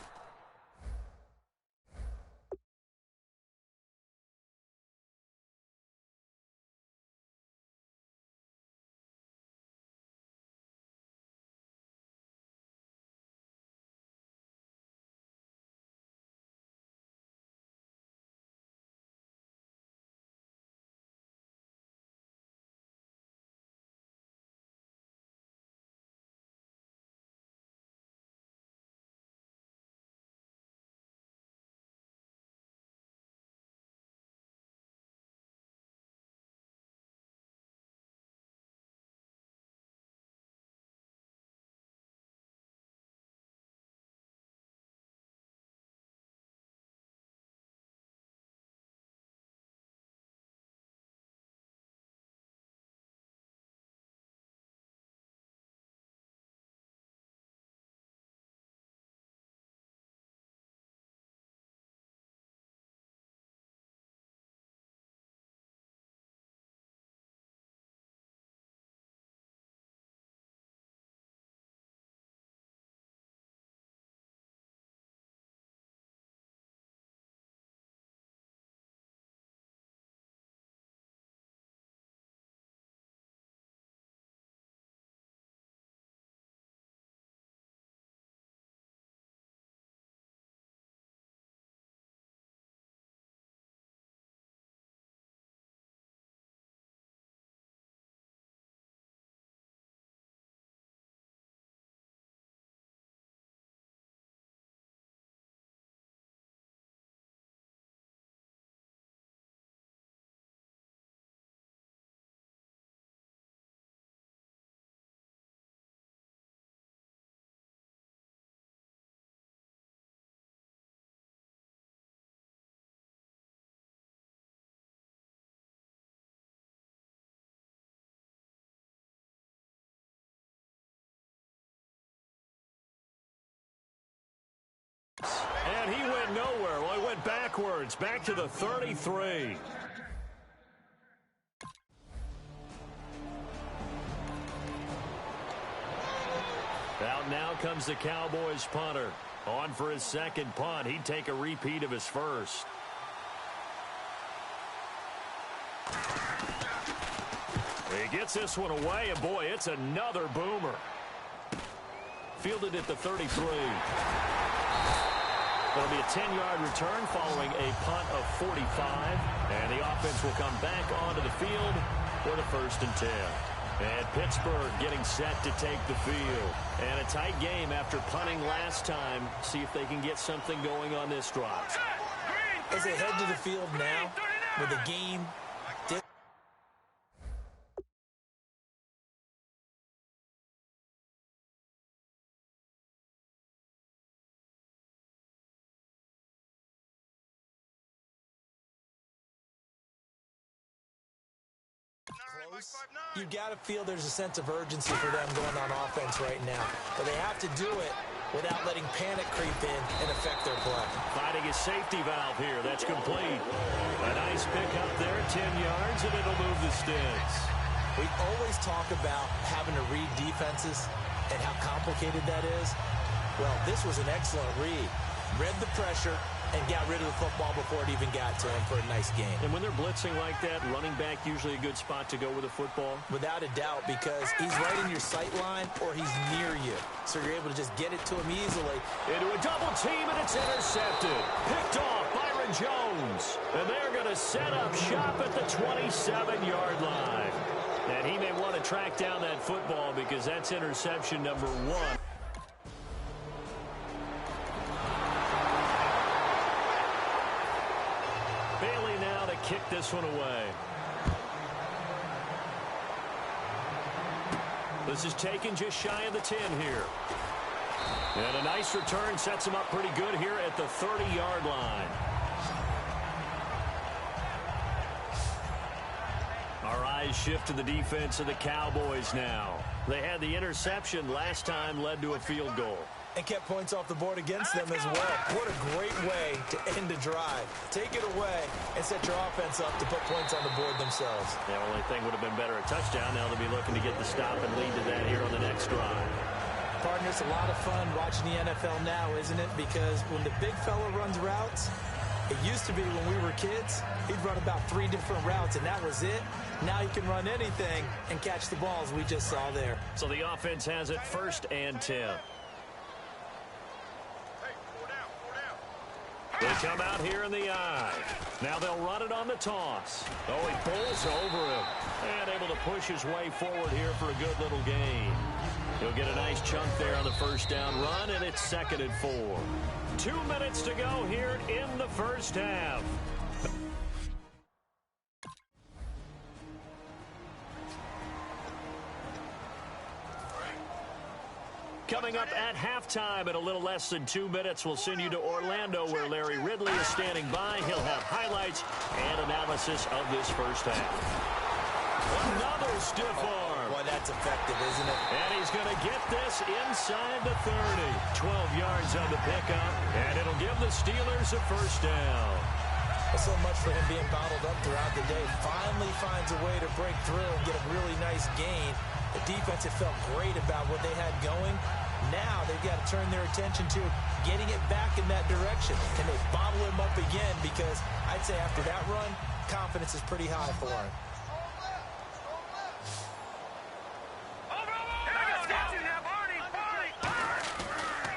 And he went nowhere. Well, he went backwards, back to the 33. Out now comes the Cowboys punter. On for his second punt. He'd take a repeat of his first. He gets this one away, and boy, it's another boomer. Fielded at the 33. It'll be a 10-yard return following a punt of 45. And the offense will come back onto the field for the 1st and 10. And Pittsburgh getting set to take the field. And a tight game after punting last time. See if they can get something going on this drive. As they head to the field now with the game. You've got to feel there's a sense of urgency for them going on offense right now. But they have to do it without letting panic creep in and affect their play. Finding a safety valve here. That's complete. A nice pick up there, 10 yards, and it'll move the sticks. We always talk about having to read defenses and how complicated that is. Well, this was an excellent read. Read the pressure and got rid of the football before it even got to him for a nice game. And when they're blitzing like that, running back usually a good spot to go with the football? Without a doubt, because he's right in your sight line or he's near you. So you're able to just get it to him easily. Into a double team, and it's intercepted. Picked off Byron Jones. And they're going to set up shop at the 27-yard line. And He may want to track down that football because that's interception number 1. Bailey now to kick this one away. This is taken just shy of the 10 here. And a nice return sets him up pretty good here at the 30-yard line. Our eyes shift to the defense of the Cowboys now. They had the interception last time, led to a field goal. And kept points off the board against them as well. What a great way to end a drive. Take it away and set your offense up to put points on the board themselves. The only thing would have been better a touchdown. Now they'll be looking to get the stop and lead to that here on the next drive. Partner, it's a lot of fun watching the NFL now, isn't it? Because when the big fella runs routes, it used to be when we were kids, he'd run about 3 different routes, and that was it. Now he can run anything and catch the balls we just saw there. So the offense has it 1st and 10. They come out here in the eye. Now they'll run it on the toss. Oh, he pulls over him. And able to push his way forward here for a good little gain. He'll get a nice chunk there on the 1st down run, and it's 2nd and 4. 2 minutes to go here in the 1st half. Coming up at halftime in a little less than 2 minutes, we'll send you to Orlando where Larry Ridley is standing by. He'll have highlights and analysis of this 1st half. Another stiff arm. Boy, that's effective, isn't it? And he's going to get this inside the 30. 12 yards on the pickup, and it'll give the Steelers a 1st down. So much for him being bottled up throughout the day. Finally finds a way to break through and get a really nice gain. The defense had felt great about what they had going. Now they've got to turn their attention to getting it back in that direction. Can they bottle him up again? Because I'd say after that run, confidence is pretty high for him.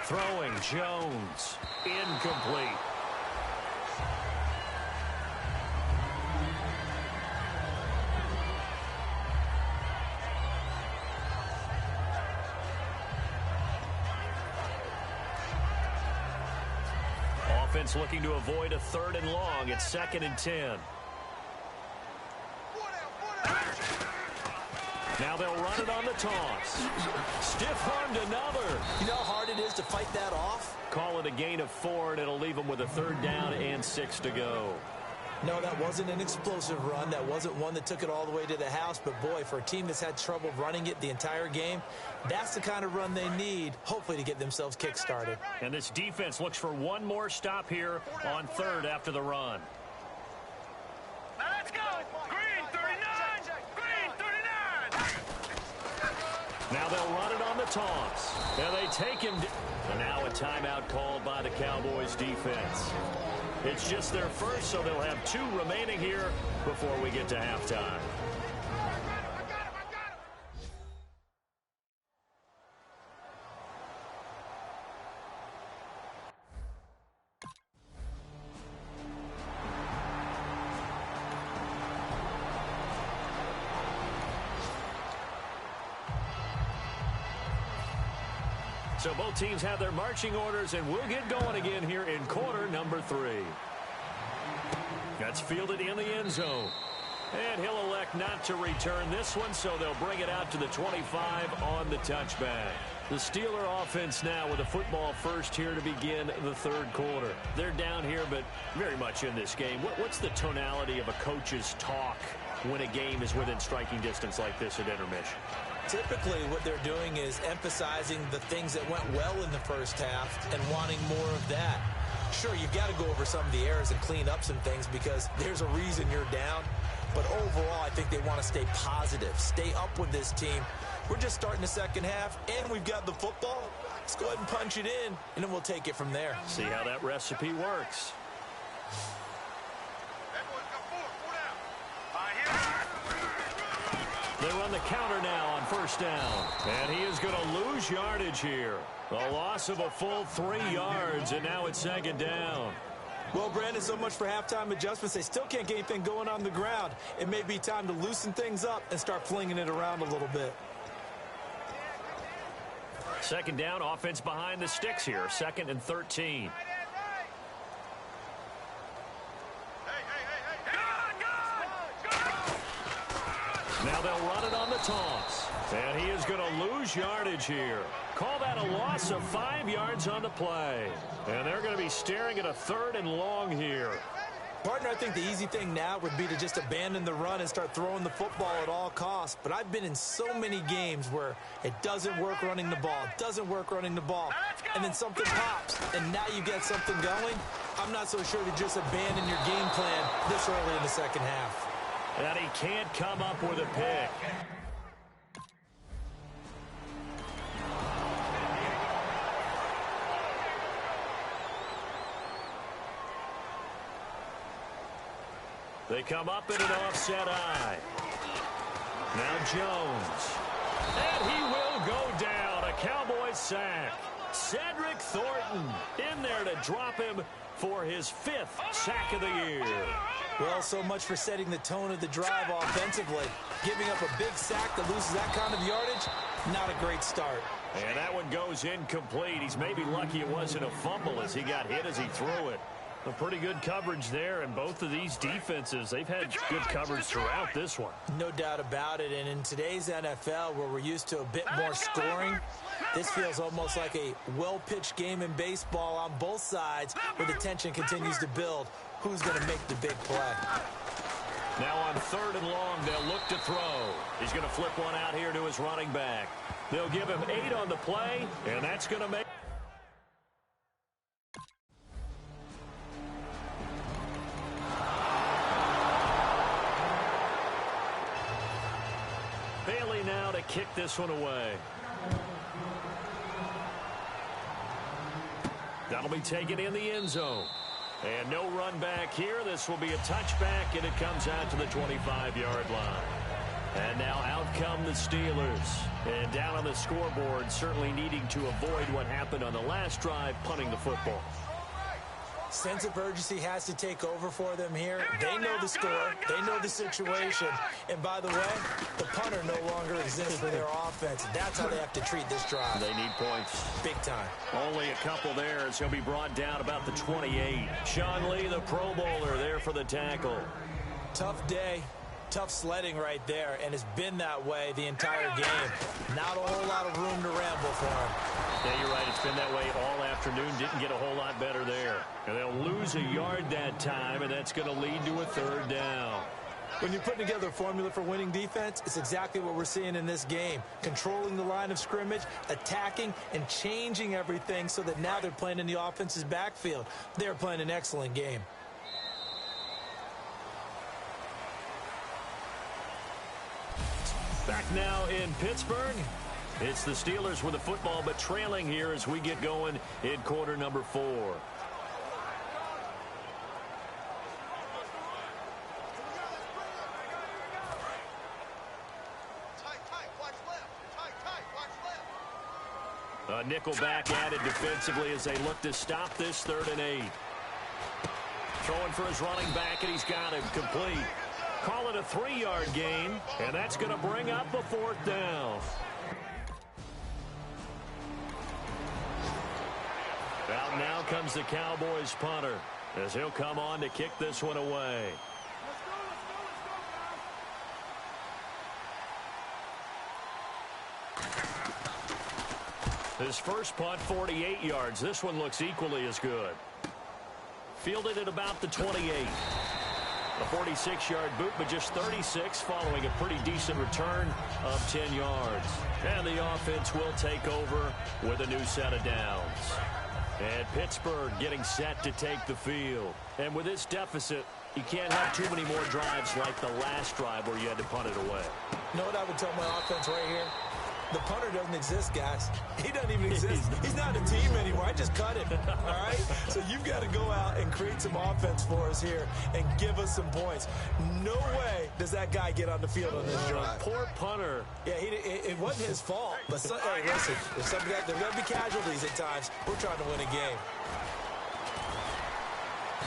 Throwing Jones. Incomplete. Offense looking to avoid a 3rd and long. It's 2nd and 10. Now they'll run it on the toss. Stiff-armed another. You know how hard it is to fight that off? Call it a gain of 4, and it'll leave them with a 3rd down and 6 to go. No, that wasn't an explosive run. That wasn't one that took it all the way to the house. But, boy, for a team that's had trouble running it the entire game, that's the kind of run they need, hopefully, to get themselves kick-started. And this defense looks for one more stop here on 3rd after the run. Now let's go! Green 39! Green 39! Now they'll run it on the toss. And they take him. And now a timeout called by the Cowboys defense. It's just their 1st, so they'll have 2 remaining here before we get to halftime. So both teams have their marching orders, and we'll get going again here in quarter number 3. That's fielded in the end zone. And he'll elect not to return this one, so they'll bring it out to the 25 on the touchback. The Steeler offense now with a football first here to begin the 3rd quarter. They're down here, but very much in this game. What's the tonality of a coach's talk when a game is within striking distance like this at intermission? Typically, what they're doing is emphasizing the things that went well in the 1st half and wanting more of that. Sure, you've got to go over some of the errors and clean up some things because there's a reason you're down. But overall, I think they want to stay positive, stay up with this team. We're just starting the 2nd half, and we've got the football. Let's go ahead and punch it in, and then we'll take it from there. See how that recipe works. They run the counter now on 1st down. And he is going to lose yardage here. A loss of a full 3 yards, and now it's 2nd down. Well, Brandon, so much for halftime adjustments. They still can't get anything going on the ground. It may be time to loosen things up and start flinging it around a little bit. Second down, offense behind the sticks here. 2nd and 13. Now they'll run it on the toss. And he is going to lose yardage here. Call that a loss of 5 yards on the play. And they're going to be staring at a 3rd and long here. Partner, I think the easy thing now would be to just abandon the run and start throwing the football at all costs. But I've been in so many games where it doesn't work running the ball, and then something pops, and now you get something going. I'm not so sure to just abandon your game plan this early in the second half. And he can't come up with a pick. They come up in an offset eye. Now Jones. And he will go down. A Cowboys sack. Cedric Thornton in there to drop him for his 5th sack of the year. Well, so much for setting the tone of the drive offensively. Giving up a big sack that loses that kind of yardage, not a great start. And that one goes incomplete. He's maybe lucky it wasn't a fumble as he got hit as he threw it. A pretty good coverage there, and both of these defenses, they've had good coverage throughout this one. No doubt about it, and in today's NFL, where we're used to a bit more scoring, this feels almost like a well-pitched game in baseball on both sides, where the tension continues to build. Who's going to make the big play? Now on 3rd and long, they'll look to throw. He's going to flip one out here to his running back. They'll give him 8 on the play, and that's going to make... Bailey now to kick this one away. That'll be taken in the end zone. And no run back here. This will be a touchback, and it comes out to the 25-yard line. And now out come the Steelers. And down on the scoreboard, certainly needing to avoid what happened on the last drive, punting the football. Sense of urgency has to take over for them here. They know the score. They know the situation. And by the way, the punter no longer exists for their offense. That's how they have to treat this drive. They need points. Big time. Only a couple there as he'll be brought down about the 28. Sean Lee, the Pro Bowler, there for the tackle. Tough day. Tough sledding right there, and it's been that way the entire game. Not a whole lot of room to ramble for him. Yeah, you're right. It's been that way all afternoon. Didn't get a whole lot better there. And they'll lose a yard that time, and that's going to lead to a 3rd down. When you're putting together a formula for winning defense, it's exactly what we're seeing in this game. Controlling the line of scrimmage, attacking, and changing everything so that now they're playing in the offense's backfield. They're playing an excellent game. Back now in Pittsburgh. It's the Steelers with the football, but trailing here as we get going in quarter number 4. A nickel back added defensively as they look to stop this 3rd and 8. Throwing for his running back, and he's got him complete. Call it a 3-yard gain, and that's going to bring up a 4th down. Out now comes the Cowboys punter as he'll come on to kick this one away. His first punt, 48 yards. This one looks equally as good. Fielded at about the 28. A 46-yard boot, but just 36 following a pretty decent return of 10 yards. And the offense will take over with a new set of downs. And Pittsburgh getting set to take the field. And with this deficit, you can't have too many more drives like the last drive where you had to punt it away. You know what I would tell my offense right here? The punter doesn't exist, guys. He doesn't even exist. He's not a team anymore. I just cut him, all right? So you've got to go out and create some offense for us here and give us some points. No way does that guy get on the field on this drive. Poor punter. Yeah, it wasn't his fault. But, hey, listen, there's going to be casualties at times. We're trying to win a game.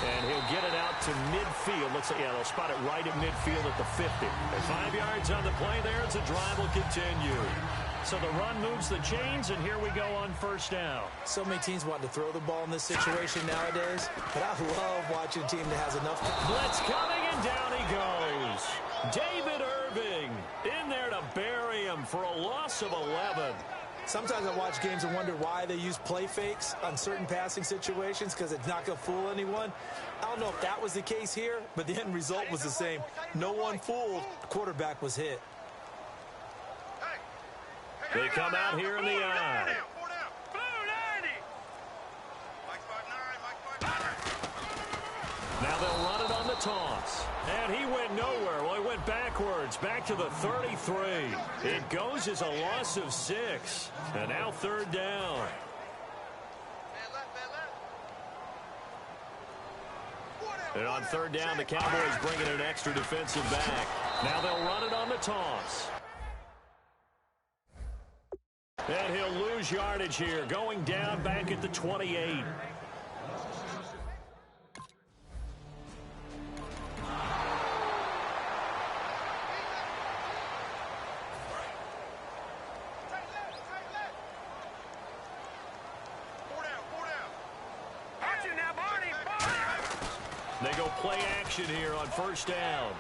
And he'll get it out to midfield. Looks like, yeah, they'll spot it right at midfield at the 50. And 5 yards on the play there as the drive will continue. So the run moves the chains, and here we go on first down. So many teams want to throw the ball in this situation nowadays, but I love watching a team that has enough. Blitz coming, and down he goes. David Irving in there to bury him for a loss of 11. Sometimes I watch games and wonder why they use play fakes on certain passing situations, because it's not going to fool anyone. I don't know if that was the case here, but the end result was the same. No one fooled. The quarterback was hit. They come out here in the eye. Now they'll run it on the toss. And he went nowhere. Well, he went backwards, back to the 33. It goes as a loss of 6. And now third down. And on third down, the Cowboys bring in an extra defensive back. Now they'll run it on the toss. And he'll lose yardage here, going down back at the 28. They go play action here on first down.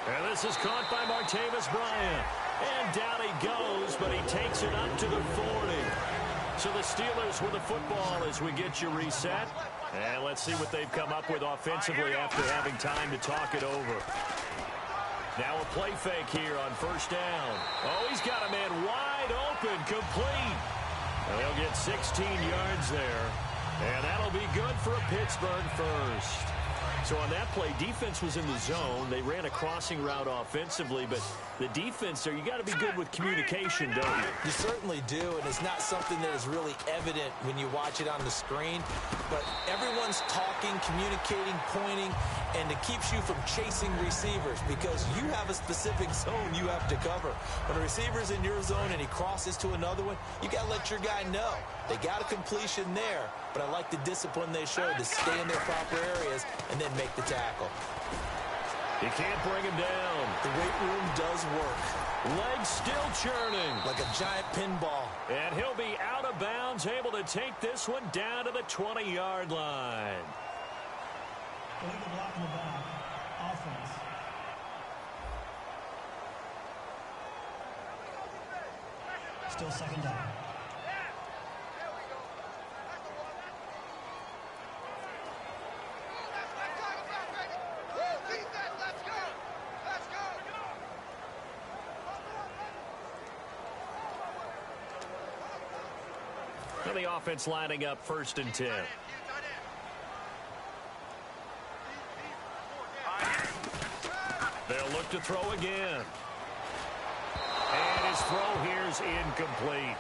And this is caught by Martavis Bryant. And down he goes, but he takes it up to the 40. So the Steelers with the football as we get you reset. And let's see what they've come up with offensively after having time to talk it over. Now a play fake here on first down. Oh, he's got a man wide open, complete. And they'll get 16 yards there. And that'll be good for a Pittsburgh first. So on that play, defense was in the zone. They ran a crossing route offensively, but the defense there, you got to be good with communication, don't you? You certainly do, and it's not something that is really evident when you watch it on the screen. But everyone's talking, communicating, pointing, and it keeps you from chasing receivers because you have a specific zone you have to cover. When a receiver's in your zone and he crosses to another one, you got to let your guy know. They got a completion there, but I like the discipline they showed to stay in their proper areas and then make the tackle. You can't bring him down. The weight room does work. Legs still churning. Like a giant pinball. And he'll be out of bounds, able to take this one down to the 20-yard line. Illegal block in the back. Offense. Still second down. And the offense lining up 1st and 10. They'll look to throw again. And his throw here is incomplete.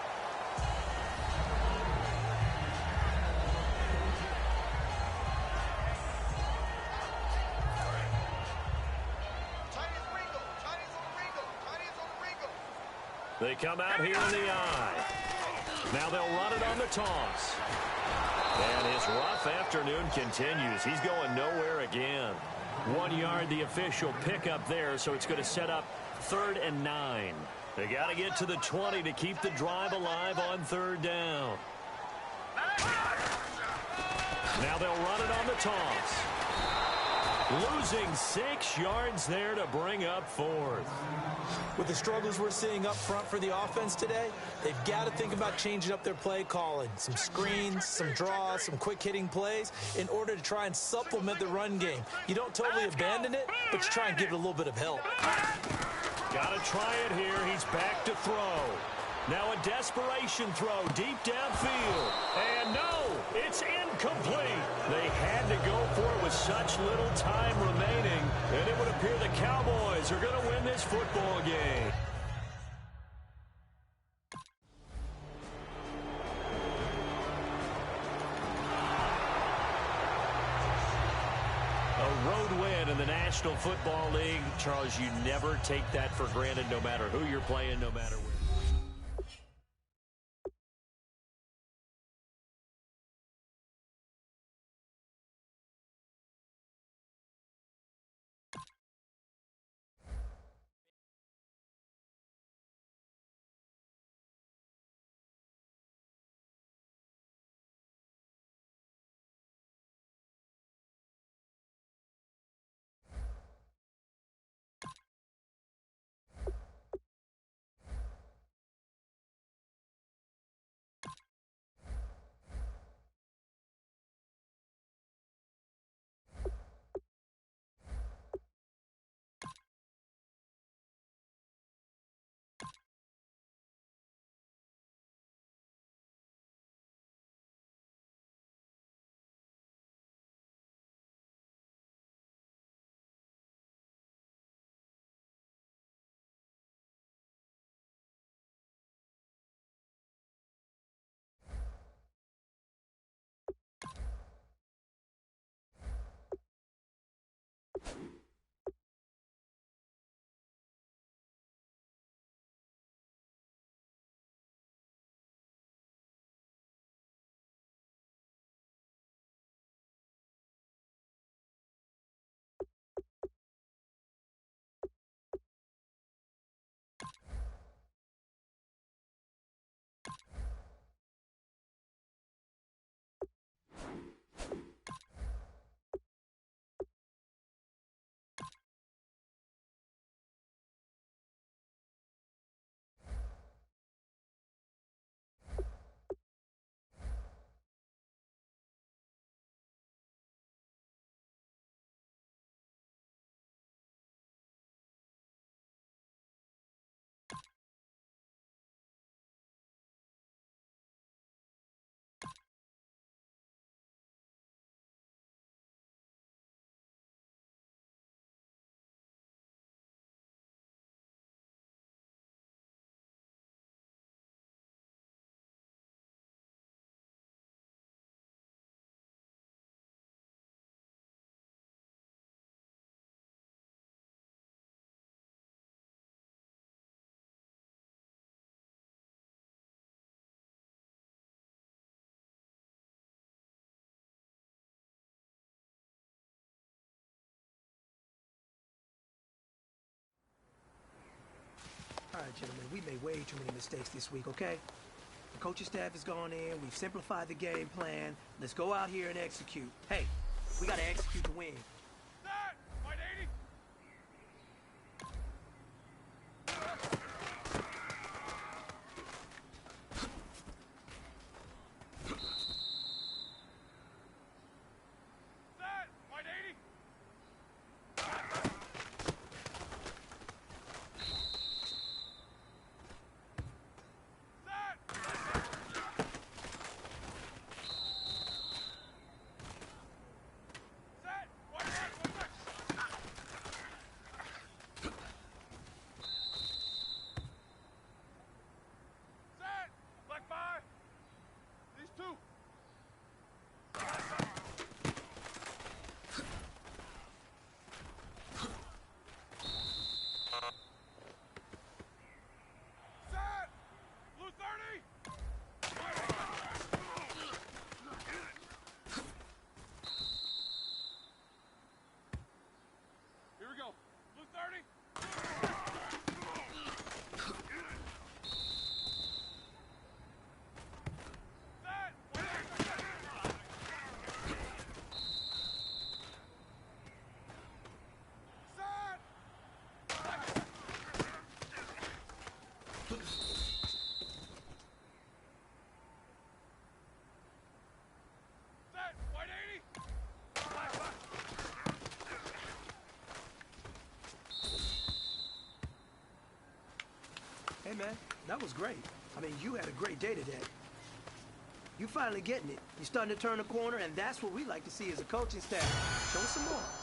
They come out here in the eye. Now they'll run it on the toss. And his rough afternoon continues. He's going nowhere again. 1 yard, the official pickup there, so it's going to set up 3rd and 9. They got to get to the 20 to keep the drive alive on 3rd down. Now they'll run it on the toss. Losing 6 yards there to bring up 4th. With the struggles we're seeing up front for the offense today, they've got to think about changing up their play calling. Some screens, some draws, some quick-hitting plays in order to try and supplement the run game. You don't totally abandon it, but you try and give it a little bit of help. Got to try it here. He's back to throw. Now a desperation throw deep downfield. And no, it's incomplete. They had to go for it with such little time remaining. And it would appear the Cowboys are going to win this football game. A road win in the National Football League. Charles, you never take that for granted no matter who you're playing, no matter where. right, gentlemen, we made way too many mistakes this week, okay? The coaching staff has gone in. We've simplified the game plan. Let's go out here and execute. Hey, we got to execute to win. Set! White 80! Set! White 80! Hey, man, that was great. I mean, you had a great day today. You finally getting it. You're starting to turn the corner, and that's what we like to see as a coaching staff. Show us some more.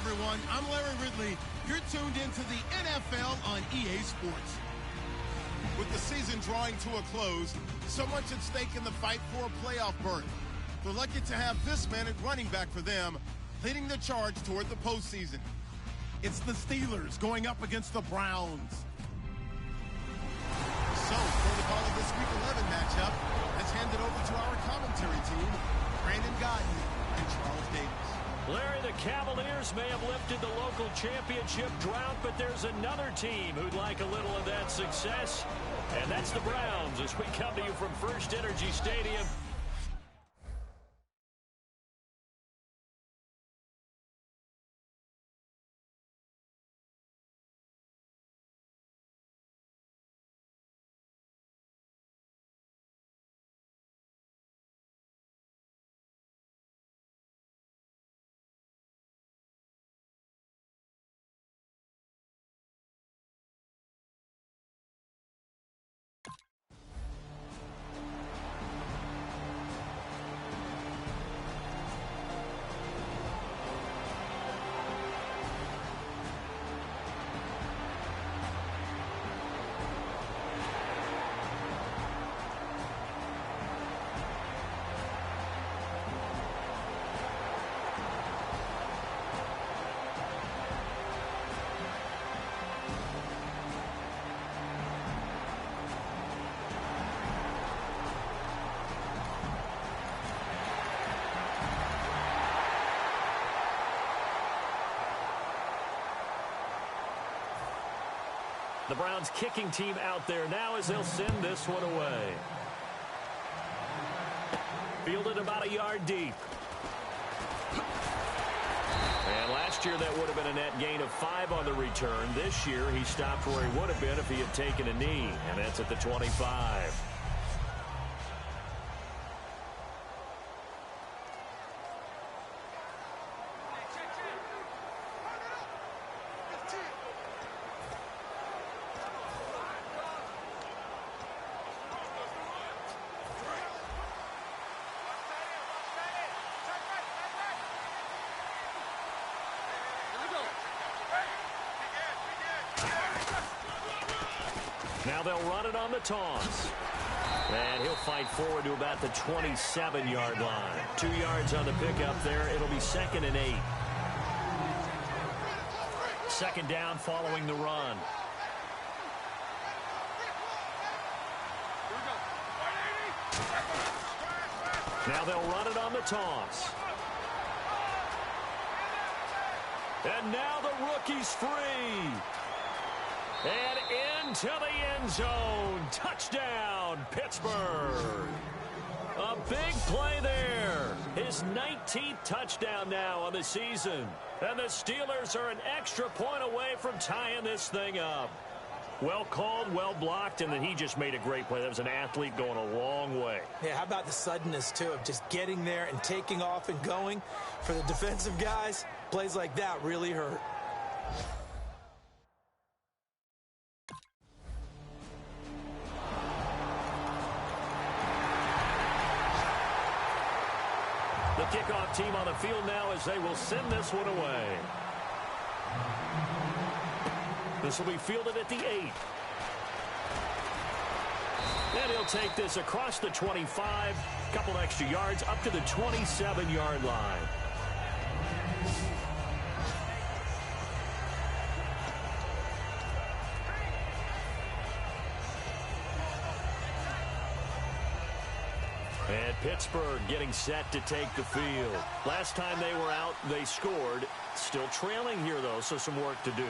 everyone. I'm Larry Ridley. You're tuned into the NFL on EA Sports. With the season drawing to a close, so much at stake in the fight for a playoff berth. They're lucky to have this man at running back for them, leading the charge toward the postseason. It's the Steelers going up against the Browns. So, for the ball of this Week 11 matchup, let's hand it over Cavaliers may have lifted the local championship drought, but there's another team who'd like a little of that success, and that's the Browns as we come to you from First Energy Stadium. The Browns kicking team out there now as they'll send this one away. Fielded about a yard deep. And last year that would have been a net gain of 5 on the return. This year he stopped where he would have been if he had taken a knee. And that's at the 25. Now they'll run it on the toss. And he'll fight forward to about the 27-yard line. 2 yards on the pickup there. It'll be 2nd and 8. 2nd down following the run. Now they'll run it on the toss. And now the rookie's free. And into the end zone. Touchdown, Pittsburgh. A big play there. His 19th touchdown now on the season. And the Steelers are an extra point away from tying this thing up. Well called, well blocked, and then he just made a great play. That was an athlete going a long way. Yeah, how about the suddenness, too, of just getting there and taking off and going? For the defensive guys, plays like that really hurt. The kickoff team on the field now as they will send this one away. This will be fielded at the 8. And he'll take this across the 25, couple extra yards up to the 27-yard line. And Pittsburgh getting set to take the field. Last time they were out, they scored. Still trailing here, though, so some work to do.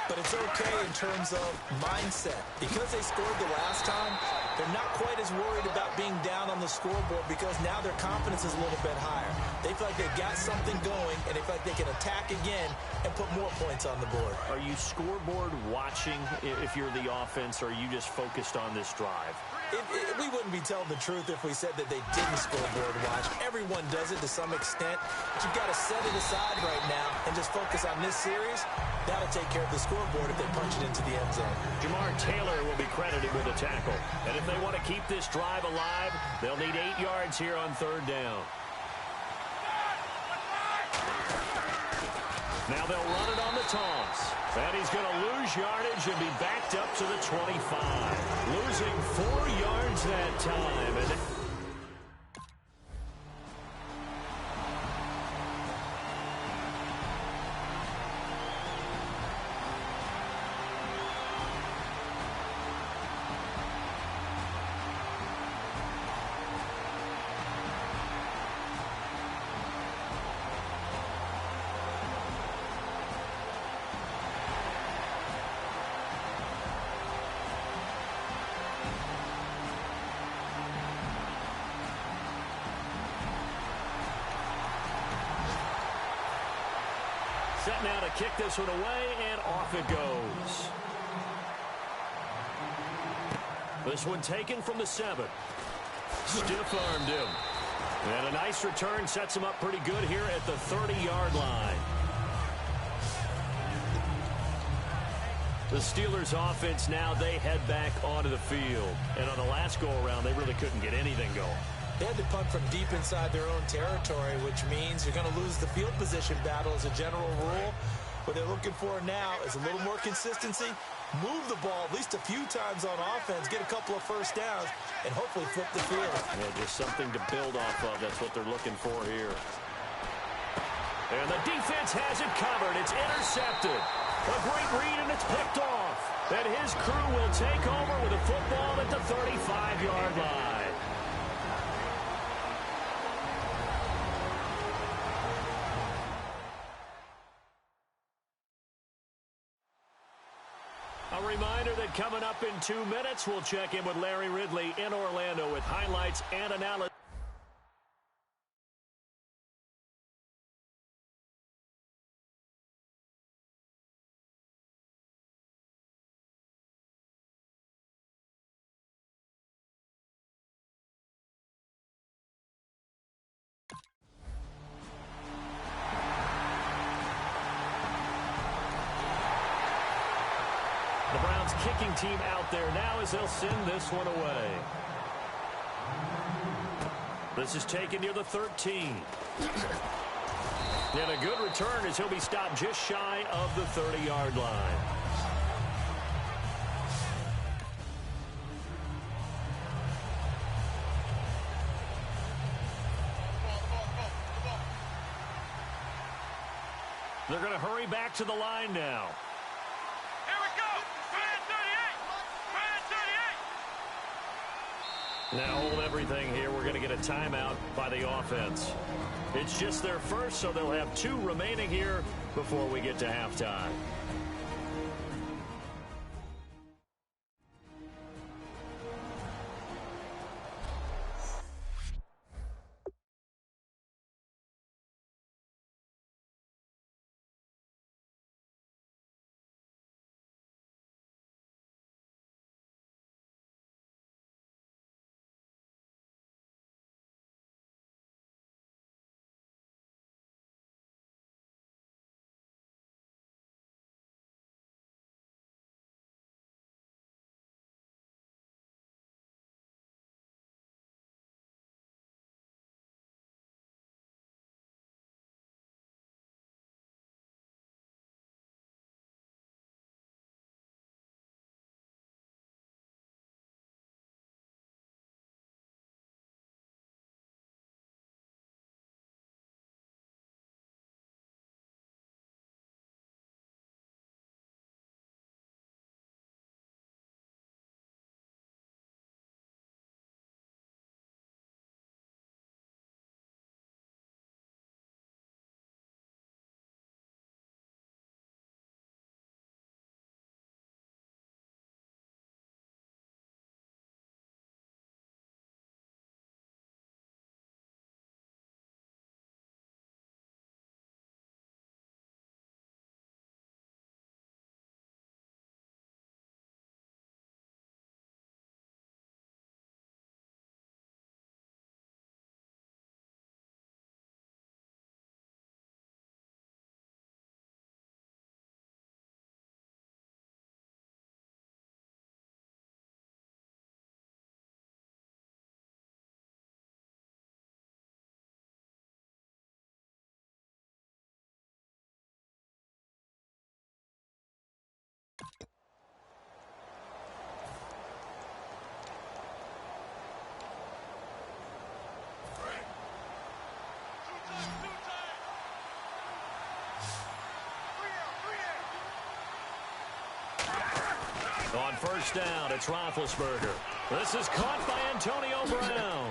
But it's okay in terms of mindset. Because they scored the last time, they're not quite as worried about being down on the scoreboard because now their confidence is a little bit higher. They feel like they've got something going, and they feel like they can attack again and put more points on the board. Are you scoreboard watching if you're the offense, or are you just focused on this drive? We wouldn't be telling the truth if we said that they didn't scoreboard watch. Everyone does it to some extent. But you've got to set it aside right now and just focus on this series. That'll take care of the scoreboard if they punch it into the end zone. Jamar Taylor will be credited with a tackle. And if they want to keep this drive alive, they'll need 8 yards here on 3rd down. Now they'll run it on the toss. And he's going to lose yardage and be backed up to the 25. Losing 4 yards that time. And Set now to kick this one away, and off it goes. This one taken from the 7. Stiff-armed him. And a nice return sets him up pretty good here at the 30-yard line. The Steelers' offense now, they head back onto the field. And on the last go-around, they really couldn't get anything going. They had to punt from deep inside their own territory, which means you're going to lose the field position battle as a general rule. What they're looking for now is a little more consistency, move the ball at least a few times on offense, get a couple of first downs, and hopefully flip the field. Yeah, just something to build off of. That's what they're looking for here. And the defense has it covered. It's intercepted. A great read, and it's picked off. And his crew will take over with a football at the 35-yard line. A reminder that coming up in 2 minutes, we'll check in with Larry Ridley in Orlando with highlights and analysis. The Browns kicking team out there now as they'll send this one away. This is taken near the 13. And a good return as he'll be stopped just shy of the 30-yard line. They're going to hurry back to the line now. Now hold everything here. We're going to get a timeout by the offense. It's just their first, so they'll have 2 remaining here before we get to halftime. On first down, it's Roethlisberger. This is caught by Antonio Brown.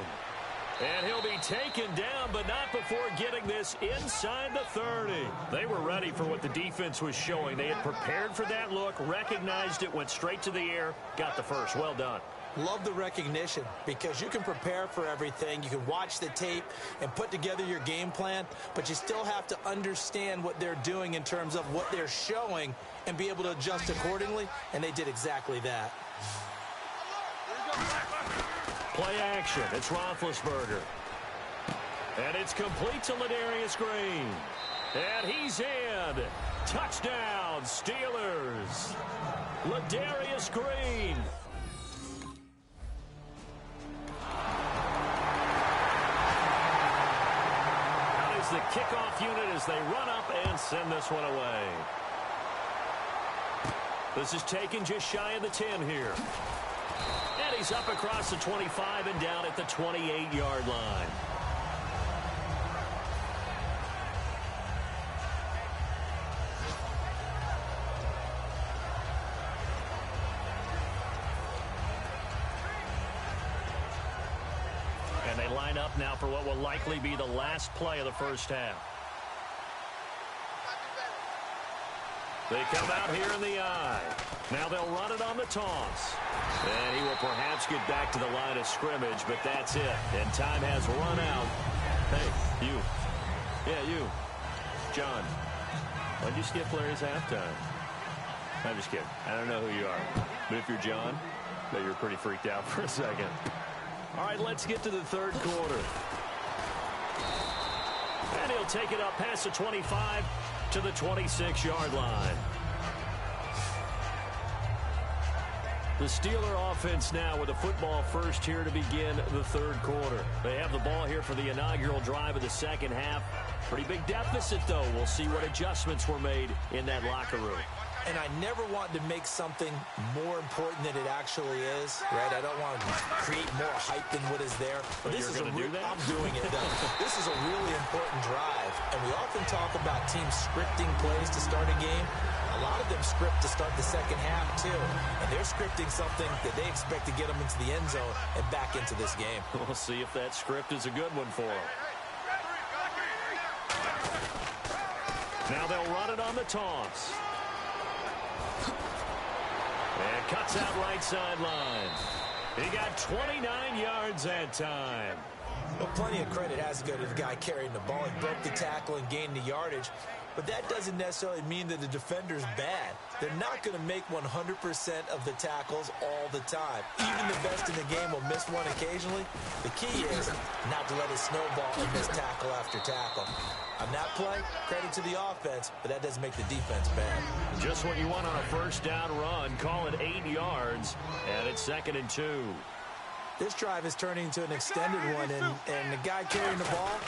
And he'll be taken down, but not before getting this inside the 30. They were ready for what the defense was showing. They had prepared for that look, recognized it, went straight to the air, got the first. Well done. Love the recognition because you can prepare for everything. You can watch the tape and put together your game plan, but you still have to understand what they're doing in terms of what they're showing and be able to adjust accordingly, and they did exactly that. Play action. It's Roethlisberger. And it's complete to Ladarius Green. And he's in. Touchdown, Steelers. Ladarius Green. Out is the kickoff unit as they run up and send this one away. This is taken just shy of the 10 here. And he's up across the 25 and down at the 28-yard line. And they line up now for what will likely be the last play of the first half. They come out here in the eye. Now they'll run it on the toss. And he will perhaps get back to the line of scrimmage, but that's it. And time has run out. Hey, you. Yeah, you. John. Why'd you skip Larry's halftime? I'm just kidding. I don't know who you are. But if you're John, I bet you're pretty freaked out for a second. All right, let's get to the third quarter. And he'll take it up past the 25 to the 26-yard line. The Steeler offense now with the football first here to begin the third quarter. They have the ball here for the inaugural drive of the second half. Pretty big deficit, though. We'll see what adjustments were made in that locker room. And I never want to make something more important than it actually is, right? I don't want to create more hype than what is there. But this is I'm doing it, though. This is a really important drive. And we often talk about teams scripting plays to start a game. A lot of them script to start the second half, too. And they're scripting something that they expect to get them into the end zone and back into this game. We'll see if that script is a good one for them. Now they'll run it on the toss. And cuts out right sideline. He got 29 yards that time. Well, plenty of credit has to go to the guy carrying the ball. He broke the tackle and gained the yardage. But that doesn't necessarily mean that the defender's bad. They're not going to make 100% of the tackles all the time. Even the best in the game will miss one occasionally. The key is not to let it snowball and miss tackle after tackle. On that play, credit to the offense, but that doesn't make the defense bad. Just what you want on a first down run. Call it 8 yards, and it's 2nd and 2. This drive is turning into an extended one, and the guy carrying the ball,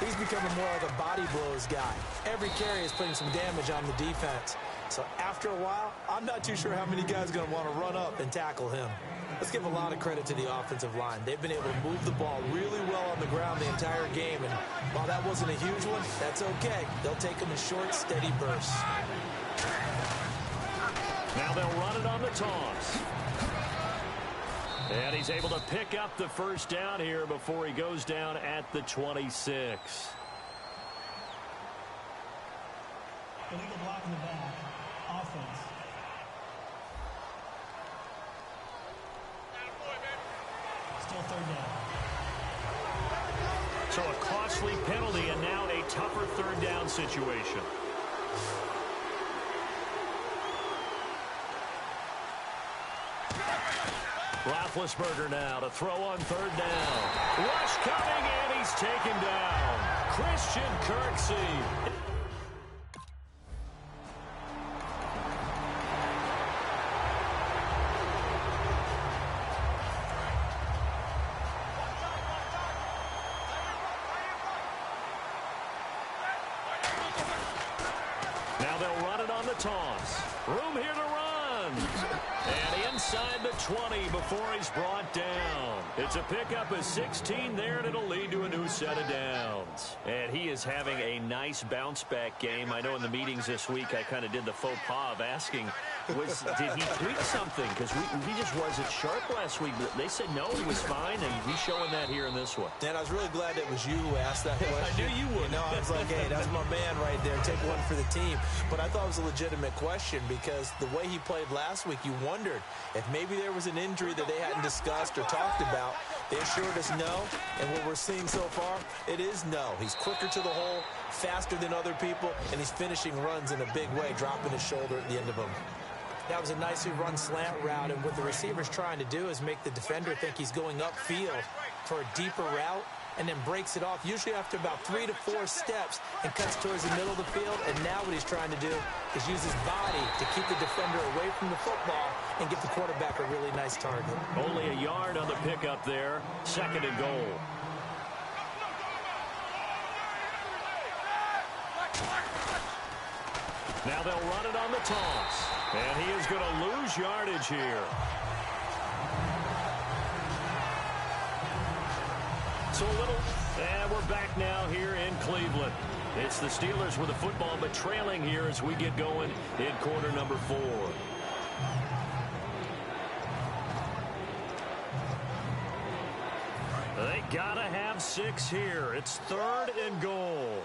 he's becoming more like a body blows guy. Every carry is putting some damage on the defense. So after a while, I'm not too sure how many guys are going to want to run up and tackle him. Let's give a lot of credit to the offensive line. They've been able to move the ball really well on the ground the entire game, and while that wasn't a huge one, that's okay. They'll take them in short, steady bursts. Now they'll run it on the toss. And he's able to pick up the first down here before he goes down at the 26. Illegal block in the back. Offense. Still third down. So a costly penalty and now a tougher third down situation. Roethlisberger now to throw on third down. Rush coming, and he's taken down. Christian Kirksey. Now they'll run it on the toss. Room here to run. And inside the 20 before he's brought down. It's a pickup of 16 there, and it'll lead to a new set of downs. And he is having a nice bounce-back game. I know in the meetings this week I kind of did the faux pas of asking did he tweak something? Because he just wasn't sharp last week. But they said no, he was fine, and he's showing that here in this one. Dan, I was really glad it was you who asked that question. I knew you would. You know, I was like, hey, that's my man right there. Take one for the team. But I thought it was a legitimate question because the way he played last week, you wondered if maybe there was an injury that they hadn't discussed or talked about. They assured us no, and what we're seeing so far, it is no. He's quicker to the hole, faster than other people, and he's finishing runs in a big way, dropping his shoulder at the end of them. That was a nicely run slant route, and what the receiver's trying to do is make the defender think he's going upfield for a deeper route, and then breaks it off, usually after about 3 to 4 steps, and cuts towards the middle of the field. And now what he's trying to do is use his body to keep the defender away from the football and give the quarterback a really nice target. Only a yard on the pickup there. 2nd and goal. Now they'll run it on the toss. And he is going to lose yardage here. So a little, and we're back now here in Cleveland. It's the Steelers with the football, but trailing here as we get going in quarter number 4. They gotta have 6 here. It's 3rd and goal.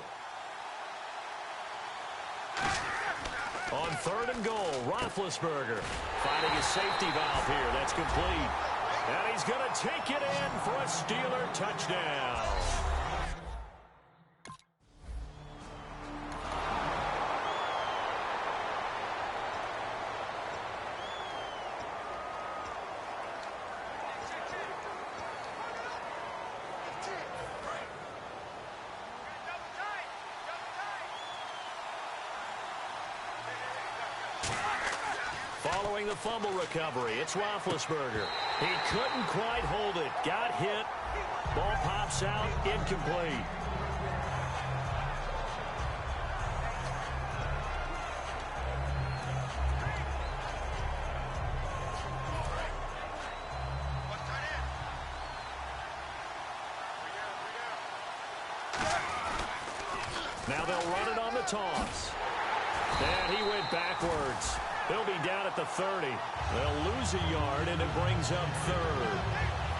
On 3rd and goal, Roethlisberger finding his safety valve here. That's complete. And he's going to take it in for a Steeler touchdown. Following the fumble recovery, it's Roethlisberger. He couldn't quite hold it. Got hit. Ball pops out. Incomplete. Now they'll run it on the toss. And he went backwards. He'll be down at the 30. They'll lose a yard, and it brings up 3rd.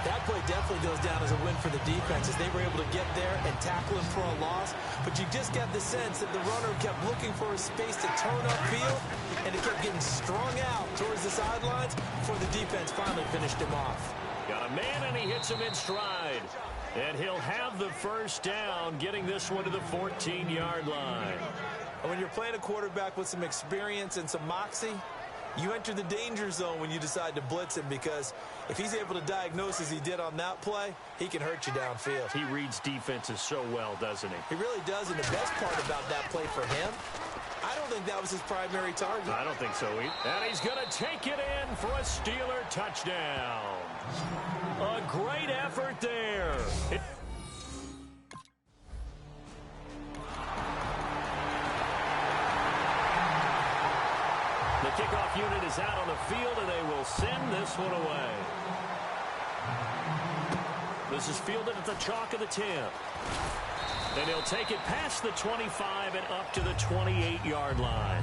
That play definitely goes down as a win for the defense as they were able to get there and tackle him for a loss. But you just got the sense that the runner kept looking for a space to turn upfield, and it kept getting strung out towards the sidelines before the defense finally finished him off. Got a man, and he hits him in stride. And he'll have the first down, getting this one to the 14-yard line. And when you're playing a quarterback with some experience and some moxie, you enter the danger zone when you decide to blitz him, because if he's able to diagnose as he did on that play, he can hurt you downfield. He reads defenses so well, doesn't he? He really does, and the best part about that play for him, I don't think that was his primary target. I don't think so either. And he's going to take it in for a Steeler touchdown. A great effort there. The kickoff unit is out on the field, and they will send this one away. This is fielded at the chalk of the 10. And he'll take it past the 25 and up to the 28-yard line.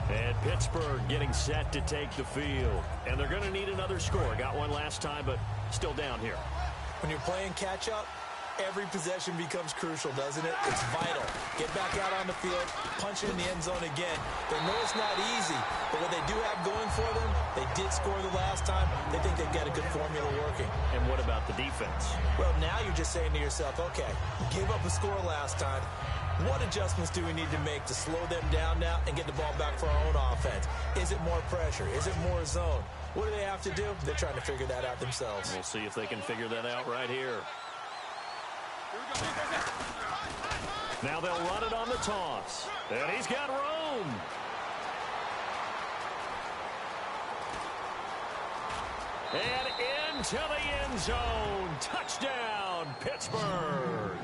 And Pittsburgh getting set to take the field. And they're going to need another score. Got one last time, but still down here. When you're playing catch-up, every possession becomes crucial, doesn't it? It's vital. Get back out on the field, punch it in the end zone again. They know it's not easy, but what they do have going for them, they did score the last time. They think they've got a good formula working. And what about the defense? Well, now you're just saying to yourself, okay, give up a score last time. What adjustments do we need to make to slow them down now and get the ball back for our own offense? Is it more pressure? Is it more zone? What do they have to do? They're trying to figure that out themselves. We'll see if they can figure that out right here. Now they'll run it on the toss. And he's got room. And into the end zone. Touchdown, Pittsburgh.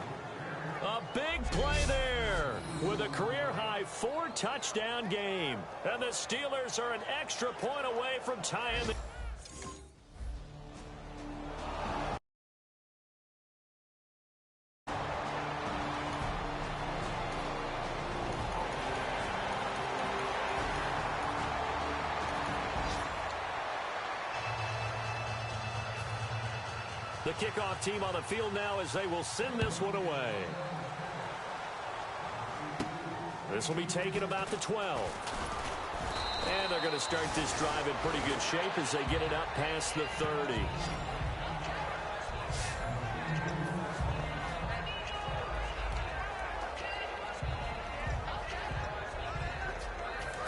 A big play there with a career-high 4-touchdown game. And the Steelers are an extra point away from tying the... The kickoff team on the field now as they will send this one away. This will be taken about the 12. And they're going to start this drive in pretty good shape as they get it up past the 30.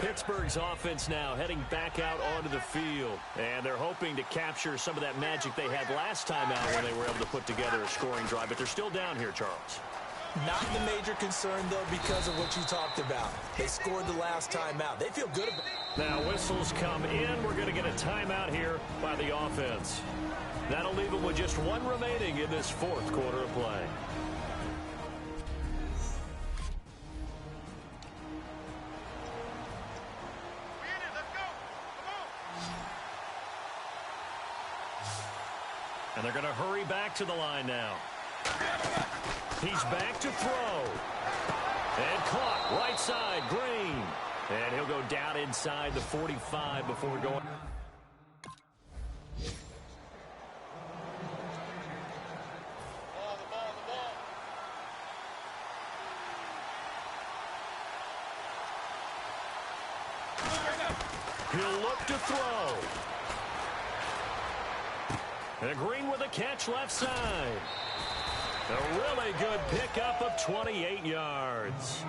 Pittsburgh's offense now heading back out onto the field. And they're hoping to capture some of that magic they had last time out when they were able to put together a scoring drive. But they're still down here, Charles. Not the major concern, though, because of what you talked about. They scored the last time out. They feel good about it. Now whistles come in. We're going to get a timeout here by the offense. That'll leave them with just one remaining in this fourth quarter of play. And they're going to hurry back to the line now. He's back to throw. And caught right side, Green. And he'll go down inside the 45 before going. He'll look to throw. And Green with a catch left side. A really good pickup of 28 yards.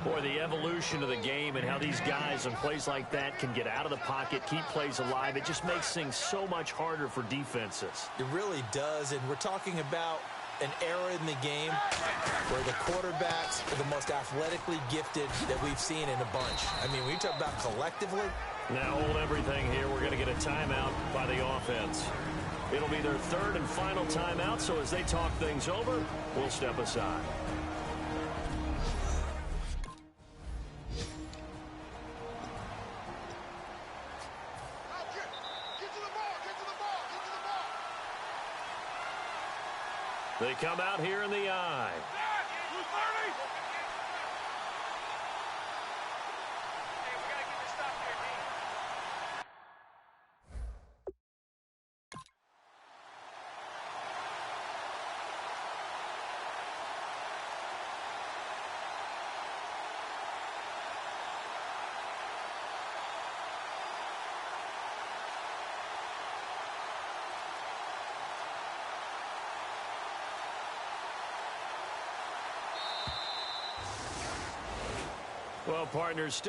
Boy, the evolution of the game and how these guys on plays like that can get out of the pocket, keep plays alive, it just makes things so much harder for defenses. It really does, and we're talking about an era in the game where the quarterbacks are the most athletically gifted that we've seen in a bunch. I mean, when you talk about collectively. Now hold everything here. We're going to get a timeout by the offense. It'll be their third and final timeout, so as they talk things over, we'll step aside. They come out here in the I. Well, partners.